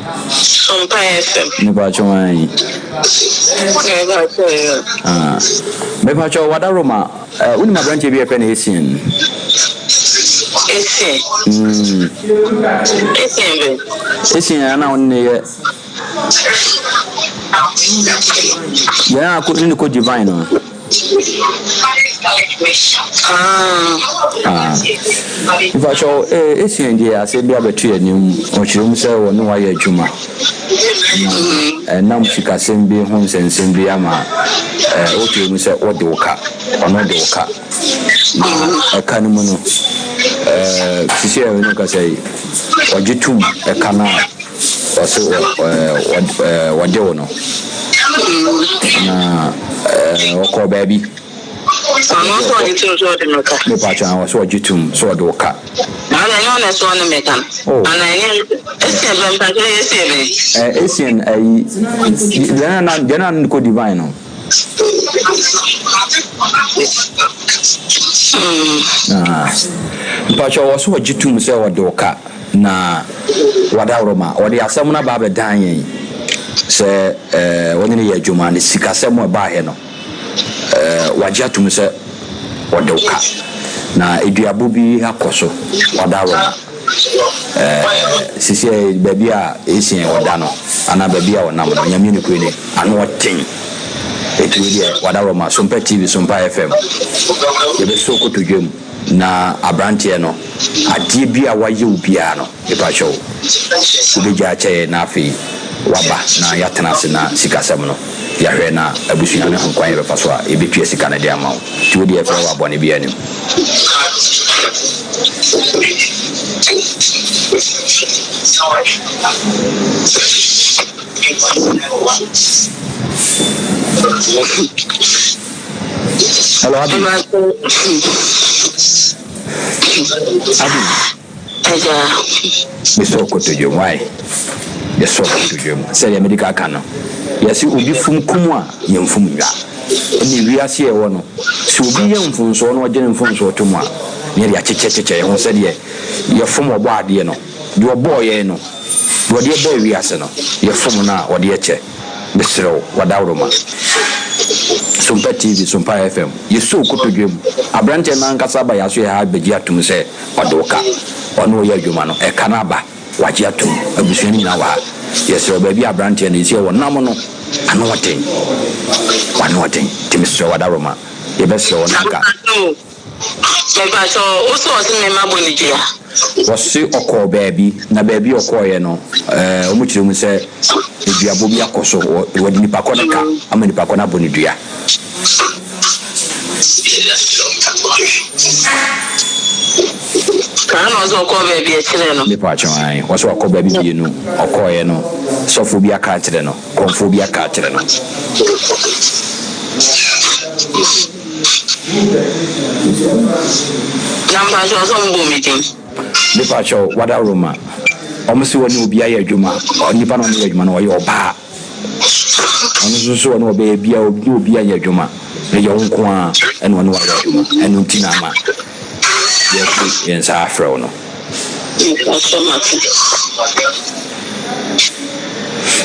Sompa FM. Me patcho mai. Me patcho wada Roma. Uni ma branch bi friend Asian. Asian ana onne ya ko ni ko divine no. If I show Asian dia say bia betu anim o chirum say wo no wa ya adwuma. Na musika sembi hu sensem bi ama o chirum say o de woka ono de woka. Aka no no sisi e no ka say ojitum e kana o so wade wono na ɔkɔ baabi mepa kyɛ wɔ sɛ ɔgye tom sɛ ɔde wo ka ɛsien ayi deɛ na no divine no mpakyɛ wɔ sɛ ɔgye tom sɛ ɔde wo ka na wadaworoma ɔde asɛm no baa bɛdan yɛn sɛ wɔne no yɛ adwuma no sikasɛm a ɛbaahɛ no wagye atom sɛ ɔde wo ka na aduabo bi akɔ so wadaworoma sisi baabi a ɛsien wɔda no anaa baabi a wɔnam no nyame no kure ne ano ɔten ɛtu deɛ wadaworoma Sompa TV Sompa FM yɛbɛsɛ kotodwa mu na abranteɛ no adeɛ bi a wayɛ wo biara no ɛpakyɛ wo wobɛgya akyɛɛ na afei waba na yɛatena ase na sikasɛm no yɛhwɛ na abusua no ho kwan yɛbɛfa so a yɛbɛtua sika no de ama wo nti wode yɛfrɛ wɔ abɔne bi anim hello Abi Mr. Kotojo, why? Yes, so Kotojo. Say the medical cannon. Yes, you will be from Kumwa, young from ya. And you are here one. So be young from so no general from so tomorrow. Nearly a chicheche, who said, you're from a body, you know. Your boy, you know. What dear boy, we are no. You're from now, or dear che. Mr. Wadauroma. Sompa TV, Sompa FM. You so good to give a branch and Nankasaba, as you had begia to say, Wadoka, or no Yagumano, a canaba, Wajiatum, a Bushini Nawa. Yes, your baby, a branch and is here one nominal, and one thing, to Mr. Wadaroma. You best show Naka. Wasi oko baby na baby oko ye no omuchire mu se eduabo bi akoso wodi nipa ko nka ama nipa ko na boni dua kan ozo oko baby e kire no nipa chwan wasi oko baby bi no oko ye no sofo bi aka kire no konfo bi aka kire no Namba jo so mbo meeting. Nipa cho Wadaroma. Omusi woni obi aye adwuma. Nipa no aye adwuma no oye oba. Onu so no oba bia obi aye adwuma. Ne ye nko a ene woni aye adwuma. Enu ntina ma. Yen sa afro no.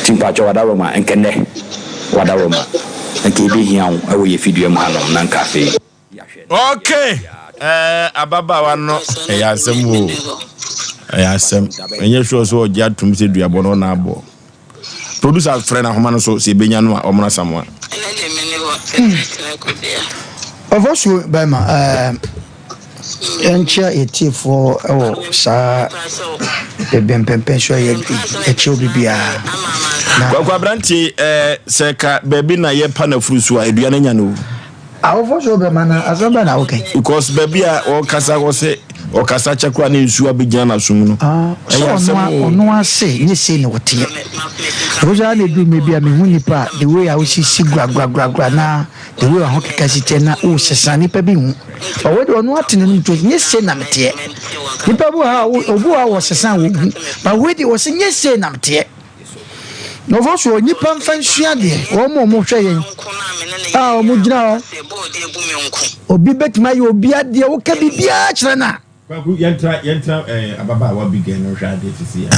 Timpa cho Wadaroma enkene. Wadaroma. Enke bi hian awo ye fidua mu hanom na nkafe. Okay. Ababa wano Asem wo Asem enye sure so ogia tum se duabo no na abo producer friend ahoma no so se benya no a omna samwa Ofosu bema encha etifo ewo sa ebempempen so ye echi obibia kwa branti seka baby na ye pa na Oforisuo a edua na nya no Ofosu bema na azaba na okay because baby a o kasa go se o kasa chakwa na nsu abigyan na sum no ono ase ni se ni wotie roja na du mebi a me hu nipa the way a wo sisi gra na the way a ho kekasite na o sesa nipa bi hu o we ono atene no to ni se na mete nipa bu ha obu a wo sesa wo hu ba we di wo se ni se na mete no Ofosu nipa mfa nsua de wo mo hwe yen o mo gina obi betima ye obi ade wo ka bibia kire na yentra ababa wa begin no hwa de sisi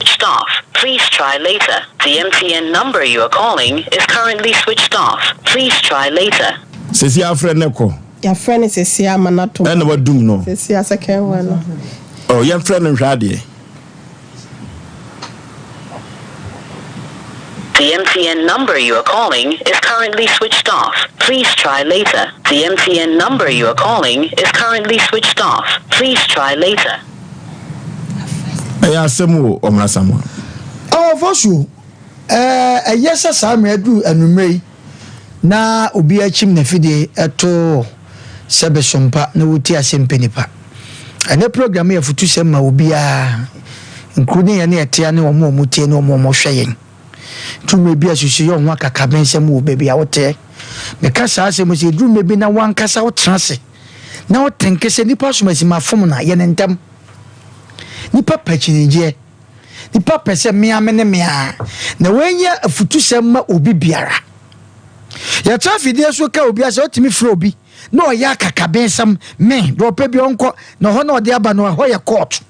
Staff, please try later. The MTN number you are calling is currently switched off. Please try later. Sisi afre neko. Your friend is Sisi amanato. And what doom no. Sisi second one. Oh, your friend no hwa de. The MTN number you are calling is currently switched off. Please try later. The MTN number you are calling is currently switched off. Please try later. Asem wo omra samwa. Ofosu yesa samredu anumrei na obi achim na fide eto sebe Sompa na wuti Asem Mpe Nipa. Ane program ya futu sema obi a including ya ne etia ne omo tie ne omo hweyen. tu maybe asusu yo ho akaka bensem wo baby a wote me kasa ase mo se dru maybe na wan kasa wo trase na wo tenke se nipa so masima fom na ye nentam nipa pachinije nipa pese mea mene mea na wenya afutu sem ma obi biara ya trafide so ka obi ase otimi fro obi na o ya kaka bensem me do pe bi onko na ho na ode aba no ho ye court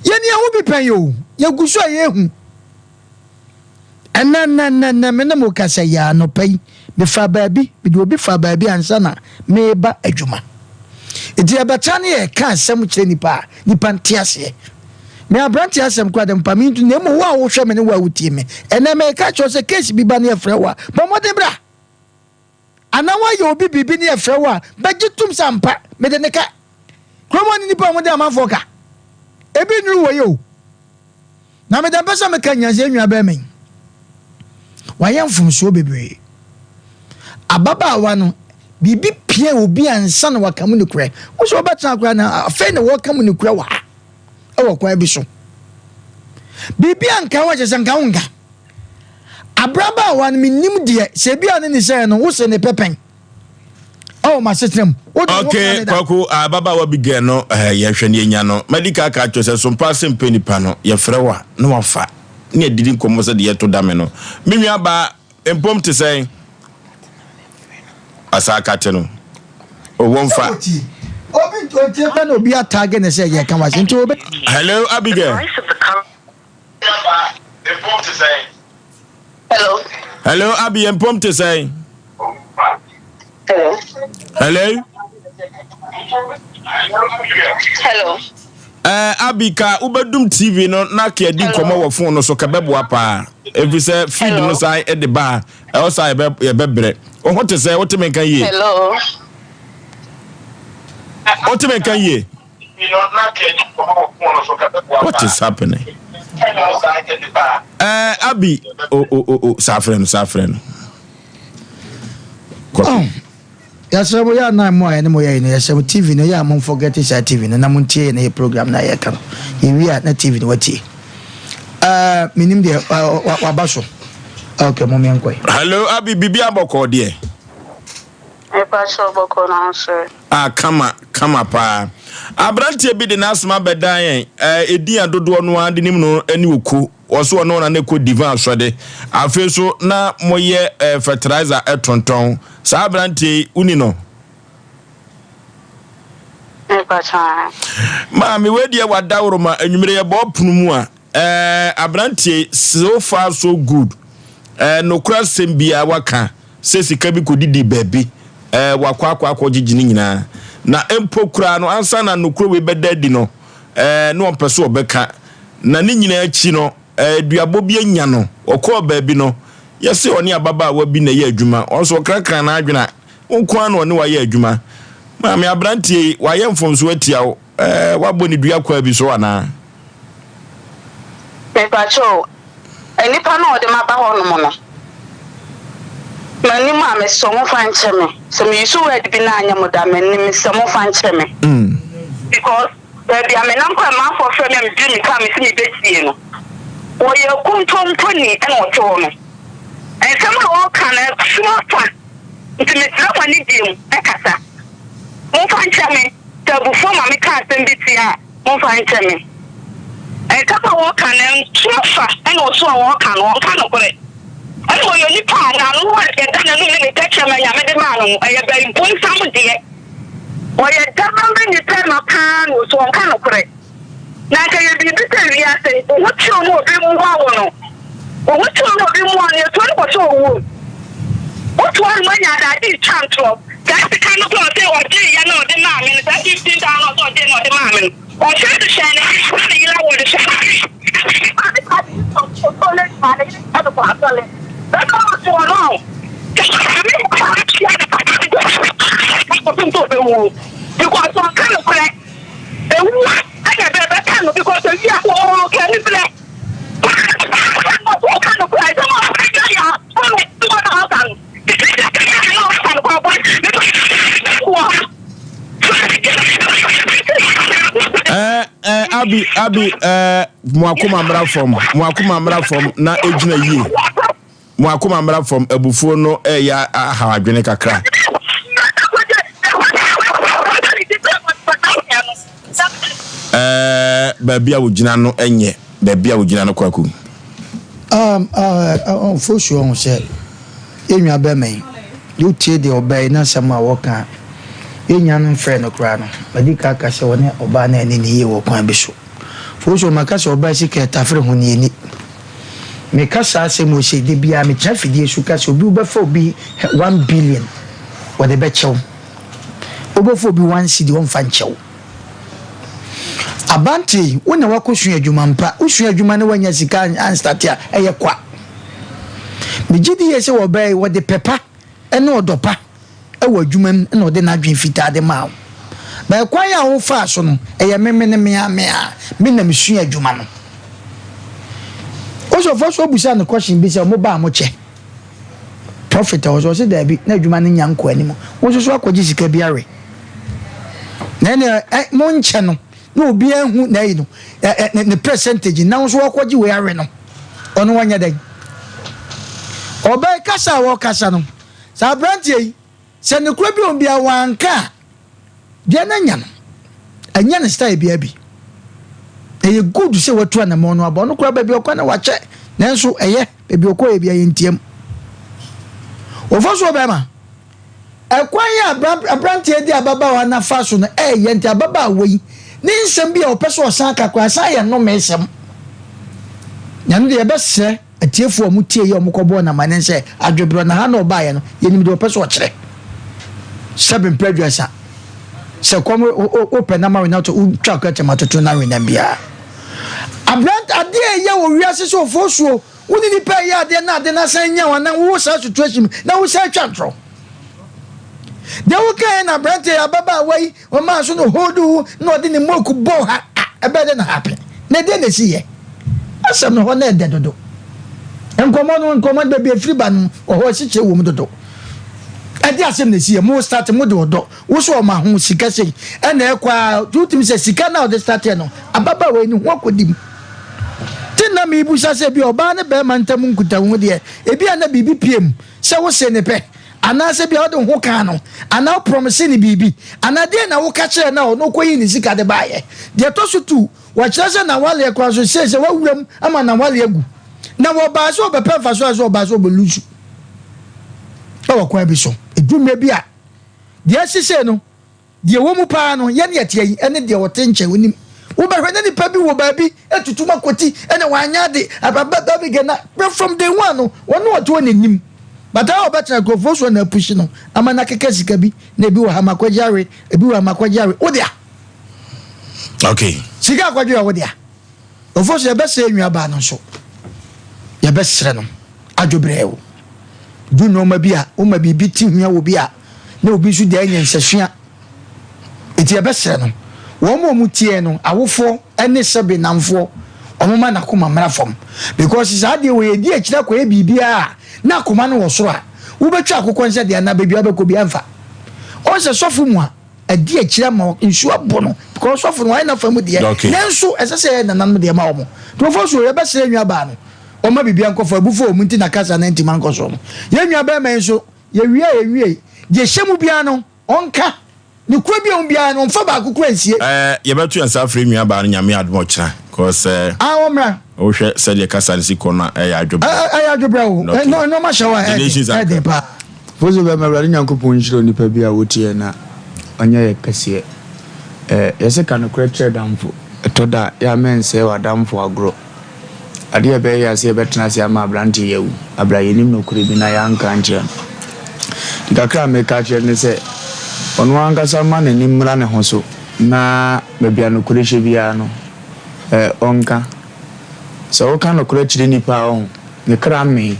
yeni a wo bi pen yo ye guso ye hu na me na mo kasa ya no pai me fa baabi me do obi fa baabi ansa na me ba adwuma edi abatane e ka asem kire nipa ntiase me abranti asem kwa dem pamintu na mo wa wo hwe me ne wa wutie me ena me ka cho se case bi ba ne afre wa bo modin bra ana wa ye obi bibi ne afre wa ba gitum sampa me de ne ka kromo ni nipa mo de amafo ka ebi nru wo yo na me de pesa me ka nyanse nwa ba men wayan fumso bebre ababa wa no bibi pie obi ansa na wakamu ne kure wo so obetna kure na afa na wakamu ne kure wa e wo kwa bi so bibi anka wa je sanka unga abraba wa no minim de se bia ne se no wo se ne pepen oh ma setrem okay kwaku ababa wa bigɛ no ye hwɛ ne nya no medical ka cho se Sompa Asem Mpe Nipa no ye frɛ wa no wafa ne didi nkomo se de ye to dame no menua ba empom te sɛn asakate no o wonfa obi to pe no bi atage ne se ye kan wa se nto obi hello Abigail hello Abi empom te sɛn hello Abika ubedum TV no na ka di komo wo phone no so ka beboa pa every say feed no sai e de ba e o sai e bebre o ho te say what me kan ye hello what me kan ye what is happening Abi safren yasa mo ya na mo ya ne mo ya ne yasa mo TV no ya mo forget is TV no na mo tie na program na ya kan wi na TV no wati minim de wa baso okay mo men kwai hello Abi bibi aboko de e pa so boko na sir kama pa abrantie bi de na asma bedan edi adodo no ade nim no ani oku oso no na ne ko divan asode afeso na moye fertilizer etonton sa abrantie uni no ma me wedi e wadawro ma anwumere ye bo punu mu a abrantie so far so good no kura sembia waka se sika bi ko didi baby wakwa jijini nyina na empokura no ansa na nokuro we bedadi no no ompeso obeka na ni nyina achi no duabo bi anya no okọ baabi no yesi oni ababa wa bi na ye adwuma onso krakran na adwena onko an oni wa ye adwuma ma me abrantie wa ye mfomso atia wo wabɔ ni dua kwa bi so ana me pacho enipa na ode maba ho no mo no mani ma me so mo fan cheme so me so word bi na anya mo da me ni me so mo fan cheme because baby am na kwa ma for frame me di me ka me si me betie no o ye kuntomponi e no to no e sama o kan e small fan nti me tra wani di mu e kasa mo fan cheme tabu fo ma me ka asem bi a mo fan cheme e kama o kan e trofa e no so o kan no kore I you need power now. What you done in the picture, my man, I have been doing some dear. Why you done in the time of can was one kind of correct. Now, can you be better? We are saying, what you know, be more. What you know, be more, you're 20%. What one when I did chance of that's the kind of thing or do you know the man in that $15 or dinner the man. Or try to shine it, you know what it is. That's what's going on. Because some kind of black. I got that kind of because of you all can be black. What kind of black? abi Mwakuma mra from na ejina yi. Mwakuma mra from ebufuo no ya hawadwene kakra. Baby awujina no enye. Baby awujina no kwaku. For sure on say. Enwa be me. You tie the obey na sama woka. Enya no friend no kra no. Badi ka ka se woni oba na ni ye wo kwan bi so. For sure maka se oba si ka tafre ho ni ni. Me ka sa se mo se de bia me tra fidie su ka se obi be for bi 1 billion. Wo de be chew. Obo for bi 1 cedi won fan chew. Abanti wona wakosu adwuma mpa usu adwuma ne wanya sika an start ya eye kwa bigidi ye se wo bai wo de pepa ene odopa e wo adwuma m na ode na adwen fita de ma ba kwa ya wo fa so no eye memene me na mesu adwuma no o so for so busa no question bi se mo ba mo che profit o so se da bi na adwuma ne nyanko animo wo so akwaji sika bi are na mo nche no no be hu na yi no the percentage now so akwaji we are no ono wanya dai obey kasa wo kasa no sa brantie se ne kura bi on bia wanka dia na nya no anya ne style bia bi e good se watu na mo no aba no kura ba bi okwa na wache nanso eye be okwa e bia yentiem ofoso be ma ekwan ya brantie di ababa wa na faso no yenti ababa wei ni nsem bia opeso osan kakwa san ye no mesem nyame de yebese atiefo omutie ye omukobo na manense adwebro na ha na obaye no yenim de opeso okire seven prejudice se komo open na ma na to twa ka tematoto na we na bia abrant ade ye wo wiase so fosuo woni ni pa ye ade na san nya wana wo sa situation na wo sa twantro de wo kan na brante ababa wai o ma so no hodu no de ni moku bo ha ebe de na happy na de na siye asem no ho na de dodo enkomo de be free ban o ho si che wo mu dodo ade asem na siye mo start mo de odo wo so ma ho sika sei ena ekwa tutim se sika na o de start no ababa wai ni ho kodim tinna mi busa se bi oba ne be mantam nkuta wo de e bi ana bibi piem se wo se ne pe ana se bia ode ho kan no ana promise ni bibi ana de na wo ka kire na no koyi ni sika de baaye de to so tu wa kire se na wale kwa so se wa wuram ama na wale agu na wo ba so be pefa so ba so be lusu o wa kwa bi so edume bia de asise no de wo mu pa no ye ne yete ene de wo tenche wonim wo ba hwene ni pa bi wo ba bi etutuma koti ene wa anya de ababa bi gena from day one no wo to nenim bata obetra grofoso na push no ama na keke sika bi na bi wa hamakwajare ebi wa hamakwajare odia okay sika kwajare odia ofoso ya bese enwa ba no so ya besre no adwobreo du no ma bia o ma bi ti hua wo bia na obi su de anya nsehua eti ya besre no wo mo mutie no awofo ene sebe namfo omoma na koma mra fom because is ade we di akira kwa bibia na koma no wosoro a wo betwa akokon se de na bibia be ko bi amfa o se sofu mu a adi akira ma nsu abo no because sofu no ai na famu de nenso esese na nan de ma omo to fo so ye be sere nwa ba no o ma bibia nkofo abufo o munti na kasa na ntima nkoso no ye nwa ba men so ye wie ye hyemu bia no onka ni kura bi on bia no mfa ba akokura nsie ye betu yan sa free nwa ba no nyame admo kira cause omra o hwe se le kasa ni sikona adwobra adwobra o no ma shawa de pa fozo be mawari nyankopon nshiro nipa bi a wotie na anya ye kase yese kan kura chere damfo etoda ya mense wa damfo agro ade be ya se betena se ama abranti yewu abrayenim no kure bi na ya nka nche dikakra me ka chere ne se onu anga sama ne nimra ne hoso na bebia no kure hye no onka so kan no kure chiri nipa on ne kra me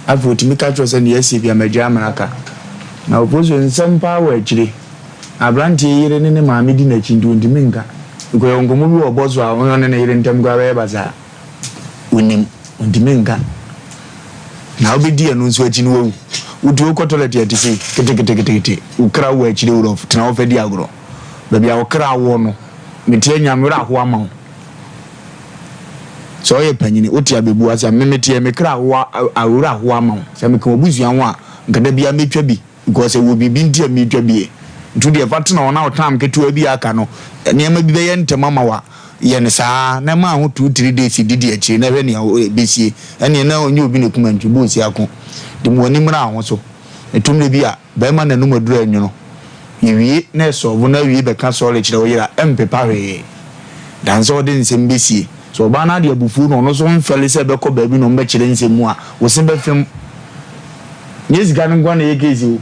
avoti mi ka cho se ne yesi bia magia manaka na opozo nsamba wa chiri abranti yire ne maame di na chindu ndiminga ko yongomo bi obozo a onyo ne yire ntem gwa baza unim ndiminga na obedi anu nso achi no udu ko toilet ya tisi kete ukra wa chiri urof tena ofedi agro bia ukra wo no metie nyamira ho ama so ye panyini oti abebu asa memete me kra awura ho ama se me kan obusua ho a nkada bia metwa bi because we bibi ntia metwa bi ntu de fatna wona otam ketua bi aka no niam bi be ye ntema ma wa ye ne saa na ma ho 2-3 days didi achi na hwe ne besie ene na onye obi ne kuma ntwi bo si ako de mo ni mra ho so etumle bi a be ma na numu dura anwuno yewie na so bo na wie be ka so le kire wo yira empepa hwe dan so de nsem besie so ba na de abufu no so mfele se be ko ba bi no mbe kire nsem mu a wo se be fem yes ganan gwana yake zi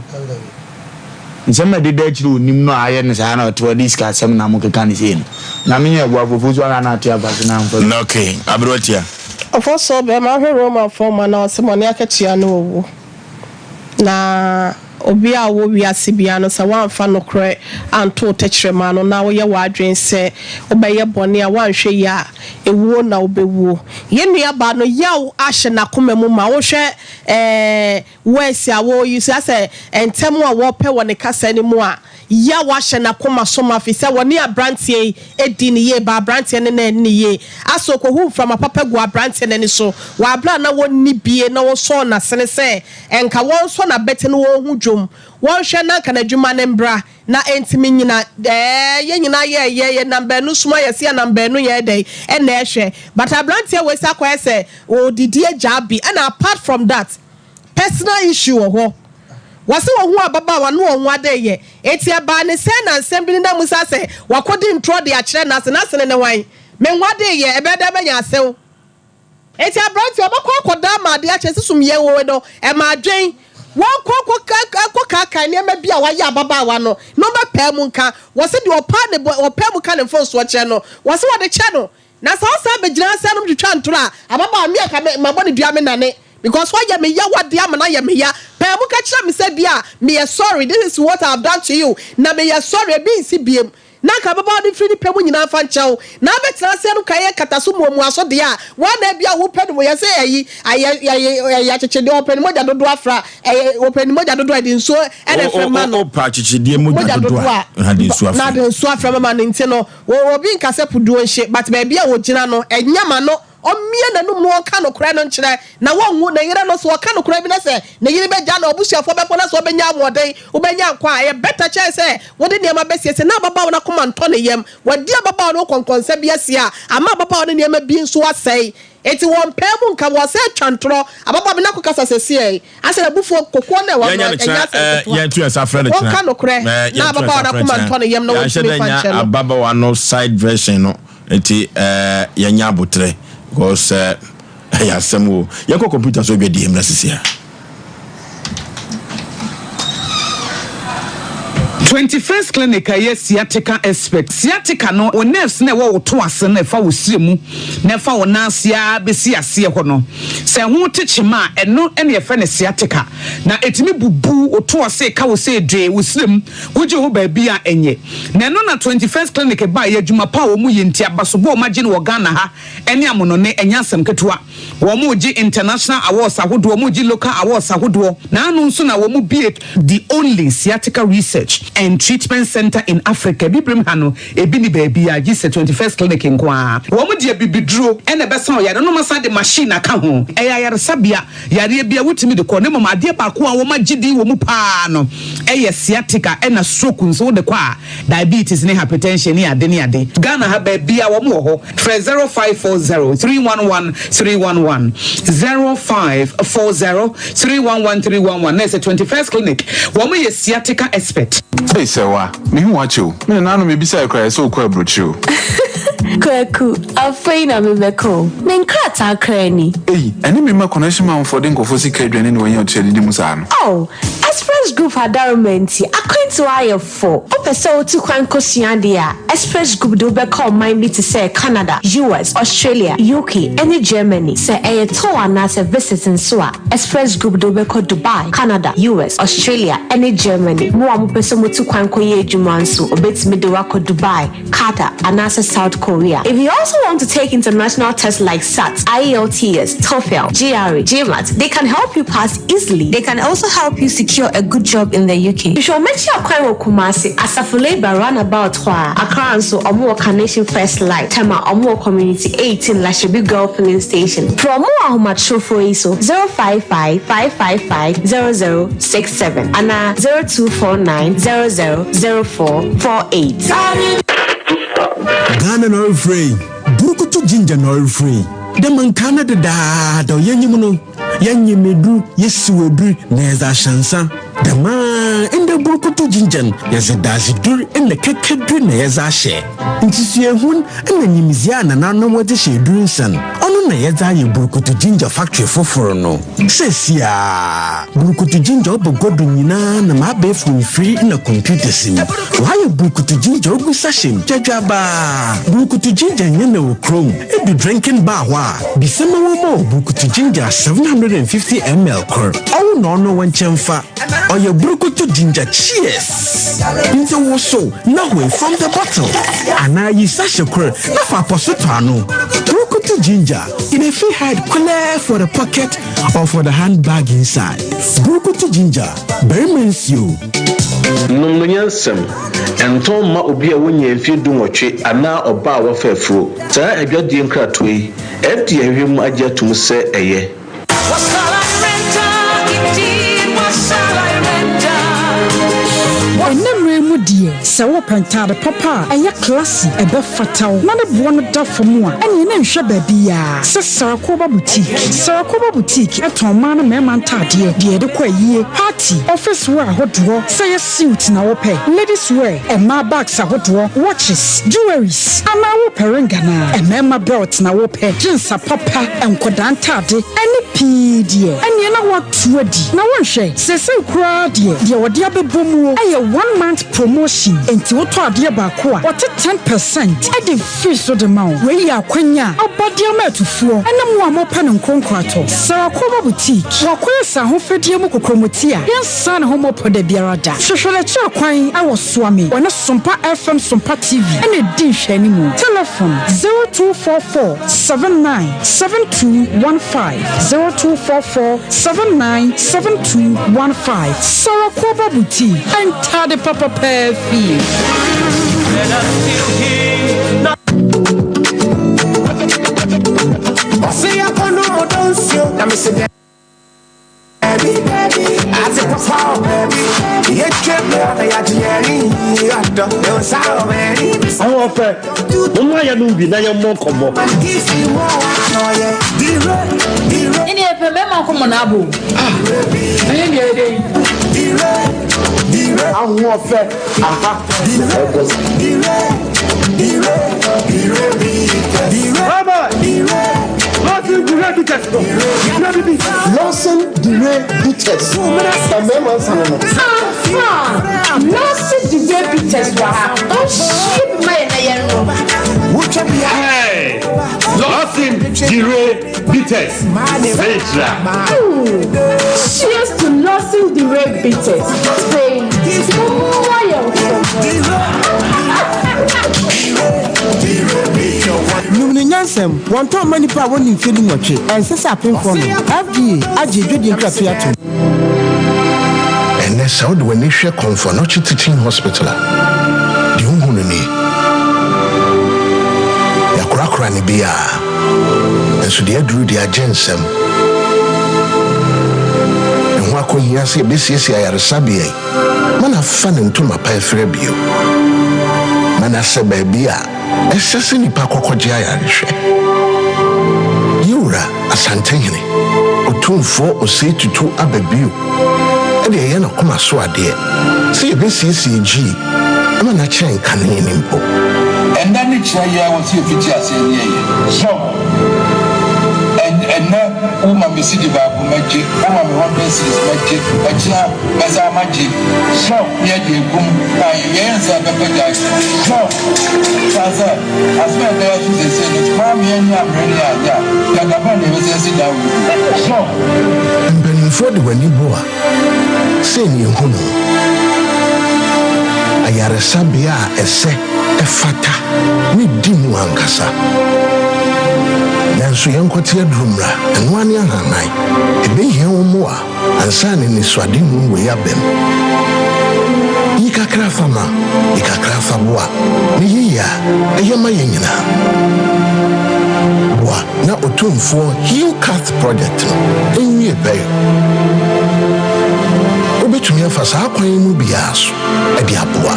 nsema de da kire onim no aye ne sa na to discuss sem na mo keka ne se na me ya gwa fofu so na atia ba na mfa okay abrotia ofo so be ma hwe Roma forma na osemone akatia no owu na obi a wo wi asibia no sa wan fa no kre anto techrema no na wo ye wadwen se obeye bone a wan hwe ya ewuo na obewu ye nua ba no Yaw ahye na koma mu ma wo hwe wesi a wo use ase entemu a wo pe woni kasa ni mu a Yaw ahye na koma so ma fi se woni abrantie edi ni ye ba abrantie ne na ni ye aso ko hu from papa gu abrantie ne ni so wa bla na woni bie na wo so na sene se enka won so na bete no wo hu dwom won hwe na kana dwuma ne mbra na entimi nyina ye nyina ye number no suma ye se number no ye dey e na ehwe but abrantie we sa kwa se o didi ajabi and apart from that personal issue ho wase wo hu ababa wa no onwa de ye eti aba ne se na nsem bi na musa se wakodi intro de a kire na se ne wan me nwa de ye ebeda banya asew eti abrantie obakọ akoda ma de a kire susum ye wo do e ma adwen won ko ka ne ma bia wa ya ababa wa no be pa mu nka wase de opa mu ka ne fon so kire no wase wo de kire no na sa osa begina se no twitwa ntoro a ababa mi aka ma boni dua me nane because why me ya what dia na ya me ya pa mu ka kire me se bia me sorry this is what I have done to you na me sorry be nsi biem na ka baba de free pe mu nyina fa nchaw na betra se no kaye kataso mu aso de a wa na bia wo pe no ye se ya chechede open moja dodo afra open moja dodo adi nso e de frema no pa chechede moja dodo na de nso afra na de nso afra mama ne nti no wo obi nkase puduo nhye but ba bia wo gina no enyama no omie na no mo ka no kra no nkyere na wonwu na yire no so ka no kra bi na se na yire be ja na obusuafo be pona so obenya amoden obenya akwa ye better chance say wode niam besie se na baba na koma nto ne yam wadi baba no konkonsa bi asie a ama baba no niam bi nso asai eti won pemu nka wo se twantro ababa bi na kokasa sesie ase na bufo kokko na wa ya tu esa friend na ka no kra na baba na koma nto ne yam na wo tumi fa nche no baba wa no side version no eti ya nya abotre because ya semo ya ko computer so be di em na sisia 21st clinic aye sciatica expert sciatica no o nerves na wo to ase na fa wo siremu na fa wo nansia be si ase ho no se ho techima eno ene fa ne sciatica na etimi bubu o to ase ka wo se dwe wo sirem wo je ho ba bia enye na eno na 21st clinic ba ye adwuma pa wo mu yenti abaso bo magine wo Ghana ha ene amono ne enya asem ketua wo mu ji international awards ahodo wo mu ji local awards ahodo na anu nso na wo mu be the only sciatica research and treatment center in Africa. Bibrim hano ebini baby a gise 21st clinic nkwa. Wo mu de bibiduro ene besan ya no masa de machine aka ho. Eya yare sabia yare bia wutimi de ko ne mama de ba ko a wo magidi wo mu pa no. Eye sciatica ena stroke nso de kwa diabetes ne hypertension ne ade ne ade. Ghana ha ba bia wo mu ho. 0540 311 311 0540 311 311 na 21st clinic. Wo mu ye sciatica expert. Hey, Sewa, me who watch you. Me nano me bisa cry so kwa brochu. Kwaku, afraid na me beko. Me nkrata krani. Hey, eni me ma connection ma for den kofosi kedwane ni wenye otchedi di musano. Oh, Express Group hadarumenti. Akwento aye for. Opese otu kwan kosua dia. Express Group do beko mind bi to say Canada, US, Australia, UK, any Germany. Say aye to ana se visiting so a. Express Group do beko Dubai, Canada, US, Australia, any Germany. Mo amu pese mo tu kwan koye adwuma nso. Obetimi de wako Dubai, Qatar, anase South Korea. Korea. If you also want to take international tests like SAT, IELTS, TOEFL, GRE, GMAT, they can help you pass easily. They can also help you secure a good job in the UK. You should mention Akwa Kumasi, Asafule Roundabout Accra, so Omo Carnation First Light, Tema Omo Community 18 Lashibi Girl Filling Station. Promo Ahomacho for ISO 055-555-0067 and 0249-000448. Ghana no free. Burukutu ginger no free. The man Canada da yenyimuno. Yenyimedu yesuwedu neza shansa. The man in the Burukutu ginger yes a dazidur in the kekedu neza she. Intisye hun and the Nimiziana na no what she doing son. Ono na yeza ye Burukutu ginger factory for no. Sesia Burukutu ginger obogodu nyina na mabe free in a computer sim. Why Burukutu ginger ogu sashim jajaba. Burukutu ginger nyene wo chrome. E be drinking bar wa. Bisema wo Burukutu ginger 750 ml cur. Oh no one chemfa. Or your Burukutu ginger cheers. Into woso now way from the bottle. And now you sasha cur. Na fa posotano. Burukutu ginger in a free hide clear for the pocket or for the handbag inside. Burukutu ginger very means you. Nyansem enton ma obi a wonye mfi dunwotwe ana oba wa fafuro saa adwadie nkratoi FDA hwem agye atum se eye sɛ wo pentade papa ɛyɛ classy ɛbɛ fataw na ne boɔ no da fam a ɛne ne nhwɛ baabi a sɛ Sarakoba boutique ɛtɔn ma no mɛma ntadeɛ deɛ de kɔ ayie party office wear ahodoɔ sɛ yɛ suit na wɔpɛ ladies wear ɛma bags ahodoɔ watches jewelries ana wo perengana ɛmɛma belt na wɔpɛ jeans papa ɛnkɔda ntade ɛne pii deɛ ɛne na wɔatu adi na wɔnhwɛ sɛ kura deɛ wɔde abɛbɔ mu ɛyɛ 1 month promotion enti woto adeɛ baako a wɔte 10% ɛde free so de ma wo wei yɛ akwanya abɔdeɛ ma atufuo ɛne mo a mopɛ ne nkonkrato Sarakoba boutique wɔkɔyɛ sa ahofadie mu kokromoti a yɛnsa ne ho mɔpɔ da biara da hwehwɛlɛkyi akwan ɛwɔ Soame wɔne Sompa FM Sompa TV ɛne di nhwɛni mu telephone 0244 797215 0244 797215 Sarakoba boutique entade papa perfect. Osei Aboagye Oforisuo na me say baby as it was how baby you trip me on ya jeni ado you sao baby awo fe mo ya no bi na ya mo komo ini epe me ma komo na abo ayi dey awo fe aha Lawson Dire Bitters. Lawson Dire Bitters. Don't ship my name. Hey, Lawson Dire Bitters. Cheers to Lawson Dire Bitters. Say, Nyansem, one time many power in feeling watch it, and says I pay for FDA, Ajay, and that's how when they share comfort, not teaching hospital. The Unhuni Yakurakran Bia, and so they drew their gensem. And Wako Yasi BCC Arasabi, man have fun into my pie for a view. Man, I said, baby. Esese nipa kokogye ayareshe Yura asantehene otumfo Osei tutu ababio ede ye na koma so ade se ye besiesie gi ama na kyen kanene nimpo enda ni kira ya wose fiti ase ne ye so enna uma mesidi ba ko maji uma me won basis maji akira maza maji so ye de gum ayi ye nsa be paja so sasa asme da ya shi se no ma me nya amreni aja ya ga ba ne be se da wu so mbenifo de wani boa se ni hunu ayaresa bia ese ɛfata ne di mu ankasa nanso yɛnkɔte adurumra ɛno ane ahanan ɛbɛhia wo mu a ansa ne nisɔade hu wei abɛm yi kakra fa ma yi kakra fa boa ne yiyi a ɛyɛ ma yɛ nyinaa boa na otumfoɔ Hill Cat Project no ɛnwie bɛyɛ wobɛtumi afa saa kwan mu biara so ɛde aboa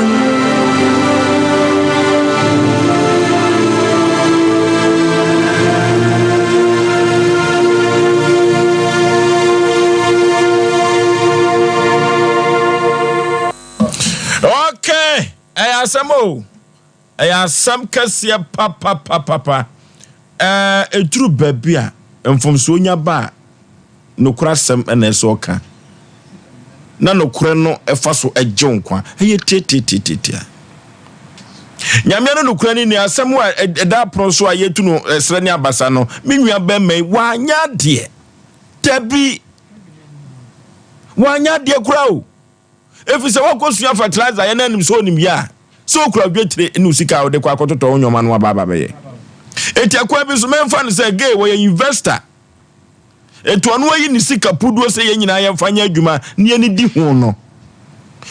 Okay, Asemo. Asam kasia papa. Etru babia mfomso nya ba nokura sam na esoka. Na nokura no efa so agye nkwa. Eye tete. Nyame no nokura ni asem wa eda pronso ayetu no sere ne abasa no. Menua ba mai wanya de. Tabi wanya de kura o. If se wakosua fertilizer ye nanim so nim ya so okura dwetire ne usika wo de kwa akototo onyoma no aba be ye eti akwa bi so memfa no se gay wo ye investor etu ono ayi ni sika puduo se ye nyina ye mfanya adwuma ne ni di hu no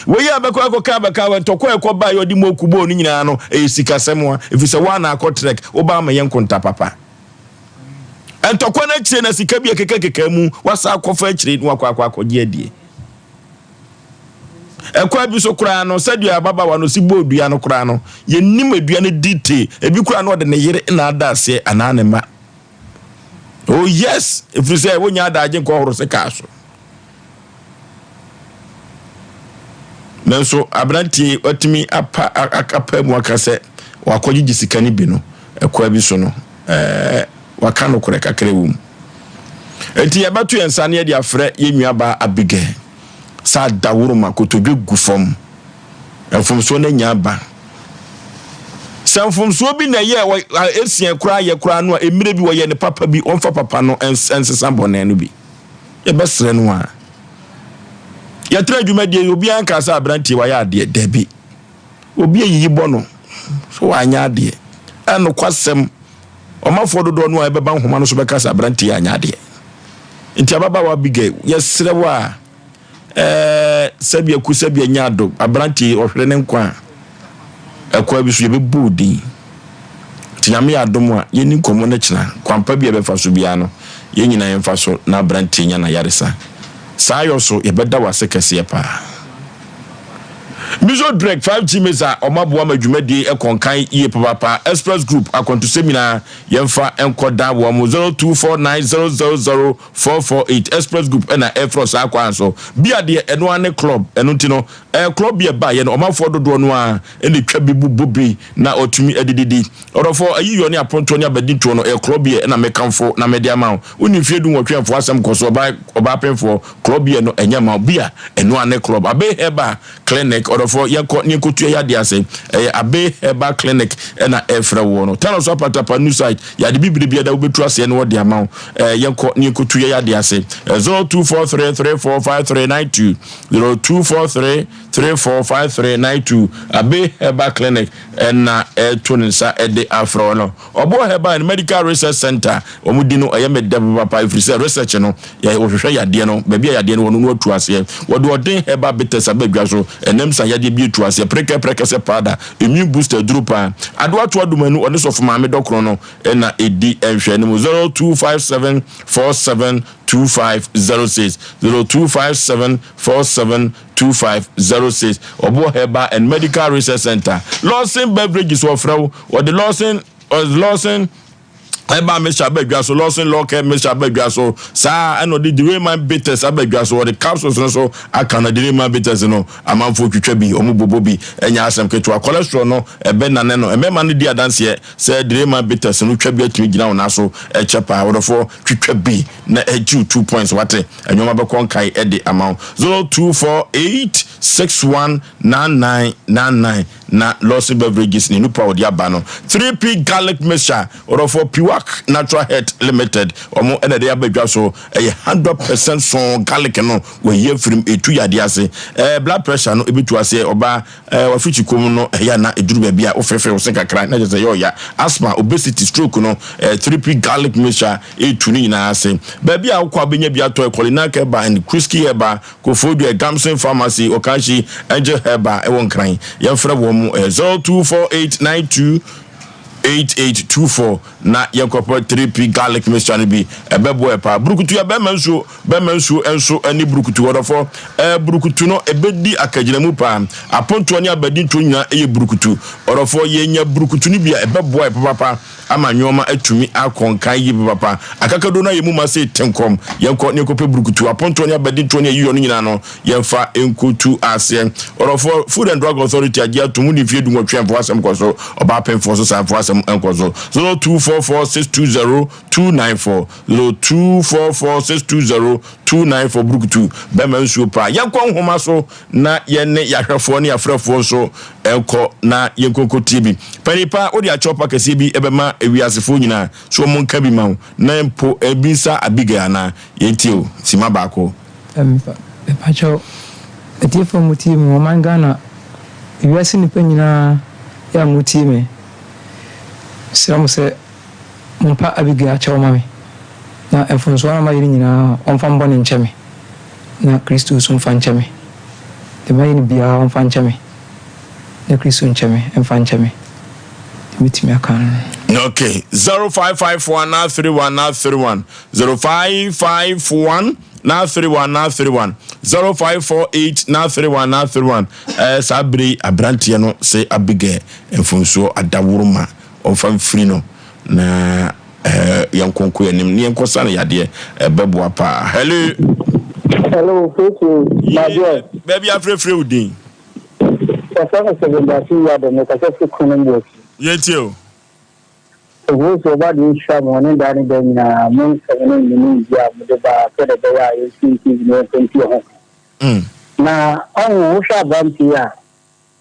wo ye abekwa akoka abeka we tokwa ekoba ye odi mokubo no nyina no e sika semwa if se wa na akotrek oba ma ye nkonta papa entokwa na kire na sika bi kekekeka mu wasa akofa kire no akwa akogye adie ekwa bi so kura no sadua baba wa no sibo dua no kura no ye nim adua no dite ebi kura no de ne yere na adase anane ma oh yes if you say wonya adaje nko horo se ka so nanso abranti otimi apa mu akase wakogye sikani bi no ekwa bi so no waka no kure kakre wum enti yabatu ensane de afre ye nuaba abige sa dawuru makotodwe gufom enfomso na nyaba sanfomso bi na ye esien kura ye kura no emire bi wo ye ne papa bi onfa papa no ensesa bone no bi ye besre no a ye tra dwuma die obi anka sa abranti wa ya de dabi obi yiyi bono so anya ade eno kwasem omafo dodo no a beba nhoma no so beka sa abranti anya ade nti ababa wa bige ye sre wa sabia ku sabia nyado abranti ohwere ne nkwa akwa bi so ye bebudi tinyame adom a ye ni komo na kina kwampa bi e befa so bia no ye nyina ye mfa so na abranti nya na yaresa sayo so ye beda wase kase pa Mizo Drake 5G meza omabo amadwumadi ekonkan iye papa Express Group akonto semina yemfa enkoda wo mo 0249000448 Express Group na Airfrost akwa so bia de eno ane club eno ntino club bia ba ye no omafo dodo no a ene twa bibu bobi na otumi adididi orofo ayiyo ne aponto ne abadito no club bia na mekamfo na media ma oni fiedu nwotwefo asem koso oba penfo club bia no enyama bia eno ane club abe heba clinic orofo yanko ni kotu ya de ase abe heba clinic na efra wo no tell us apatapa new site ya de bibiri da obetu ase ne wo de ama yanko ni kotu ya de ase 0243345392 0243345392 abe heba clinic na toninsa de afro no obo heba medical research center omudi no ayemede papa ifrise research no ya ohwehwe ya de no ba bia ya de no no atu ase wo de odin heba betes abadwa so enemsa ya de bi atu ase preke se pada immune booster drupa adwa to adumanu one so fuma me dokro no na edi ehwe no 0257472506 0257472506 obo heba and medical research center Lawson beverages offer or the Lawson eba mesha abadwa so Lawson local mesha abadwa so sa eno the Rayman bitters abadwa so the capsules so akana the Rayman bitters no amanfo twetwa bi omubobo bi enya asem keto cholesterol no ebe na ne no emema ne di adanse say the Rayman bitters no twa bi atumi gina wona so echepa wodofo twetwa bi na eju 2 points wate enyoma be konkai e de amount 0248 619999 na Lossy Beverages ni nupa odi abano 3P garlic mixture or for Piwak Natural Health Limited omo ene de abadwa so 100% so garlic no we ye from etu yade ase blood pressure no ebitu ase oba wafichi kom no ya na eduru ba bia ofefe wo sekakra na je say yo ya asthma obesity stroke no 3P garlic mixture etu ni na ase ba bia akwa benya bia to ekolina keba and Krisky Heba Kofodu Gamson Pharmacy Okashi Angel Heba ewon kran ya fra wo 0248928824 na yakopo 3P garlic mixture ni bi ebebo epa brukutu ya bemanso enso ani brukutu wodofo brukutu no ebedi akagina mu pa aponto ani abedi to nwa eye brukutu odofo yenya brukutu ni bia ebebo papa ama nyoma atumi akonkan yi papa akakado na yemu ma se tenkom yenko ne kope brukutu aponto ani abedi to ne yiyo no nyina no yemfa enkotu ase odofo Food and Drug Authority agia to mu ni fie du nwotwe asem koso oba penfo so sanfo asem enkoso 0244620294 0244620294 brukutu bemansuo pa yankwa nhoma so na yene yahwefo ne yafrefo so enko na yenkoko tibi panipa odi achopa kese bi ebema ewiasefo nyina so monka bi ma na empo ebisa abiga na yentio sima baako pacho etiefo mutimi wo mangana ewiase nipa nyina ya mutimi siramu se mpa abiga chawo mami na enfonso ama yiri nyina onfa mbone ncheme na Kristo so mfa ncheme de mayini bia onfa ncheme na Kristo ncheme mfa ncheme mitimi akan okay 0551 0551 0548 sabri abrantie no se abige enfonso adawuruma onfa free no na yankonko yanim ni yankosa na yade bebo pa hello thank you my dear baby afrefre udin yetio so ba di sha mo ne dani da na mun sabone ni ya mu da ba kada da ya yi shi ne kan ti ho na an sha ban ti ya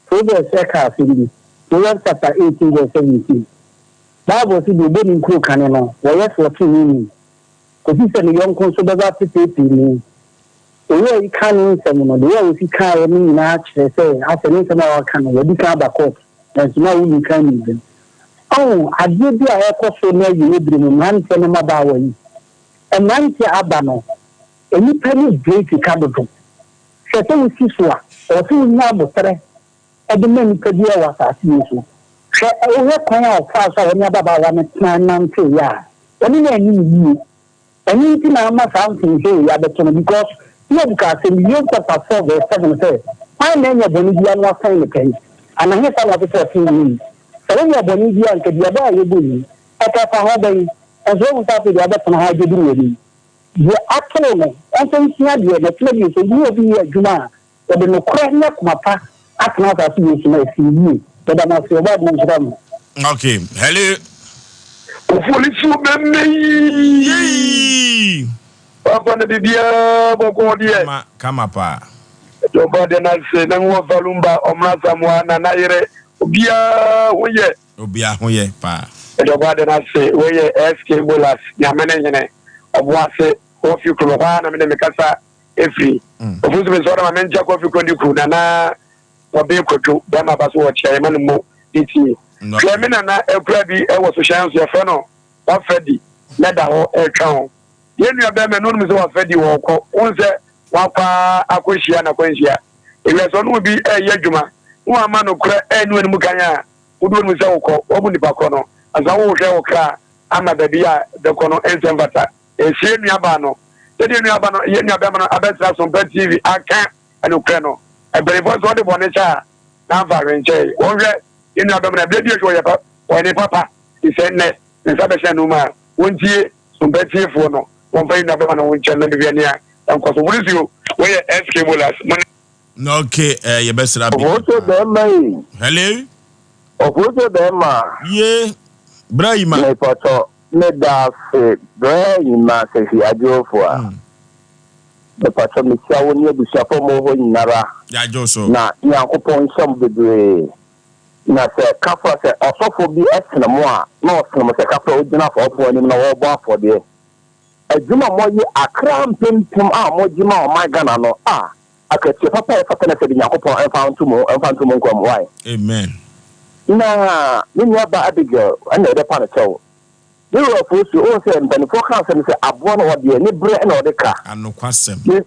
so da sai ka findi to ya chapter 18 verse 17 Bible si de beni kru kane no wo yes wo tini ko si se ni yon kon so ba tete ni o ye kane se mo no de wo si ka ni na kire se aseni se na wa kane wo di ka ba court na si na wo ni kan ni oh ade bi a ekoso na yi ebiri mu man se no ma ba wa yi e man se aba no eni pani great ka do se se wo si so a o si nya bo tere e de men ka dia wa sa si so she o kwan a fa so woni ababa wa na nante ya oni na ni ni ani ti na ma something here ya beto because you because in you chapter 4 verse 7 say I na nya boni dia no fa ni kai ana he fa na to 14 ni so nya boni dia nke dia ba ye boni e ka fa ho bai ezo mu ta pe dia beto na ha je du ni ye akelo no enso nsia dia na tle bi so you obi adwuma e de no kra nya kuma pa atna ta si yesu na si ni da na se ba mo jira mo okay hello Oforisuo bemei papa na bibia boko die kama pa to ba de na se na wo valumba omra samwa na na ire obia hoye pa to ba de na se we SK bolas nyamene nyene obwa se ofi kro ha na me kasa efri ofuzu me so na me nja kofi kondi ku na obe koto ba ma ba so wo chia ma no mo iti Clemina na eprabi e wo social so fe no wa fedi na da ho e twa ho ye nua be me no mi so wa fedi wo ko unse wa pa akohia na kwanhia e so no bi e ye dwuma wo ama no kra e nu enu kanya wo do mi se wo ko wo bu ni pa ko no asa wo hwe wo kra ama da bia de ko no ensembata e sie nua ba no ye nua ba no ye nua be no abetra Sompa TV aka anu kra no e bere bo so de bone cha na va renche wo hwe in your dominant baby, or any papa, he said, Net, and Sabashanuma, won't ye, some better for no, one very number one channel, Viania, and cause what is you, where SK Bolas, no, okay, your best rabbi. Hello? Of what them are, ye, Brahima, my photo, let us say, Brahima, says he adore for. the person is showing you the shop more nara. Ya Joso. Na Yankopon some bebre. Na se kafa se osofo bi esna mo a na osna se kafa ogina for ofo anim na wo bo afọ de. Adwuma mo yi akra mpempem a mo gima o my Ghana no a akatie papa e fata na se bi Yankopon enfa ntumo nkom why. Amen. Na ni ba Abigail ana de pa na chew. Ni ro fo si o se mbanifo kan se abo na wo de ni bre na wo de ka. Anokwasem. Ni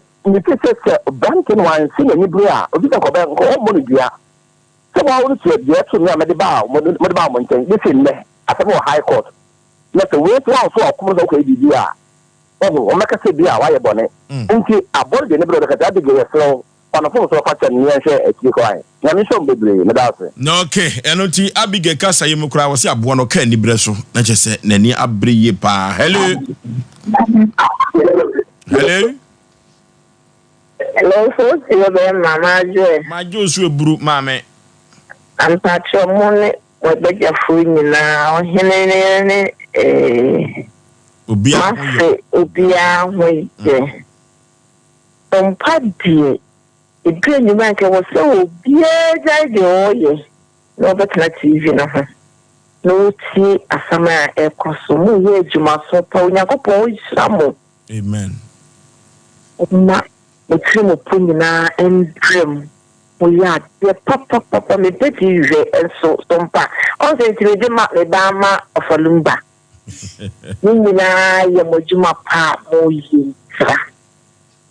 se banking wan si ni bre a obi ka ko be ko mo ni dua. So I want to be to me Mediba mountain. This in me at the High Court. Let the way to also come okay be oh make a say be why you bonnet. Until a board the neighborhood that they give so on a phone so fast and near share a cry. Yamisho Bibli, Medase. No, okay, and Abigail Casa Yamukra was a buono candy bresso. Not just say Nani Abri pa. Hello. Hello. Hello, folks. You're Mama Joy. My Joshua Brook, Mammy. I'm patching money. What the Jaffrey now? Henry, Ubia, wait. Sompa, the green America was so dear, no, but not TV, no tea, a summer air costume, you must so pound your Amen. The cream of Punina and Trim. We are the papa, me petty, and so Sompa. Also, to the Dama of a lumba. Nina, Yamojuma pa, Moyi.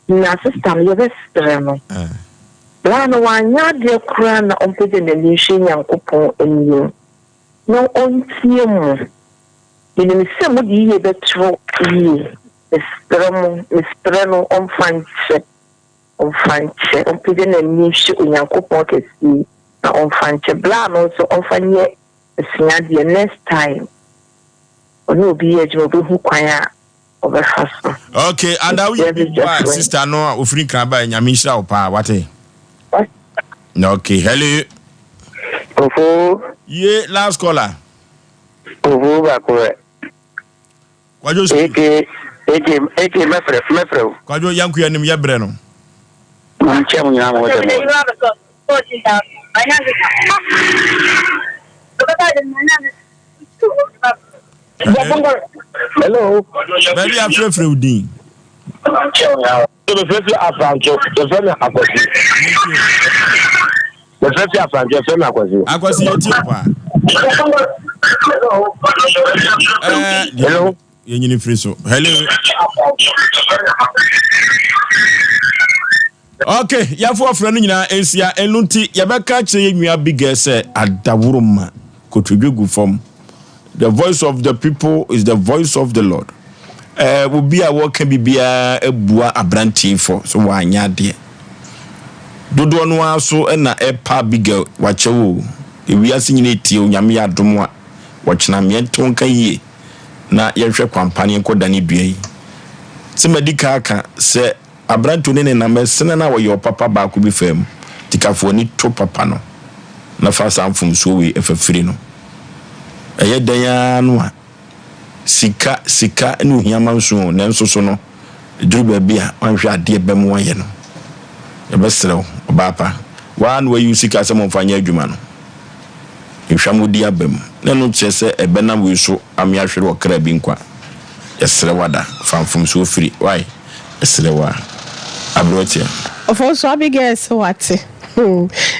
Na system, you're the stremo. Lana, one yard, your crown on putting the nation and coupon in you. No on team. In the same year, the true ye. Mistremo on French. On French, on putting a niche in your coupon on French. Blan also on Fanye, the next time. Or no be a job who choir of a hustle. Okay, and now we sister no of free crab and Yamisha or pa, what? Okay, hello. Oh, yeah, last caller. Oh, correct. What you say? Mefro. Kwajo yanku ya nimya breno. Manchemu ya moja moja. Hello. Baby afre udin. The first Afrancho, the first Akwasi. The first Afrancho, the Akwasi. Akwasi Etiopa. Hello. Yenyi friso. Hello. Okay, ya for friend nyina ensia enunti ya beka kire yenwa bigger say adawuruma kotudwegu from the voice of the people is the voice of the Lord. Will be a work can be a bua abranti for so wanya de. Dodo no aso na epa bigger wache wo. We are singing it you nyame adomwa watch na mienton kan yie. Na yehwe kwampane ko dani duai se medical aka se abranto ne na mesene na wo yo papa ba ko bi fam tikafo ni to papa no na fa samfum so we efafiri no eye dan no a sika ne ohiama nso na nso so no duru ba a wanhwe ade bem waye no e besrew obapa wan we you sika se mo fanya adwuma no ihwamudi abem na no kyese ebena we so amiahwere okra bi nkwa yesre wada famfum so firi why yesre wa abrotia Ofonso Abigail so what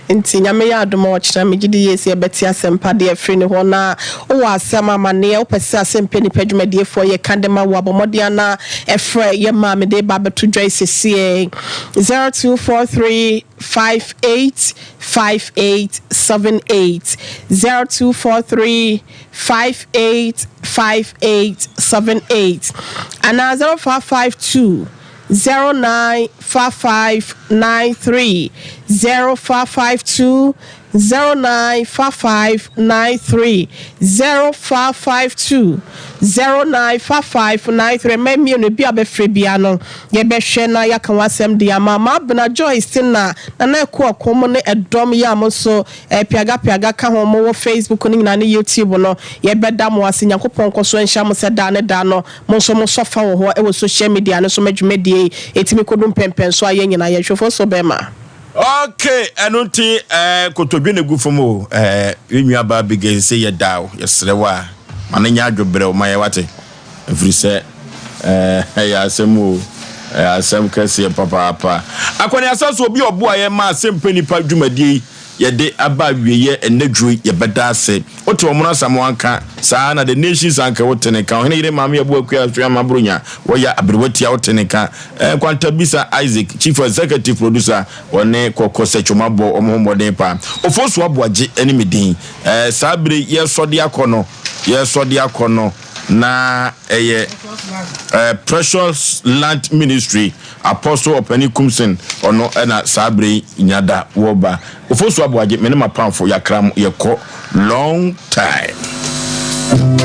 nti nyame ya adom ochira megidi yesi ebeti asempa de afri ne ho na o asem amane o pese Asem Mpe Nipa dwumadie fo ye kandema wo abomode na efre ye ma me de ba beto dwai sesi 0243 585878 0243 585878 and 0552 095593 0552 095593 0552 095593 maybe no bia be free bia no ye be hwe na ya kan wasem dia mama bena Joyce na na ko akomo ne edom ya mo so piaga ka ho mo Facebook ni na YouTube no ye be da mo ase Yakopon ko so nhia mo se da ne da no mo so fa wo ho e wo social media no so madwumedie etimi kodum pempen so aye nyina ye hwefo so be ma. Okay, enunti kotodwe ne gufomo enua ba bigay say ye daw yesrewa mananya adwobre o maye wate every say ya asemu asem kase papa akoni asaso obi obo aye ma Asem Mpe Nipa dwumadie yede aba wieye enadru ye bedase oto omono samonka saa na the nations anka woteneka ohene ire maame abuakua atwa mabronya woya abrewatia woteneka kwantabisa Isaac chief executive producer one kokose chomabo omohomode pa Oforisuo Aboagye enimedin sabre ye sode akono na Precious Land Ministry Apostle Openi Kumsen ono na sabre nyada woba Oforisuo Aboagye menema pamfo yakram yeko long time.